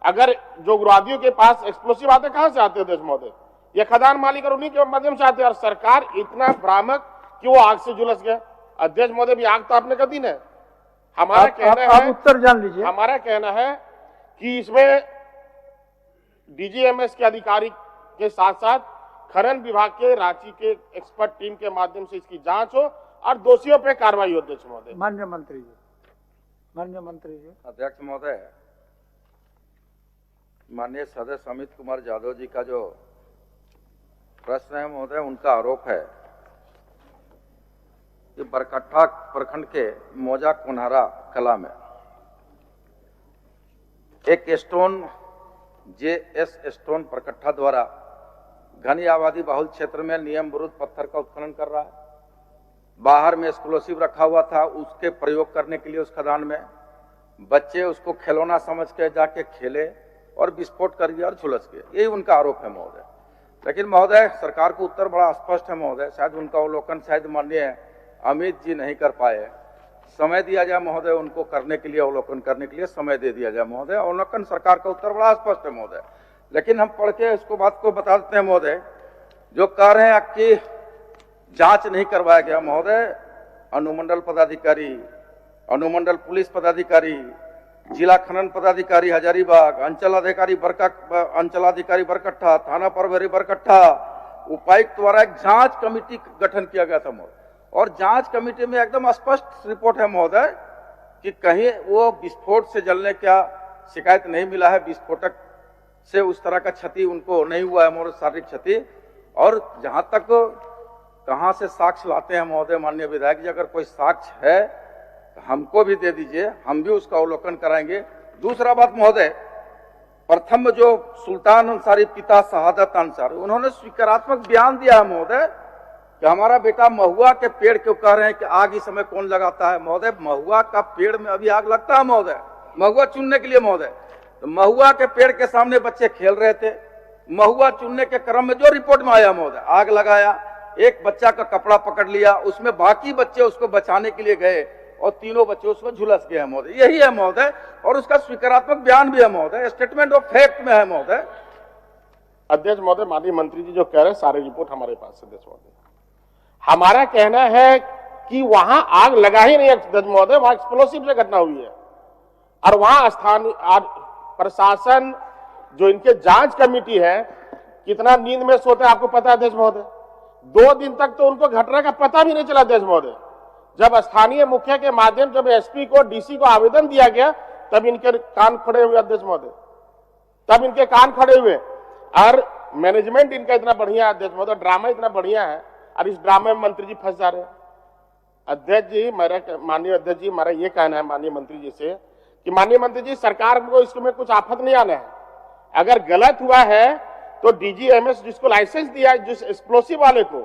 अगर जो उग्रवादियों के पास एक्सप्लोसिव आते कहां से आते अध्यक्ष महोदय? ये खदान मालिक और उन्हीं के माध्यम से आते हैं। और सरकार इतना भ्रामक कि वो आग से झुलस गए अध्यक्ष महोदय। भी आग तापने का दिन है। हमारा कहना है, उत्तर जान लीजिए, हमारा कहना है कि इसमें डीजीएमएस के अधिकारी के साथ साथ खनन विभाग के रांची के एक्सपर्ट टीम के माध्यम से इसकी जांच हो और दोषियों पे कार्रवाई हो अध्यक्ष महोदय। माननीय मंत्री जी, माननीय मंत्री जी। अध्यक्ष महोदय, माननीय सदस्य अमित कुमार यादव जी का जो प्रश्न है महोदय, उनका आरोप है कि बरकट्ठा प्रखंड के मौजा कोन्हारा कला में एक स्टोन जेएस स्टोन बरकट्ठा द्वारा घनी आबादी बहुल क्षेत्र में नियम विरुद्ध पत्थर का उत्खनन कर रहा है। बाहर में एक्सप्लोसिव रखा हुआ था, उसके प्रयोग करने के लिए उस खदान में बच्चे उसको खिलौना समझ के जाके खेले और विस्फोट कर गया और झुलस गए, यही उनका आरोप है महोदय। लेकिन महोदय, सरकार को उत्तर बड़ा स्पष्ट है महोदय, शायद उनका अवलोकन शायद माननीय अमित जी नहीं कर पाए। समय दिया जाए महोदय उनको करने के लिए, अवलोकन करने के लिए समय दे दिया जाए महोदय। अवलोकन सरकार का उत्तर बड़ा स्पष्ट है महोदय। लेकिन हम पढ़ के इसको बात को बता देते हैं महोदय, जो कह रहे हैं कि जांच नहीं करवाया गया महोदय। अनुमंडल पदाधिकारी, अनुमंडल पुलिस पदाधिकारी, जिला खनन पदाधिकारी हजारीबाग, अंचलाधिकारी बरकट्ठा, थाना प्रभारी बरकट्ठा, उपायुक्त द्वारा एक जांच कमेटी गठन किया गया था महोदय। और जांच कमेटी में एकदम स्पष्ट रिपोर्ट है महोदय कि कहीं वो विस्फोट से जलने का शिकायत नहीं मिला है, विस्फोटक से उस तरह का क्षति उनको नहीं हुआ है महोदय, शारीरिक क्षति। और जहां तक कहां से साक्ष्य लाते हैं महोदय, माननीय विधायक जी, अगर कोई साक्ष्य है तो हमको भी दे दीजिए, हम भी उसका अवलोकन कराएंगे। दूसरा बात महोदय, प्रथम जो सुल्तान अंसारी पिता शहादत अंसारी, उन्होंने स्वीकारात्मक बयान दिया है महोदय कि हमारा बेटा महुआ के पेड़ क्यों कह रहे हैं कि आग इस समय कौन लगाता है महोदय? महुआ का पेड़ में अभी आग लगता है महोदय, महुआ चुनने के लिए महोदय। तो महुआ के पेड़ के सामने बच्चे खेल रहे थे, महुआ चुनने के क्रम में जो रिपोर्ट में आया महोदय, आग लगाया, एक बच्चा का कपड़ा पकड़ लिया, उसमें बाकी बच्चे उसको बचाने के लिए गए और तीनों बच्चे उसमें झुलस गए हैं महोदय। यही है महोदय, और उसका स्वीकारात्मक बयान भी है महोदय, स्टेटमेंट ऑफ फैक्ट में है महोदय। अध्यक्ष महोदय, माननीय मंत्री जी जो कह रहे हैं सारे रिपोर्ट हमारे पास है अध्यक्ष महोदय। हमारा कहना है कि वहां आग लगा ही नहीं अध्यक्ष महोदय, वहां एक्सप्लोसिव से घटना हुई है। और वहां स्थानीय प्रशासन जो इनके जांच कमेटी है कितना नींद में सोते हैं आपको पता है अध्यक्ष महोदय। 2 दिन तक तो उनको घटना का पता भी नहीं चला अध्यक्ष महोदय। जब स्थानीय मुखिया के माध्यम जब एसपी को डीसी को आवेदन दिया गया तब इनके कान खड़े हुए अध्यक्ष महोदय, तब इनके कान खड़े हुए। और मैनेजमेंट इनका इतना बढ़िया अध्यक्ष महोदय, ड्रामा इतना बढ़िया है, और इस ड्रामे में मंत्री जी फंस जा रहे हैं। अध्यक्ष जी, माननीय अध्यक्ष जी, हमारा ये कहना है माननीय मंत्री जी से कि माननीय मंत्री जी, सरकार को इसमें कुछ आफत नहीं आना है। अगर गलत हुआ है तो डीजीएमएस जिसको लाइसेंस दिया है जिस एक्सप्लोसिव वाले को,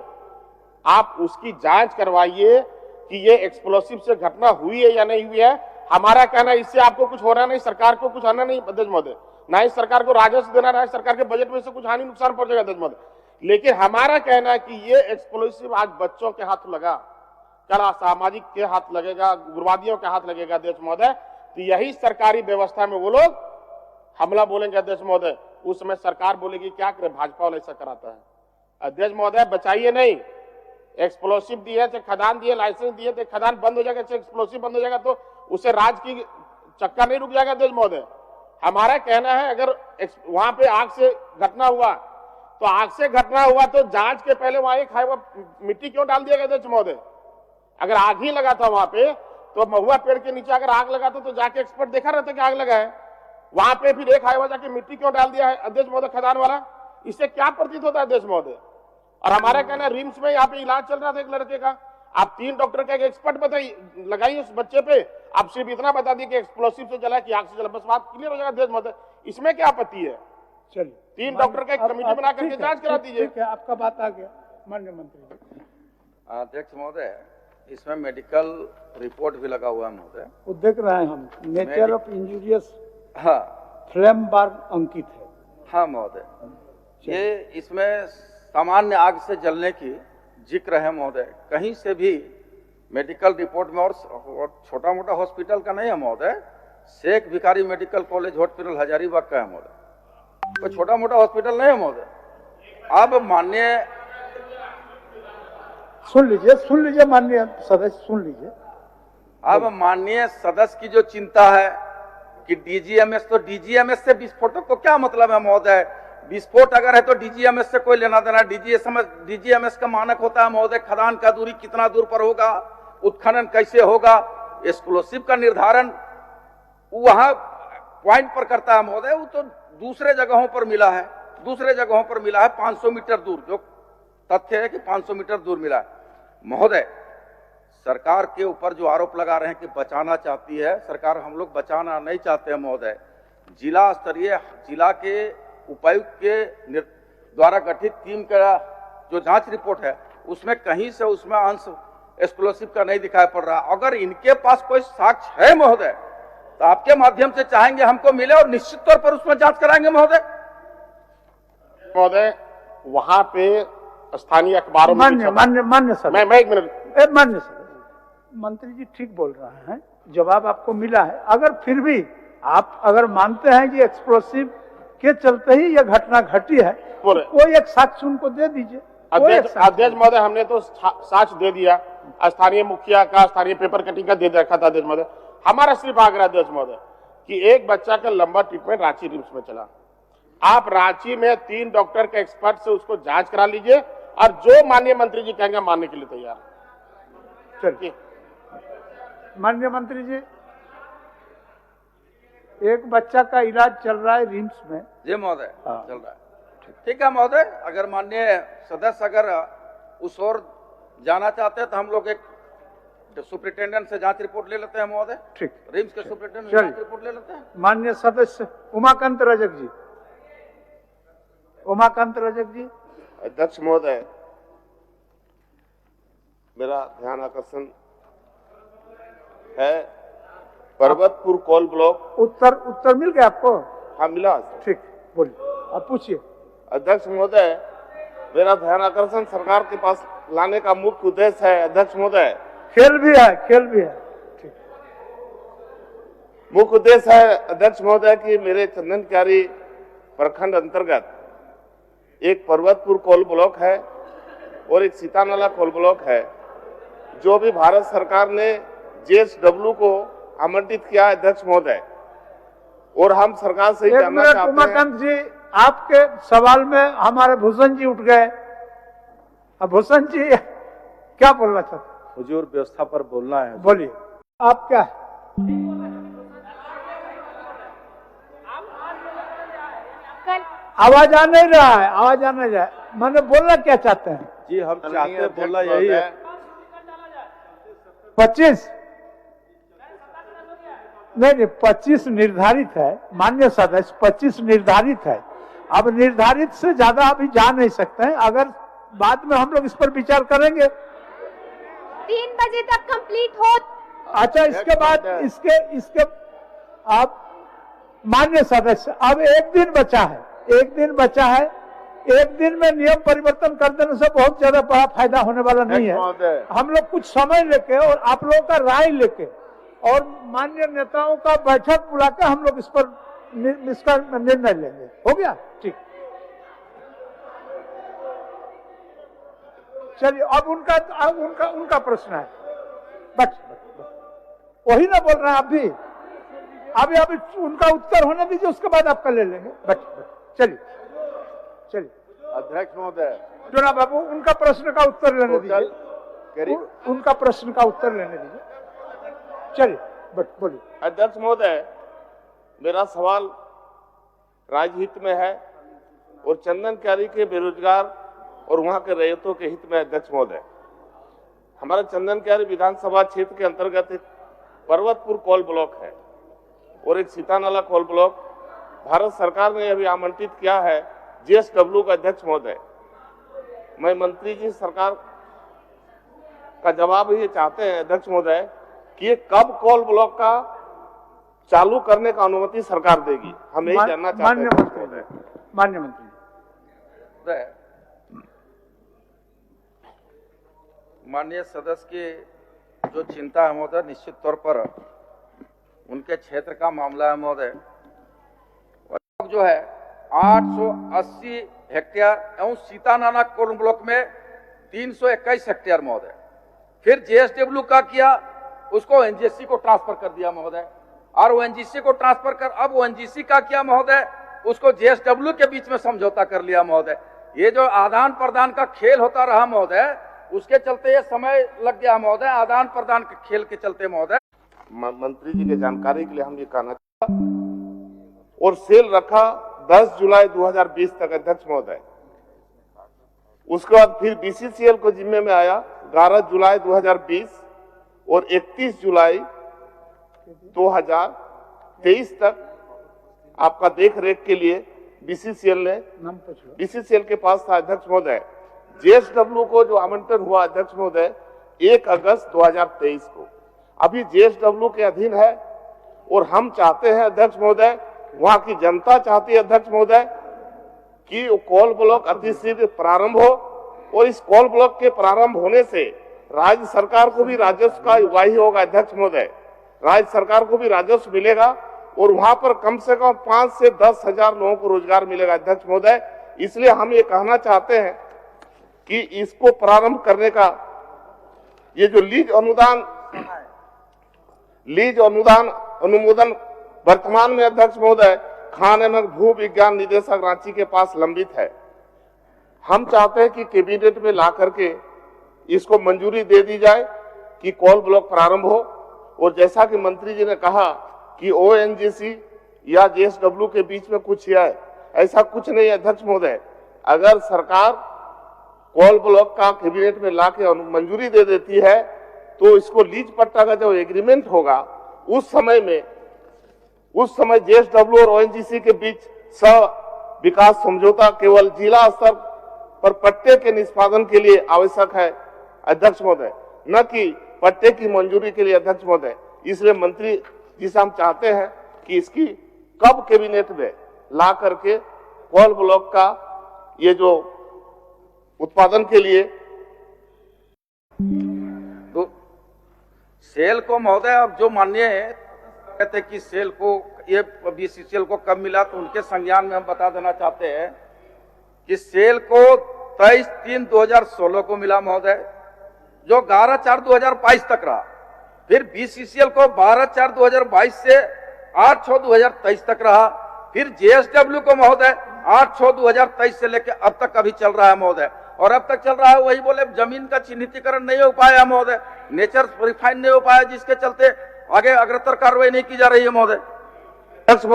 आप उसकी जांच करवाइए कि ये एक्सप्लोसिव से घटना हुई है या नहीं हुई है। हमारा कहना इससे आपको कुछ हो रहा नहीं, सरकार को कुछ आना नहीं अध्यक्ष महोदय। ना ही सरकार को राजस्व देना, ना ही सरकार के बजट में से कुछ हानि नुकसान पहुंचेगा अध्यक्ष महोदय। लेकिन हमारा कहना है कि ये एक्सप्लोसिव आज बच्चों के हाथ लगा, कल असामाजिक के हाथ लगेगा, उग्रवादियों के हाथ लगेगा अध्यक्ष महोदय, तो यही सरकारी व्यवस्था में वो लोग हमला बोलेंगे अध्यक्ष महोदय, उस समय सरकार बोलेगी क्या करे, भाजपा वाला ऐसा कराता है। अध्यक्ष महोदय बचाइए नहीं, एक्सप्लोसिव दिए थे, खदान दिए, लाइसेंस दिए थे, खदान बंद हो जाएगा, एक्सप्लोसिव बंद हो जाएगा तो उससे राज की चक्का नहीं रुक जाएगा अध्यक्ष महोदय। हमारा कहना है अगर वहां पे आग से घटना हुआ तो आग से घटना हुआ तो जांच के पहले वहां एक हाईवा मिट्टी क्यों डाल दिया गया अध्यक्ष महोदय? अगर आग ही लगा था वहां पे तो महुआ पेड़ के नीचे अगर आग लगा तो जाके एक्सपर्ट देखा रहता कि आग लगा है, वहां पे फिर एक हाईवा जाके मिट्टी क्यों डाल दिया है अध्यक्ष महोदय खदान वाला? इससे क्या प्रतीत होता है अध्यक्ष महोदय? और हमारा कहना है रिम्स में यहाँ पे इलाज चल रहा था एक लड़के का, आप 3 डॉक्टर का एक एक्सपर्ट बताइए लगाइए उस बच्चे पे, आप सिर्फ इतना बता दिए कि एक्सप्लोसिव से जला कि आग से जला, बस बात क्लियर हो जाएगा अध्यक्ष महोदय। इसमें क्या आपत्ति है? चलिए 3 डॉक्टर का एक कमेटी बना करके जांच करा दीजिए। ठीक है, आपका बात आ गया माननीय मंत्री। अध्यक्ष महोदय, इसमें मेडिकल रिपोर्ट भी लगा हुआ है महोदय। वो देख रहे हैं हम, नेचर ऑफ इंजूरियस हाँ फ्लेम बार अंकित है। हाँ महोदय, ये इसमें सामान्य आग से जलने की जिक्र है महोदय, कहीं से भी मेडिकल रिपोर्ट में, और छोटा मोटा हॉस्पिटल का नहीं है महोदय, Sheikh Bhikhari medical college hospital Hazaribagh का है महोदय, कोई छोटा मोटा हॉस्पिटल नहीं है महोदय। अब माननीय सुन लीजिए माननीय सदस्य, सुन लीजिए। अब माननीय सदस्य की जो चिंता है कि डीजीएमएस, तो डीजीएमएस से विस्फोटक को क्या मतलब है महोदय? विस्फोट अगर है तो डीजीएमएस से कोई लेना देना। डीजीएमएस का मानक होता है महोदय खदान का दूरी कितना दूर पर होगा, उत्खनन कैसे होगा, एक्सप्लोसिव का निर्धारण वहां पॉइंट पर करता है महोदय। वो तो दूसरे जगहों पर मिला है, 500 मीटर दूर, जो तथ्य है कि 500 मीटर दूर मिला है महोदय। सरकार के ऊपर जो आरोप लगा रहे हैं कि बचाना चाहती है सरकार, हम लोग बचाना नहीं चाहते हैं महोदय। जिला स्तरीय, जिला के उपायुक्त के द्वारा गठित टीम का जो जांच रिपोर्ट है उसमें कहीं से उसमें अंश एक्सप्लोसिव का नहीं दिखाई पड़ रहा। अगर इनके पास कोई साक्ष्य है महोदय तो आपके माध्यम से चाहेंगे हमको मिले और निश्चित तौर पर उसमें जांच कराएंगे महोदय। महोदय वहां पे स्थानीय अखबारों में मान्य सर, मैं एक मिनट, मान्य सर, मंत्री जी ठीक बोल रहे हैं, जवाब आपको मिला है। अगर फिर भी आप अगर मानते हैं कि एक्सप्लोसिव के चलते ही यह घटना घटी है, तो कोई एक साक्ष्य उनको दे दीजिए। अध्यक्ष महोदय हमने तो साक्ष्य दे दिया, स्थानीय मुखिया का, स्थानीय पेपर कटिंग का दे रखा था अध्यक्ष महोदय। हमारा सिर्फ आग्रह अध्यक्ष महोदय कि एक बच्चा का लंबा ट्रीटमेंट रांची रिम्स में चला, आप रांची में 3 डॉक्टर के एक्सपर्ट से उसको जांच करा लीजिए और जो माननीय मंत्री जी कहेंगे मानने के लिए तैयार। चलिए माननीय मंत्री जी, एक बच्चा का इलाज चल रहा है रिम्स में। जी महोदय, चल रहा है, ठीक है महोदय। अगर माननीय सदस्य अगर उस ओर जाना चाहते हैं तो हम लोग एक सुप्रिंटेंडेंट से जांच रिपोर्ट ले लेते हैं महोदय। ठीक, रिम्स के सुप्रिंटेंडेंट से जांच रिपोर्ट ले लेते हैं। माननीय सदस्य उमाकांत रजक जी। उमाकांत रजक जी। अध्यक्ष महोदय, मेरा ध्यान आकर्षण है पर्वतपुर कोल ब्लॉक। उत्तर मिल गया आपको? हाँ मिला। ठीक, बोलिए, आप पूछिए। अध्यक्ष महोदय, मेरा ध्यान आकर्षण सरकार के पास लाने का मुख्य उद्देश्य है अध्यक्ष महोदय, खेल भी है। ठीक, मुख्य उद्देश्य है अध्यक्ष महोदय कि मेरे चंदनकारी प्रखंड अंतर्गत एक पर्वतपुर कोल ब्लॉक है और एक सीतानाला कोल ब्लॉक है, जो भी भारत सरकार ने JSW को आमंत्रित किया अध्यक्ष महोदय, और हम सरकार से जानना चाहते हैं। उमाकांत जी, आपके सवाल में हमारे भूषण जी उठ गए। अब भूषण जी क्या बोलना चाहते? हुजूर, व्यवस्था पर बोलना है। बोलिए, आप क्या? आवाज आ नहीं रहा है, आवाज आना जाए। मैंने बोलना क्या चाहते हैं? जी हम चाहते हैं, बोलना यही है। 25 नहीं 25 निर्धारित है मान्य सदस्य, 25 निर्धारित है। अब निर्धारित से ज्यादा अभी जा नहीं सकते हैं, अगर बाद में हम लोग इस पर विचार करेंगे। 3 बजे तक कंप्लीट हो। अच्छा, इसके बाद इसके आप मान्य सदस्य, अब एक दिन बचा है, एक दिन बचा है। एक दिन में नियम परिवर्तन कर देने से बहुत ज्यादा बड़ा फायदा होने वाला नहीं है। हम लोग कुछ समय लेके और आप लोगों का राय लेके और मान्य नेताओं का बैठक बुलाकर हम लोग इस पर इसका निर्णय लेंगे। हो गया? ठीक। चलिए, अब उनका प्रश्न है। बस वही ना बोल रहे हैं आप भी। अभी उनका उत्तर होने दीजिए, उसके बाद आपका ले लेंगे। बस चलिए चलिए। अध्यक्ष महोदय, जोना बाबू, उनका प्रश्न का उत्तर लेने दीजिए। उनका प्रश्न का उत्तर लेने दीजिए। चलिए, बस बोलिए। अध्यक्ष महोदय, मेरा सवाल राजहित में है और चंदन क्यारी के बेरोजगार और वहां के रैयतों के हित में। अध्यक्ष महोदय, हमारा चंदन क्यारी विधानसभा क्षेत्र के अंतर्गत एक पर्वतपुर कोल ब्लॉक है और एक सीतानाला कोल ब्लॉक भारत सरकार ने अभी आवंटित किया है जेएसडब्ल्यू का। अध्यक्ष महोदय, मैं मंत्री जी सरकार का जवाब ये चाहते हैं अध्यक्ष महोदय कि ये कब कोल ब्लॉक का चालू करने का अनुमति सरकार देगी? हम यही जानना चाहते हैं। माननीय मंत्री, माननीय सदस्य की जो चिंता है महोदय, निश्चित तौर पर उनके क्षेत्र का मामला है महोदय। जो है 880 हेक्टेयर एवं सीतानाला कोल ब्लॉक में 321 हेक्टेयर महोदय। फिर जेएसडब्ल्यू का किया, उसको एनजीसी को ट्रांसफर कर दिया महोदय, और वो एनजीसी को ट्रांसफर कर अब वो एनजीसी का किया महोदय, उसको जेएसडब्ल्यू के बीच में समझौता कर लिया महोदय। ये जो आदान प्रदान का खेल होता रहा महोदय, उसके चलते ये समय लग गया महोदय, आदान प्रदान के खेल के चलते महोदय। मंत्री जी के जानकारी के लिए हम ये कहना चाहते और सेल रखा 10 जुलाई 2020 तक। अध्यक्ष महोदय, उसके बाद फिर बीसीसीएल को जिम्मे में आया 11 जुलाई 2020 और 31 जुलाई 2023 तक आपका देख रेख के लिए बीसीसीएल के पास था। अध्यक्ष महोदय, जेएसडब्ल्यू को जो आवंटन हुआ अध्यक्ष महोदय 1 अगस्त 2023 को, अभी जेएसडब्ल्यू के अधीन है और हम चाहते हैं अध्यक्ष महोदय, वहां की जनता चाहती है अध्यक्ष महोदय कि कोल ब्लॉक अतिशीघ्र प्रारंभ हो और इस कोल ब्लॉक के प्रारंभ होने से राज्य सरकार को भी राजस्व का उगाही होगा। अध्यक्ष महोदय, राज्य सरकार को भी राजस्व मिलेगा और वहां पर कम से कम 5 से 10 हजार लोगों को रोजगार मिलेगा। अध्यक्ष महोदय, इसलिए हम ये कहना चाहते हैं कि इसको प्रारंभ करने का ये जो लीज अनुदान अनुमोदन वर्तमान में अध्यक्ष महोदय खान एवं भू विज्ञान निदेशक रांची के पास लंबित है। हम चाहते हैं कि कैबिनेट में ला करके इसको मंजूरी दे दी जाए कि कोल ब्लॉक प्रारंभ हो। और जैसा कि मंत्री जी ने कहा कि ओएनजीसी या जेएसडब्ल्यू के बीच में कुछ है, ऐसा कुछ नहीं है अध्यक्ष महोदय। अगर सरकार कोल ब्लॉक का कैबिनेट में ला के मंजूरी दे देती है तो इसको लीज पट्टा का जो एग्रीमेंट होगा उस समय जेएसडब्ल्यू और ओएनजीसी के बीच सह विकास समझौता केवल जिला स्तर पर पट्टे के निष्पादन के लिए आवश्यक है अध्यक्ष महोदय, न कि पट्टे की मंजूरी के लिए अध्यक्ष महोदय। इसलिए मंत्री जी से हम चाहते हैं कि इसकी कब कैबिनेट में ला करके कोल ब्लॉक का ये जो उत्पादन के लिए तो सेल को महोदय, अब जो माननीय कहते कि सेल को ये बीसीसीएल को कब मिला, तो उनके संज्ञान में हम बता देना चाहते हैं कि सेल को 23/3/2016 को मिला महोदय, जो 11/4/2022 तक रहा। फिर बीसीसीएल को 12/4/2022 से 8/6/2023 तक रहा। फिर जेएसडब्ल्यू को महोदय 8/6/2023 से लेकर अब तक अभी चल रहा है महोदय। और अब तक चल रहा है, वही बोले जमीन का चिन्हितीकरण नहीं हो पाया महोदय, नेचर रिफाइन नहीं हो पाया, जिसके चलते आगे अग्रतर कार्रवाई नहीं की जा रही है महोदय। अध्यक्ष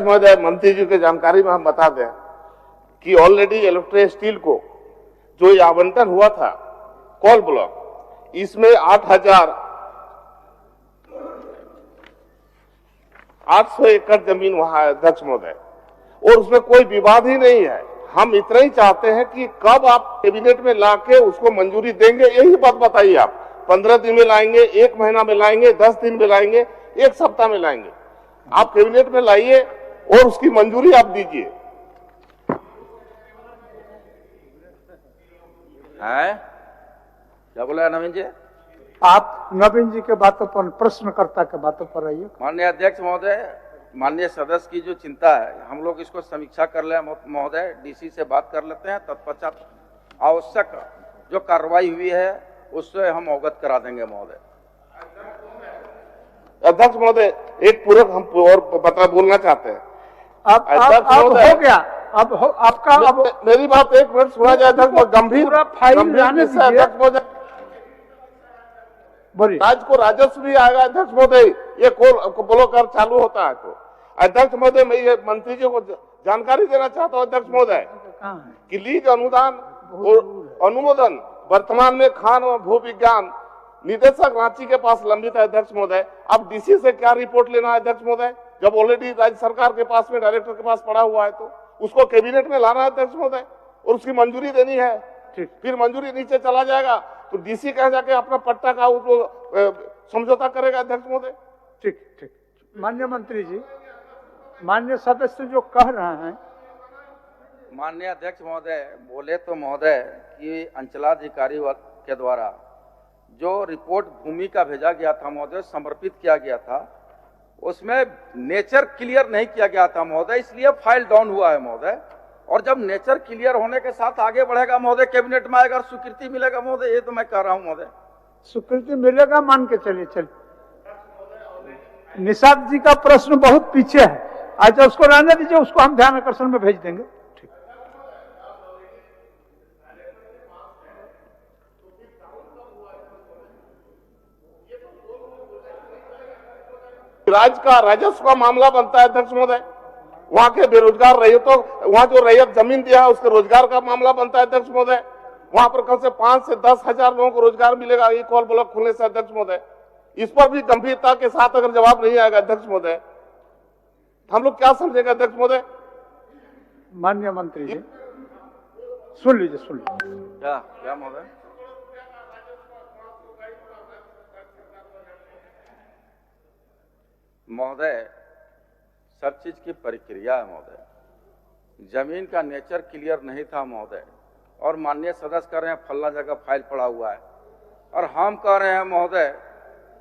महोदय, मंत्री जी की जानकारी में हम बता दें कि ऑलरेडी इलेक्ट्रिक स्टील को जो ये आवंटन हुआ था कोल ब्लॉक, इसमें 8,800 एकड़ जमीन वहां है अध्यक्ष महोदय, और उसमें कोई विवाद ही नहीं है। हम इतना ही चाहते हैं कि कब आप कैबिनेट में लाके उसको मंजूरी देंगे, यही बात बताइए। आप 15 दिन में लाएंगे, 1 महीना में लाएंगे, 10 दिन में लाएंगे, 1 सप्ताह में लाएंगे। आप कैबिनेट में लाइए और उसकी मंजूरी आप दीजिए। है क्या बोला है नवीन जी? आप नवीन जी के बातों पर, प्रश्नकर्ता के बातों पर रहिए। माननीय अध्यक्ष महोदय, माननीय सदस्य की जो चिंता है, हम लोग इसको समीक्षा कर ले महोदय, डीसी से बात कर लेते हैं, तत्पश्चात आवश्यक जो कार्रवाई हुई है उससे हम अवगत करा देंगे महोदय। अध्यक्ष महोदय, एक पूरक हम और बोलना चाहते हैं। अब हो गया, आपका अब मेरी बात एक मिनट सुना जाए। अध्यक्ष गंभीर फाइल रहने दीजिए। अध्यक्ष महोदय, राज्य को राजस्व भी आएगा अध्यक्ष महोदय, ये बोलो कर चालू होता है तो। अध्यक्ष महोदय, मैं ये मंत्री जी को जानकारी देना चाहता हूँ अध्यक्ष महोदय कि लीज अनुदान अनुमोदन वर्तमान में खान और भू विज्ञान निदेशक रांची के पास लंबित है अध्यक्ष महोदय। अब डीसी से क्या रिपोर्ट लेना है अध्यक्ष महोदय, जब ऑलरेडी राज्य सरकार के पास में डायरेक्टर के पास पड़ा हुआ है तो उसको कैबिनेट में लाना है अध्यक्ष महोदय और उसकी मंजूरी देनी है। फिर मंजूरी नीचे चला जाएगा तो डीसी कह जाके अपना पट्टा का उसको समझौता करेगा अध्यक्ष महोदय। ठीक ठीक। माननीय मंत्री जी, माननीय सदस्य जो कह रहे हैं। माननीय अध्यक्ष महोदय बोले तो महोदय कि अंचलाधिकारी के द्वारा जो रिपोर्ट भूमि का भेजा गया था महोदय, समर्पित किया गया था, उसमें नेचर क्लियर नहीं किया गया था महोदय, इसलिए फाइल डाउन हुआ है महोदय। और जब नेचर क्लियर होने के साथ आगे बढ़ेगा महोदय, कैबिनेट में आएगा, स्वीकृति मिलेगा महोदय, ये तो मैं कह रहा हूं महोदय। स्वीकृति मिलेगा, मान के चलिए। निषाद जी का प्रश्न बहुत पीछे है, अच्छा उसको रहने दीजिए, उसको हम ध्यान आकर्षण में भेज देंगे। ठीक। राज्य का राजस्व का मामला बनता है अध्यक्ष महोदय, वहां के बेरोजगार रैयतों, वहां जो रैयत जमीन दिया है उसके रोजगार का मामला बनता है अध्यक्ष महोदय। वहां पर कम से 5 से 10 हजार लोगों को रोजगार मिलेगा एक कॉल ब्लॉक खुलने से अध्यक्ष महोदय। इस पर भी गंभीरता के साथ अगर जवाब नहीं आएगा अध्यक्ष महोदय, हम लोग क्या समझेंगे अध्यक्ष महोदय? माननीय मंत्री जी सुन लीजिए। क्या महोदय? महोदय, सब चीज की प्रक्रिया है महोदय। जमीन का नेचर क्लियर नहीं था महोदय, और माननीय सदस्य कह रहे हैं फल्ला जगह फाइल पड़ा हुआ है, और हम कह रहे हैं महोदय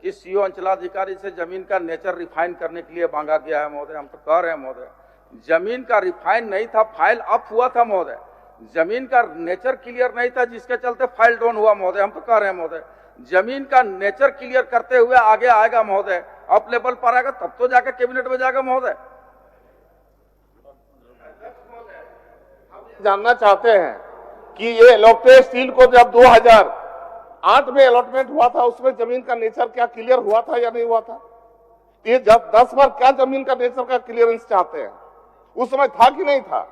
कि सीओ अंचलाधिकारी से जमीन का नेचर रिफाइन करने के लिए मांगा गया है महोदय। हम तो कह रहे हैं महोदय जमीन का रिफाइन नहीं था, फाइल अप हुआ था महोदय, जमीन का नेचर क्लियर नहीं था, जिसके चलते फाइल डाउन हुआ महोदय। हम तो कह रहे हैं महोदय जमीन का नेचर क्लियर करते हुए आगे आएगा महोदय, अप लेवल पर आएगा तब तो जाकर कैबिनेट में जाएगा महोदय। जानना चाहते हैं कि ये इलेक्ट्रिक स्टील को जब 2008 में अलॉटमेंट हुआ था, उसमें जमीन का नेचर क्या क्लियर हुआ था या नहीं हुआ था? ये जब 10 बार क्या जमीन का नेचर का क्लियरेंस चाहते हैं? उस समय था कि नहीं था?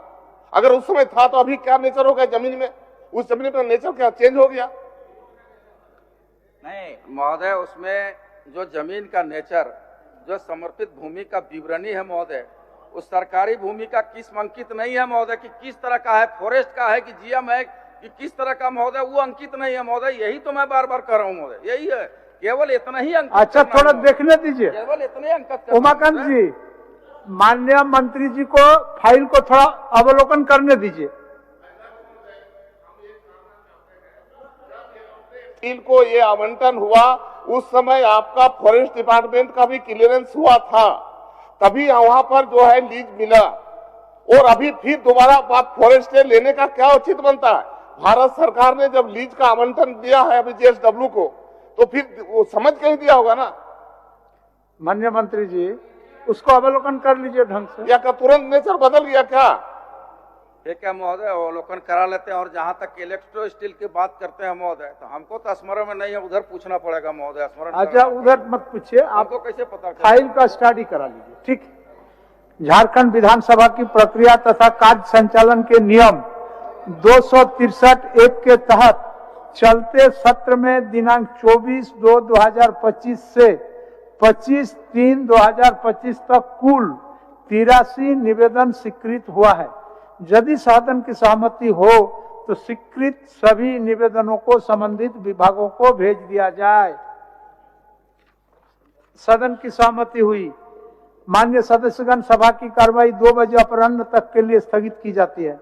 अगर उस समय था तो अभी क्या नेचर हो गया जमीन में? उस जमीन का नेचर क्या चेंज हो गया? नहीं महोदय, उसमें जो जमीन का नेचर, जो समर्पित भूमि का विवरणी है महोदय, उस सरकारी भूमि का किस्म अंकित नहीं है महोदय, कि किस तरह का है, फॉरेस्ट का है कि जीएम है कि किस तरह का महोदय, वो अंकित नहीं है महोदय। यही तो मैं बार बार कह रहा हूँ महोदय, यही है, केवल इतना ही अंकित। अच्छा थोड़ा देखने दीजिए, केवल इतने अंकित। उमाकांत जी, माननीय मंत्री जी को फाइल को थोड़ा अवलोकन करने दीजिए। स्टील को ये आवंटन हुआ, उस समय आपका फॉरेस्ट डिपार्टमेंट का भी क्लियरेंस हुआ था, तभी वहां पर जो है लीज मिला। और अभी फिर दोबारा आप फॉरेस्ट से लेने का क्या उचित बनता है? भारत सरकार ने जब लीज का आवंटन दिया है अभी जेएसडब्ल्यू को, तो फिर वो समझ के ही दिया होगा ना। माननीय मंत्री जी उसको अवलोकन कर लीजिए ढंग से। या तुरंत नेचर बदल गया क्या? ठीक है महोदय, अवलोकन करा लेते हैं। और जहां तक इलेक्ट्रो स्टील की बात करते हैं महोदय, तो हमको तो स्मरण में नहीं है, उधर पूछना पड़ेगा महोदय। स्मरण अच्छा उधर मत पूछिए, आपको कैसे पता? फाइल का स्टडी करा लीजिए। ठीक। झारखंड विधानसभा की प्रक्रिया तथा कार्य संचालन के नियम 263(1) के तहत चलते सत्र में दिनांक 24/2/2025 से 25/3/2025 तक कुल 83 निवेदन स्वीकृत हुआ है। यदि सदन की सहमति हो तो स्वीकृत सभी निवेदनों को संबंधित विभागों को भेज दिया जाए। सदन की सहमति हुई। मान्य सदस्यगण, सभा की कार्रवाई 2 बजे अपराह्न तक के लिए स्थगित की जाती है।